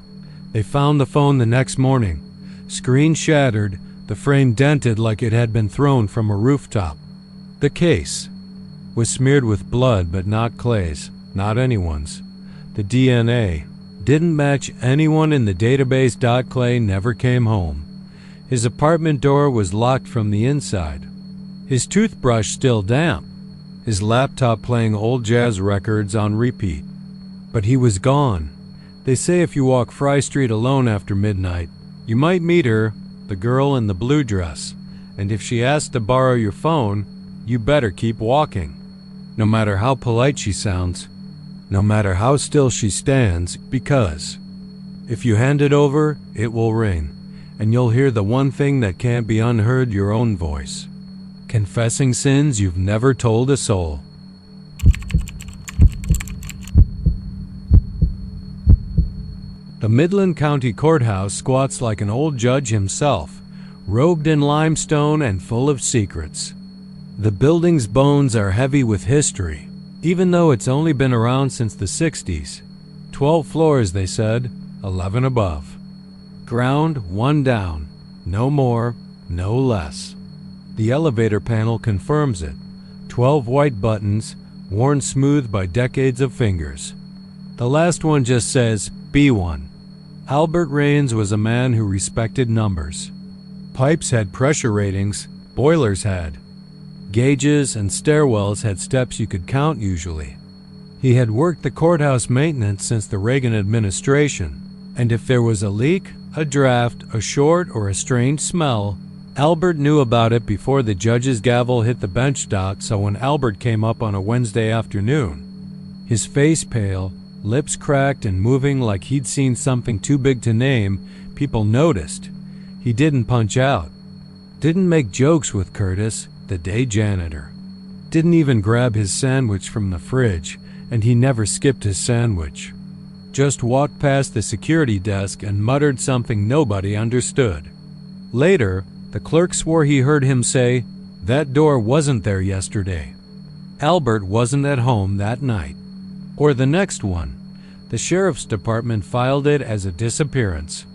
They found the phone the next morning. Screen shattered, the frame dented like it had been thrown from a rooftop. The case was smeared with blood, but not Clay's, not anyone's. The DNA didn't match anyone in the database. Clay never came home. His apartment door was locked from the inside. His toothbrush still damp. His laptop playing old jazz records on repeat. But he was gone. They say if you walk Fry Street alone after midnight, you might meet her, the girl in the blue dress, and if she asks to borrow your phone, you better keep walking. No matter how polite she sounds, no matter how still she stands, because if you hand it over, it will ring, and you'll hear the one thing that can't be unheard, your own voice, confessing sins you've never told a soul. The Midland County Courthouse squats like an old judge himself, robed in limestone and full of secrets. The building's bones are heavy with history, even though it's only been around since the 60s. 12 floors, they said, 11 above. Ground, 1 down. No more, no less. The elevator panel confirms it. 12 white buttons, worn smooth by decades of fingers. The last one just says, B1. Albert Raines was a man who respected numbers. Pipes had pressure ratings, boilers had. Gauges and stairwells had steps you could count usually. He had worked the courthouse maintenance since the Reagan administration, and if there was a leak, a draft, a short, or a strange smell, Albert knew about it before the judge's gavel hit the bench dock. So when Albert came up on a Wednesday afternoon, his face pale, lips cracked and moving like he'd seen something too big to name, people noticed. He didn't punch out. Didn't make jokes with Curtis, the day janitor. Didn't even grab his sandwich from the fridge, and he never skipped his sandwich. Just walked past the security desk and muttered something nobody understood. Later, the clerk swore he heard him say, "That door wasn't there yesterday." Albert wasn't at home that night. Or the next one. The sheriff's department filed it as a disappearance.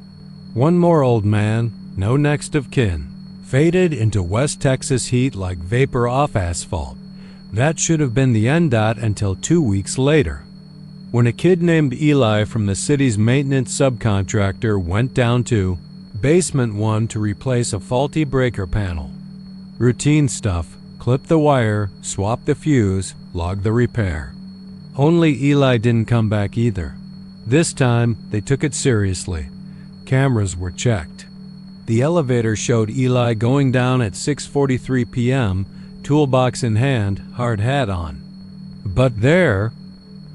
One more old man, no next of kin, faded into West Texas heat like vapor off asphalt. That should have been the end dot until 2 weeks later, when a kid named Eli from the city's maintenance subcontractor went down to Basement 1 to replace a faulty breaker panel. Routine stuff: clip the wire, swap the fuse, log the repair. Only Eli didn't come back either. This time, they took it seriously. Cameras were checked. The elevator showed Eli going down at 6:43 p.m., toolbox in hand, hard hat on. But there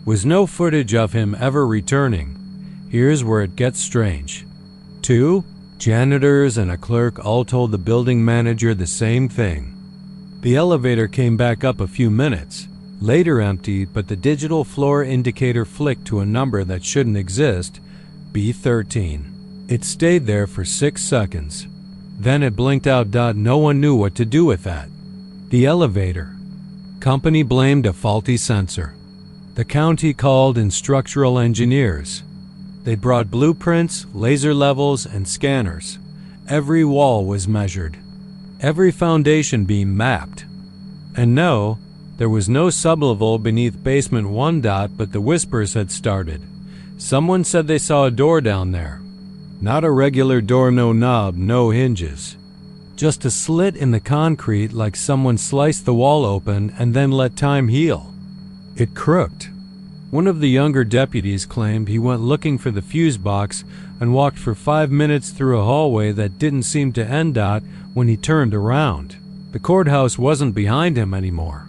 was no footage of him ever returning. Here's where it gets strange. 2 janitors and a clerk all told the building manager the same thing. The elevator came back up a few minutes, later emptied, but the digital floor indicator flicked to a number that shouldn't exist, B13. It stayed there for 6 seconds. Then it blinked out. No one knew what to do with that. The elevator company blamed a faulty sensor. The county called in structural engineers. They brought blueprints, laser levels, and scanners. Every wall was measured. Every foundation beam mapped. And no, there was no sublevel beneath Basement 1. But the whispers had started. Someone said they saw a door down there. Not a regular door, no knob, no hinges. Just a slit in the concrete like someone sliced the wall open and then let time heal. It crooked. One of the younger deputies claimed he went looking for the fuse box and walked for 5 minutes through a hallway that didn't seem to end when he turned around. The courthouse wasn't behind him anymore.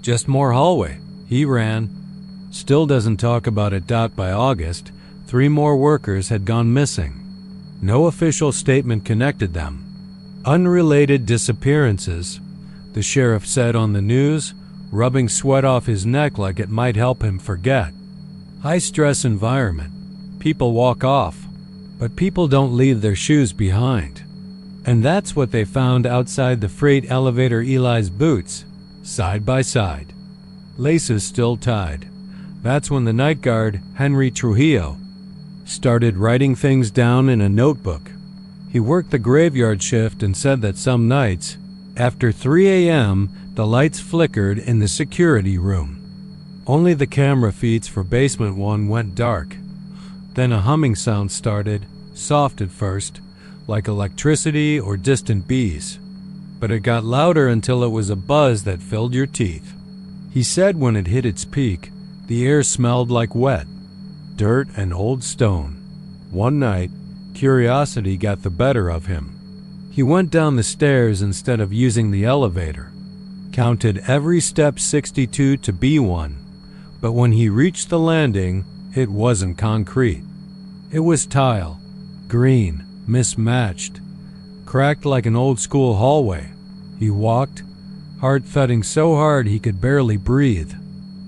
Just more hallway. He ran. Still doesn't talk about it. By August, 3 more workers had gone missing. No official statement connected them. Unrelated disappearances, the sheriff said on the news, rubbing sweat off his neck like it might help him forget. High-stress environment. People walk off, but people don't leave their shoes behind. And that's what they found outside the freight elevator. Eli's boots, side by side. Laces still tied. That's when the night guard, Henry Trujillo, started writing things down in a notebook. He worked the graveyard shift and said that some nights, after 3 a.m., the lights flickered in the security room. Only the camera feeds for basement 1 went dark. Then a humming sound started, soft at first, like electricity or distant bees. But it got louder until it was a buzz that filled your teeth. He said when it hit its peak, the air smelled like wet, dirt and old stone. One night, curiosity got the better of him. He went down the stairs instead of using the elevator, counted every step 62 to be one, but when he reached the landing, it wasn't concrete. It was tile, green, mismatched, cracked like an old-school hallway. He walked, heart thudding so hard he could barely breathe.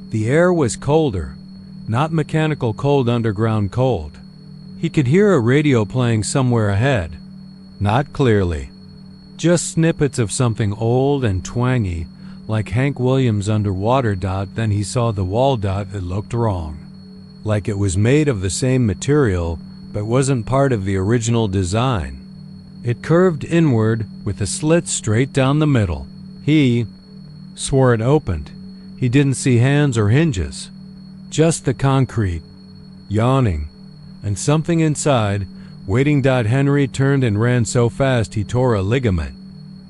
The air was colder, not mechanical cold, underground cold. He could hear a radio playing somewhere ahead. Not clearly. Just snippets of something old and twangy, like Hank Williams' Underwater. Then he saw the wall. It looked wrong. Like it was made of the same material, but wasn't part of the original design. It curved inward with a slit straight down the middle. He swore it opened. He didn't see hands or hinges. Just the concrete, yawning, and something inside, waiting. Henry turned and ran so fast he tore a ligament.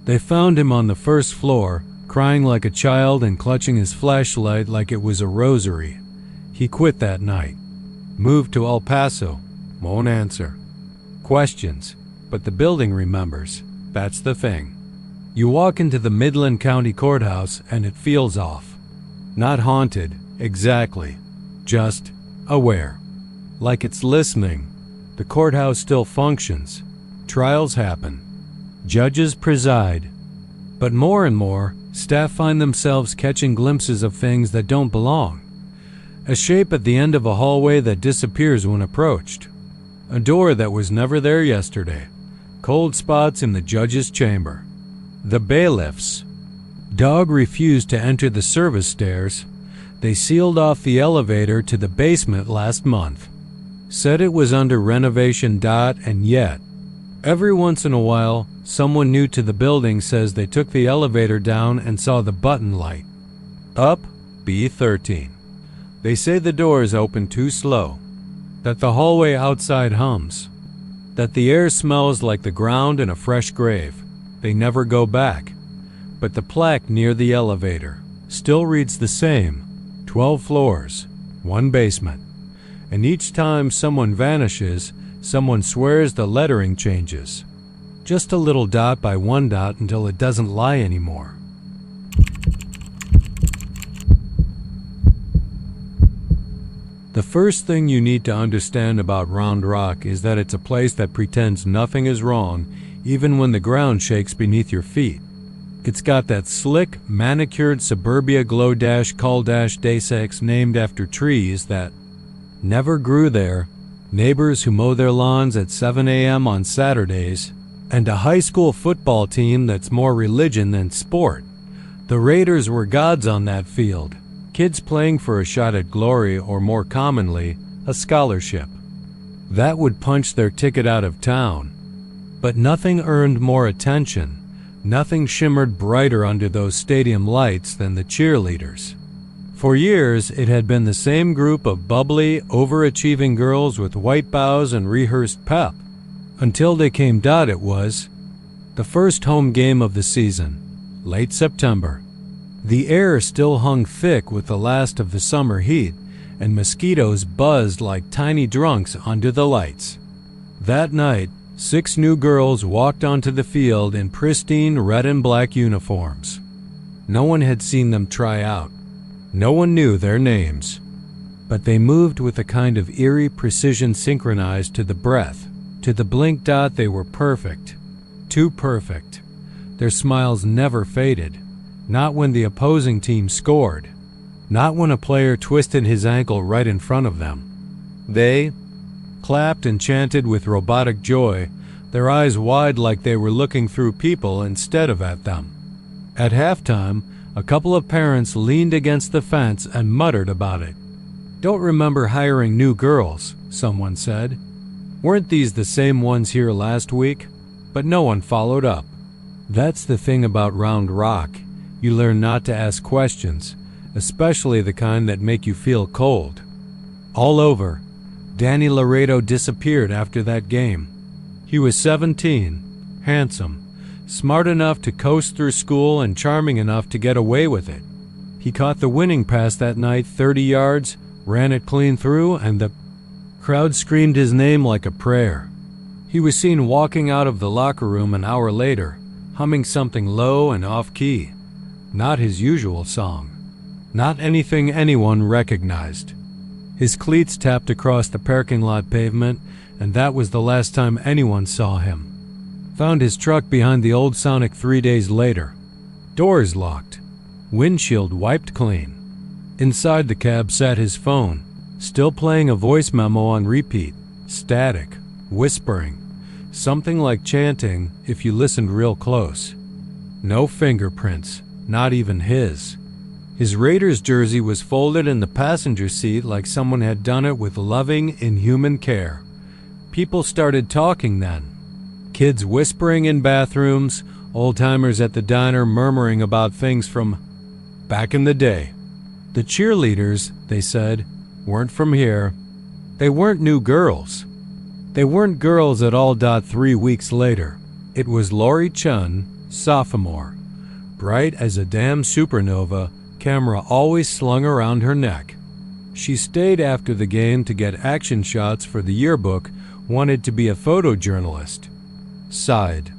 They found him on the first floor, crying like a child and clutching his flashlight like it was a rosary. He quit that night. Moved to El Paso. Won't answer questions, but the building remembers. That's the thing. You walk into the Midland County Courthouse and it feels off. Not haunted, exactly. Just aware. Like it's listening. The courthouse still functions. Trials happen. Judges preside. But more and more, staff find themselves catching glimpses of things that don't belong. A shape at the end of a hallway that disappears when approached. A door that was never there yesterday. Cold spots in the judge's chamber. The bailiffs. Dog refused to enter the service stairs. They sealed off the elevator to the basement last month. Said it was under renovation. And yet, every once in a while, someone new to the building says they took the elevator down and saw the button light. Up, B13. They say the doors open too slow, that the hallway outside hums, that the air smells like the ground in a fresh grave. They never go back, but the plaque near the elevator still reads the same, 12 floors, 1 basement. And each time someone vanishes, someone swears the lettering changes. Just a little dot by 1 dot until it doesn't lie anymore. The first thing you need to understand about Round Rock is that it's a place that pretends nothing is wrong, even when the ground shakes beneath your feet. It's got that slick, manicured suburbia glow-cul-de sac named after trees that never grew there, neighbors who mow their lawns at 7 a.m. on Saturdays, and a high school football team that's more religion than sport. The Raiders were gods on that field, kids playing for a shot at glory, or more commonly, a scholarship. That would punch their ticket out of town. But nothing earned more attention, nothing shimmered brighter under those stadium lights than the cheerleaders. For years, it had been the same group of bubbly, overachieving girls with white bows and rehearsed pep. Until they came. It was the first home game of the season, late September. The air still hung thick with the last of the summer heat, and mosquitoes buzzed like tiny drunks under the lights. That night, 6 new girls walked onto the field in pristine red and black uniforms. No one had seen them try out. No one knew their names. But they moved with a kind of eerie precision synchronized to the breath. To the blink dot, they were perfect. Too perfect. Their smiles never faded. Not when the opposing team scored. Not when a player twisted his ankle right in front of them. They clapped and chanted with robotic joy, their eyes wide like they were looking through people instead of at them. At halftime, a couple of parents leaned against the fence and muttered about it. "Don't remember hiring new girls," someone said. "Weren't these the same ones here last week?" But no one followed up. That's the thing about Round Rock. You learn not to ask questions, especially the kind that make you feel cold. All over, Danny Laredo disappeared after that game. He was 17, handsome, smart enough to coast through school and charming enough to get away with it. He caught the winning pass that night 30 yards, ran it clean through, and the crowd screamed his name like a prayer. He was seen walking out of the locker room an hour later, humming something low and off-key. Not his usual song. Not anything anyone recognized. His cleats tapped across the parking lot pavement, and that was the last time anyone saw him. Found his truck behind the old Sonic 3 days later. Doors locked. Windshield wiped clean. Inside the cab sat his phone, still playing a voice memo on repeat. Static. Whispering. Something like chanting if you listened real close. No fingerprints. Not even his. His Raiders jersey was folded in the passenger seat like someone had done it with loving, inhuman care. People started talking then. Kids whispering in bathrooms, old-timers at the diner murmuring about things from back in the day. The cheerleaders, they said, weren't from here. They weren't new girls. They weren't girls at all. 3 weeks later, it was Lori Chun, sophomore, bright as a damn supernova, camera always slung around her neck. She stayed after the game to get action shots for the yearbook, wanted to be a photojournalist. Sighed.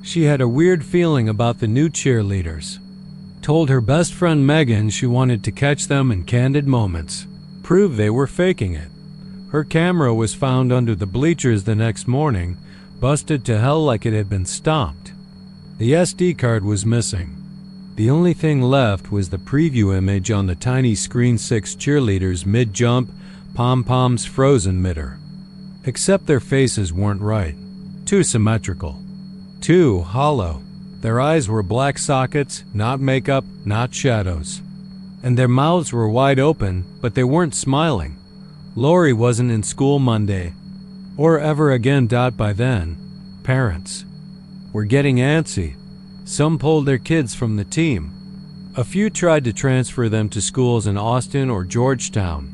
She had a weird feeling about the new cheerleaders. Told her best friend Megan she wanted to catch them in candid moments, prove they were faking it. Her camera was found under the bleachers the next morning, busted to hell like it had been stomped. The SD card was missing. The only thing left was the preview image on the tiny Screen 6 cheerleaders mid-jump, pom-poms frozen mitter. Except their faces weren't right. Too symmetrical. Too hollow. Their eyes were black sockets, not makeup, not shadows. And their mouths were wide open, but they weren't smiling. Lori wasn't in school Monday. Or ever again. By then, parents were getting antsy. Some pulled their kids from the team. A few tried to transfer them to schools in Austin or Georgetown.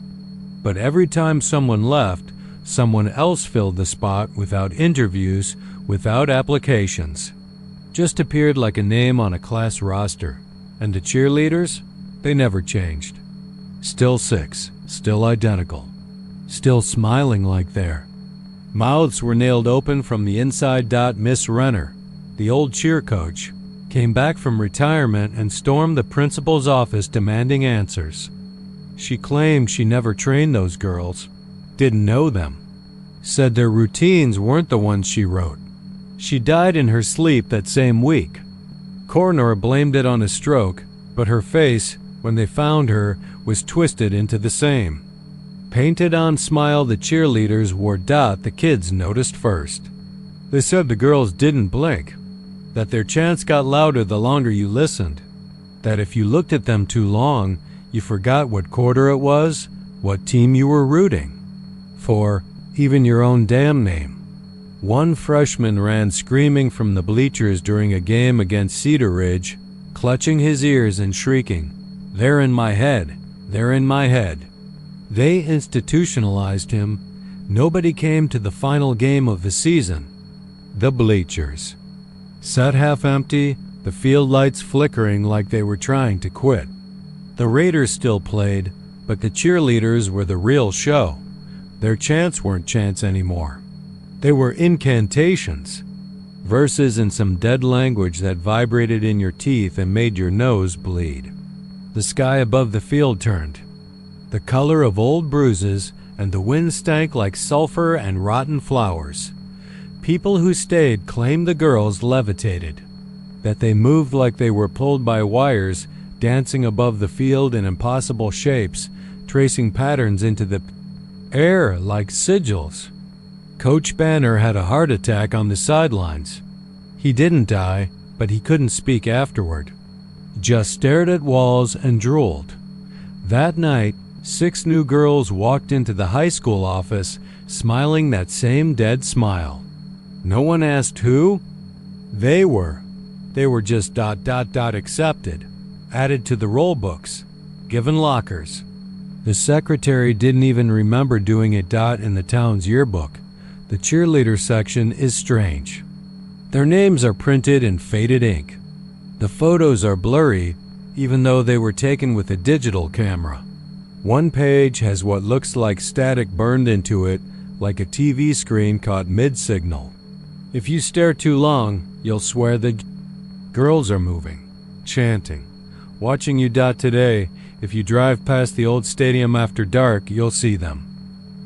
But every time someone left, someone else filled the spot without interviews, without applications. Just appeared like a name on a class roster. And the cheerleaders? They never changed. Still 6, still identical. Still smiling like there. Mouths were nailed open from the inside. Miss Renner, the old cheer coach, came back from retirement and stormed the principal's office demanding answers. She claimed she never trained those girls, didn't know them, said their routines weren't the ones she wrote. She died in her sleep that same week. Coroner blamed it on a stroke, but her face, when they found her, was twisted into the same. Painted on smile the cheerleaders wore. The kids noticed first. They said the girls didn't blink, that their chants got louder the longer you listened, that if you looked at them too long, you forgot what quarter it was, what team you were rooting for, even your own damn name. One freshman ran screaming from the bleachers during a game against Cedar Ridge, clutching his ears and shrieking, "They're in my head, they're in my head." They institutionalized him. Nobody came to the final game of the season. The bleachers sat half empty, the field lights flickering like they were trying to quit. The Raiders still played, But the cheerleaders were the real show. Their chants weren't chants anymore. They were incantations, verses in some dead language that vibrated in your teeth and made your nose bleed. The sky above the field turned, the color of old bruises, and the wind stank like sulfur and rotten flowers. People who stayed claimed the girls levitated, that they moved like they were pulled by wires, dancing above the field in impossible shapes, tracing patterns into the air like sigils. Coach Banner had a heart attack on the sidelines. He didn't die, but he couldn't speak afterward. Just stared at walls and drooled. That night, 6 new girls walked into the high school office, smiling that same dead smile. No one asked who. They were just ... accepted, added to the roll books, given lockers. The secretary didn't even remember doing it ... in the town's yearbook. The cheerleader section is strange. Their names are printed in faded ink. The photos are blurry, even though they were taken with a digital camera. One page has what looks like static burned into it, like a TV screen caught mid-signal. If you stare too long, you'll swear the girls are moving, chanting, watching you. Today, if you drive past the old stadium after dark, you'll see them.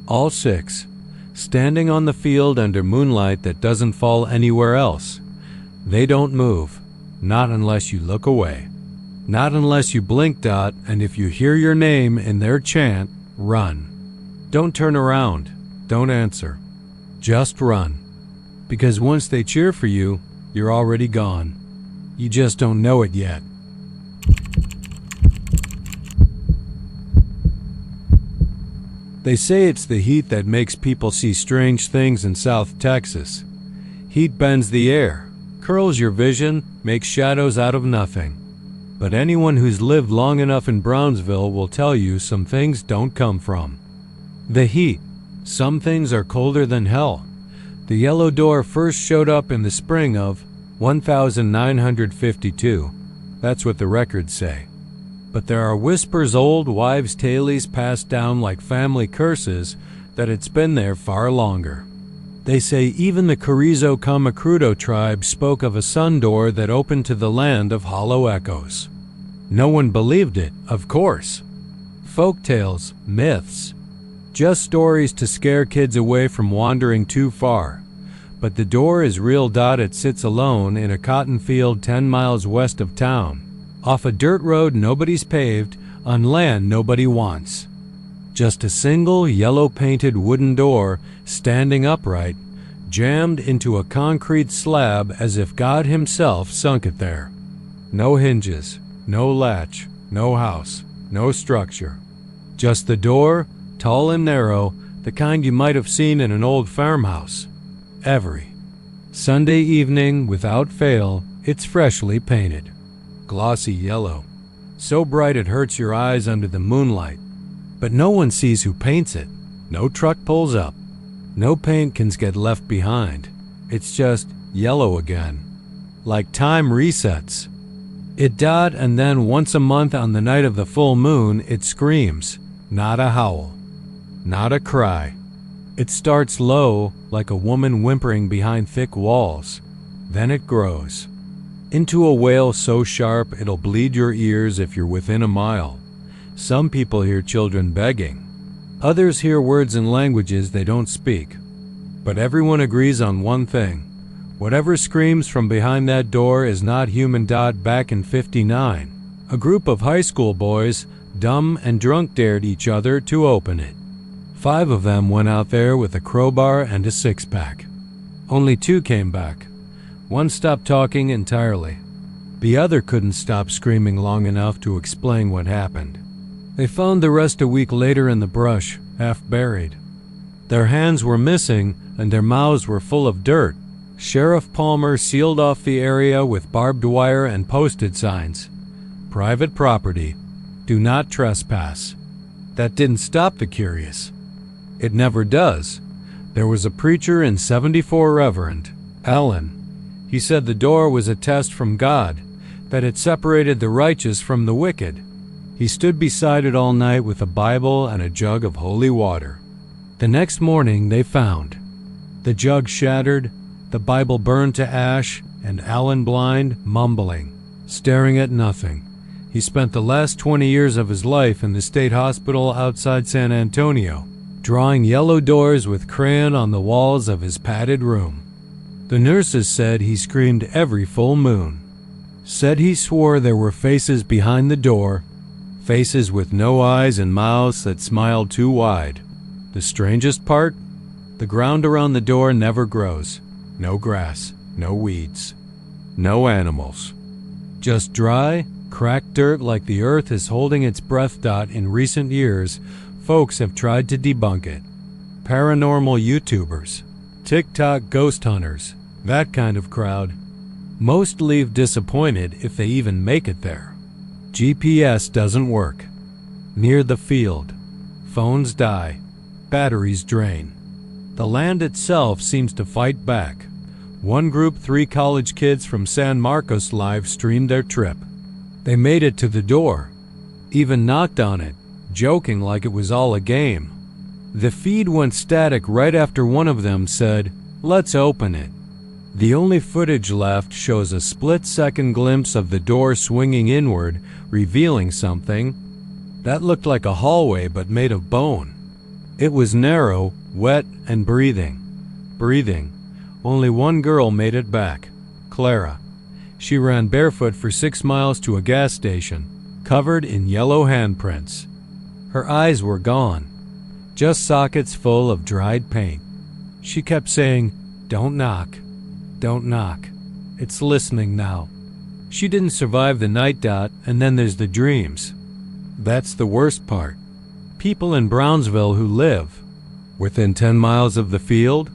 All 6, standing on the field under moonlight that doesn't fall anywhere else. They don't move, not unless you look away. Not unless you blink. And if you hear your name in their chant, run. Don't turn around. Don't answer. Just run. Because once they cheer for you, you're already gone. You just don't know it yet. They say it's the heat that makes people see strange things in South Texas. Heat bends the air, curls your vision, makes shadows out of nothing. But anyone who's lived long enough in Brownsville will tell you some things don't come from the heat. Some things are colder than hell. The yellow door first showed up in the spring of 1952. That's what the records say. But there are whispers, old wives' tales passed down like family curses, that it's been there far longer. They say even the Carrizo Comacrudo tribe spoke of a sun door that opened to the land of hollow echoes. No one believed it, of course. Folk tales, myths, just stories to scare kids away from wandering too far. But the door is real. It sits alone in a cotton field 10 miles west of town, off a dirt road nobody's paved, on land nobody wants. Just a single yellow-painted wooden door standing upright, jammed into a concrete slab as if God himself sunk it there. No hinges, no latch, no house, no structure. Just the door, tall and narrow, the kind you might have seen in an old farmhouse. Every Sunday evening, without fail, it's freshly painted. Glossy yellow, so bright it hurts your eyes under the moonlight. But no one sees who paints it. No truck pulls up. No paint can get left behind. It's just yellow again. Like time resets. It ... and then once a month on the night of the full moon, it screams. Not a howl. Not a cry. It starts low, like a woman whimpering behind thick walls. Then it grows into a wail so sharp it'll bleed your ears if you're within a mile. Some people hear children begging. Others hear words in languages they don't speak. But everyone agrees on one thing. Whatever screams from behind that door is not human. Back in '59, a group of high school boys, dumb and drunk, dared each other to open it. 5 of them went out there with a crowbar and a 6-pack. Only 2 came back. One stopped talking entirely. The other couldn't stop screaming long enough to explain what happened. They found the rest a week later in the brush, half buried. Their hands were missing and their mouths were full of dirt. Sheriff Palmer sealed off the area with barbed wire and posted signs. Private property. Do not trespass. That didn't stop the curious. It never does. There was a preacher in 74, Reverend Allen. He said the door was a test from God, that it separated the righteous from the wicked. He stood beside it all night with a Bible and a jug of holy water. The next morning they found the jug shattered, the Bible burned to ash, and Alan blind, mumbling, staring at nothing. He spent the last 20 years of his life in the state hospital outside San Antonio, drawing yellow doors with crayon on the walls of his padded room. The nurses said he screamed every full moon. Said he swore there were faces behind the door, faces with no eyes and mouths that smiled too wide. The strangest part? The ground around the door never grows. No grass, no weeds, no animals. Just dry, cracked dirt like the earth is holding its breath. In recent years, folks have tried to debunk it. Paranormal YouTubers, TikTok ghost hunters, that kind of crowd. Most leave disappointed if they even make it there. GPS doesn't work. Near the field, phones die, batteries drain. The land itself seems to fight back. One group, 3 college kids from San Marcos, live streamed their trip. They made it to the door, even knocked on it, joking like it was all a game. The feed went static right after one of them said, "Let's open it." The only footage left shows a split-second glimpse of the door swinging inward, revealing something that looked like a hallway but made of bone. It was narrow, wet, and breathing. Only one girl made it back, Clara. She ran barefoot for 6 miles to a gas station, covered in yellow handprints. Her eyes were gone, just sockets full of dried paint. She kept saying, "Don't knock, don't knock. It's listening now." She didn't survive the night. And then there's the dreams. That's the worst part. People in Brownsville who live within 10 miles of the field,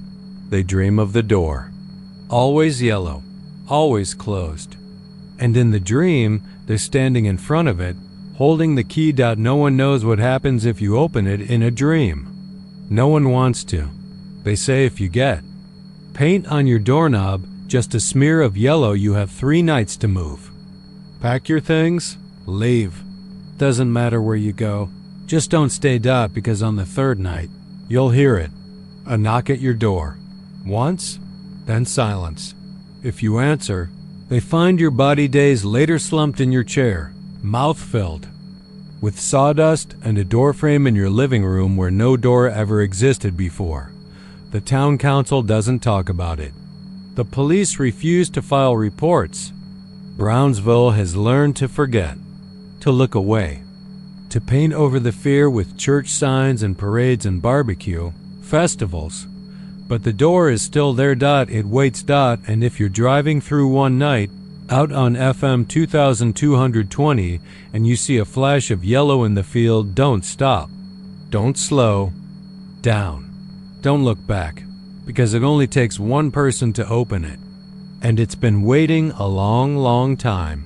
they dream of the door. Always yellow, always closed. And in the dream, they're standing in front of it, holding the key. No one knows what happens if you open it in a dream. No one wants to. They say if you get paint on your doorknob, just a smear of yellow, you have 3 nights to move. Pack your things, leave. Doesn't matter where you go. Just don't stay. Because on the 3rd night, you'll hear it. A knock at your door. Once, then silence. If you answer, they find your body days later slumped in your chair, mouth filled with sawdust, and a doorframe in your living room where no door ever existed before. The town council doesn't talk about it. The police refuse to file reports. Brownsville has learned to forget, to look away, to paint over the fear with church signs and parades and barbecue, festivals. But the door is still there. It waits. And if you're driving through one night, out on FM 2220, and you see a flash of yellow in the field, don't stop. Don't slow down. Don't look back, because it only takes one person to open it. And it's been waiting a long, long time.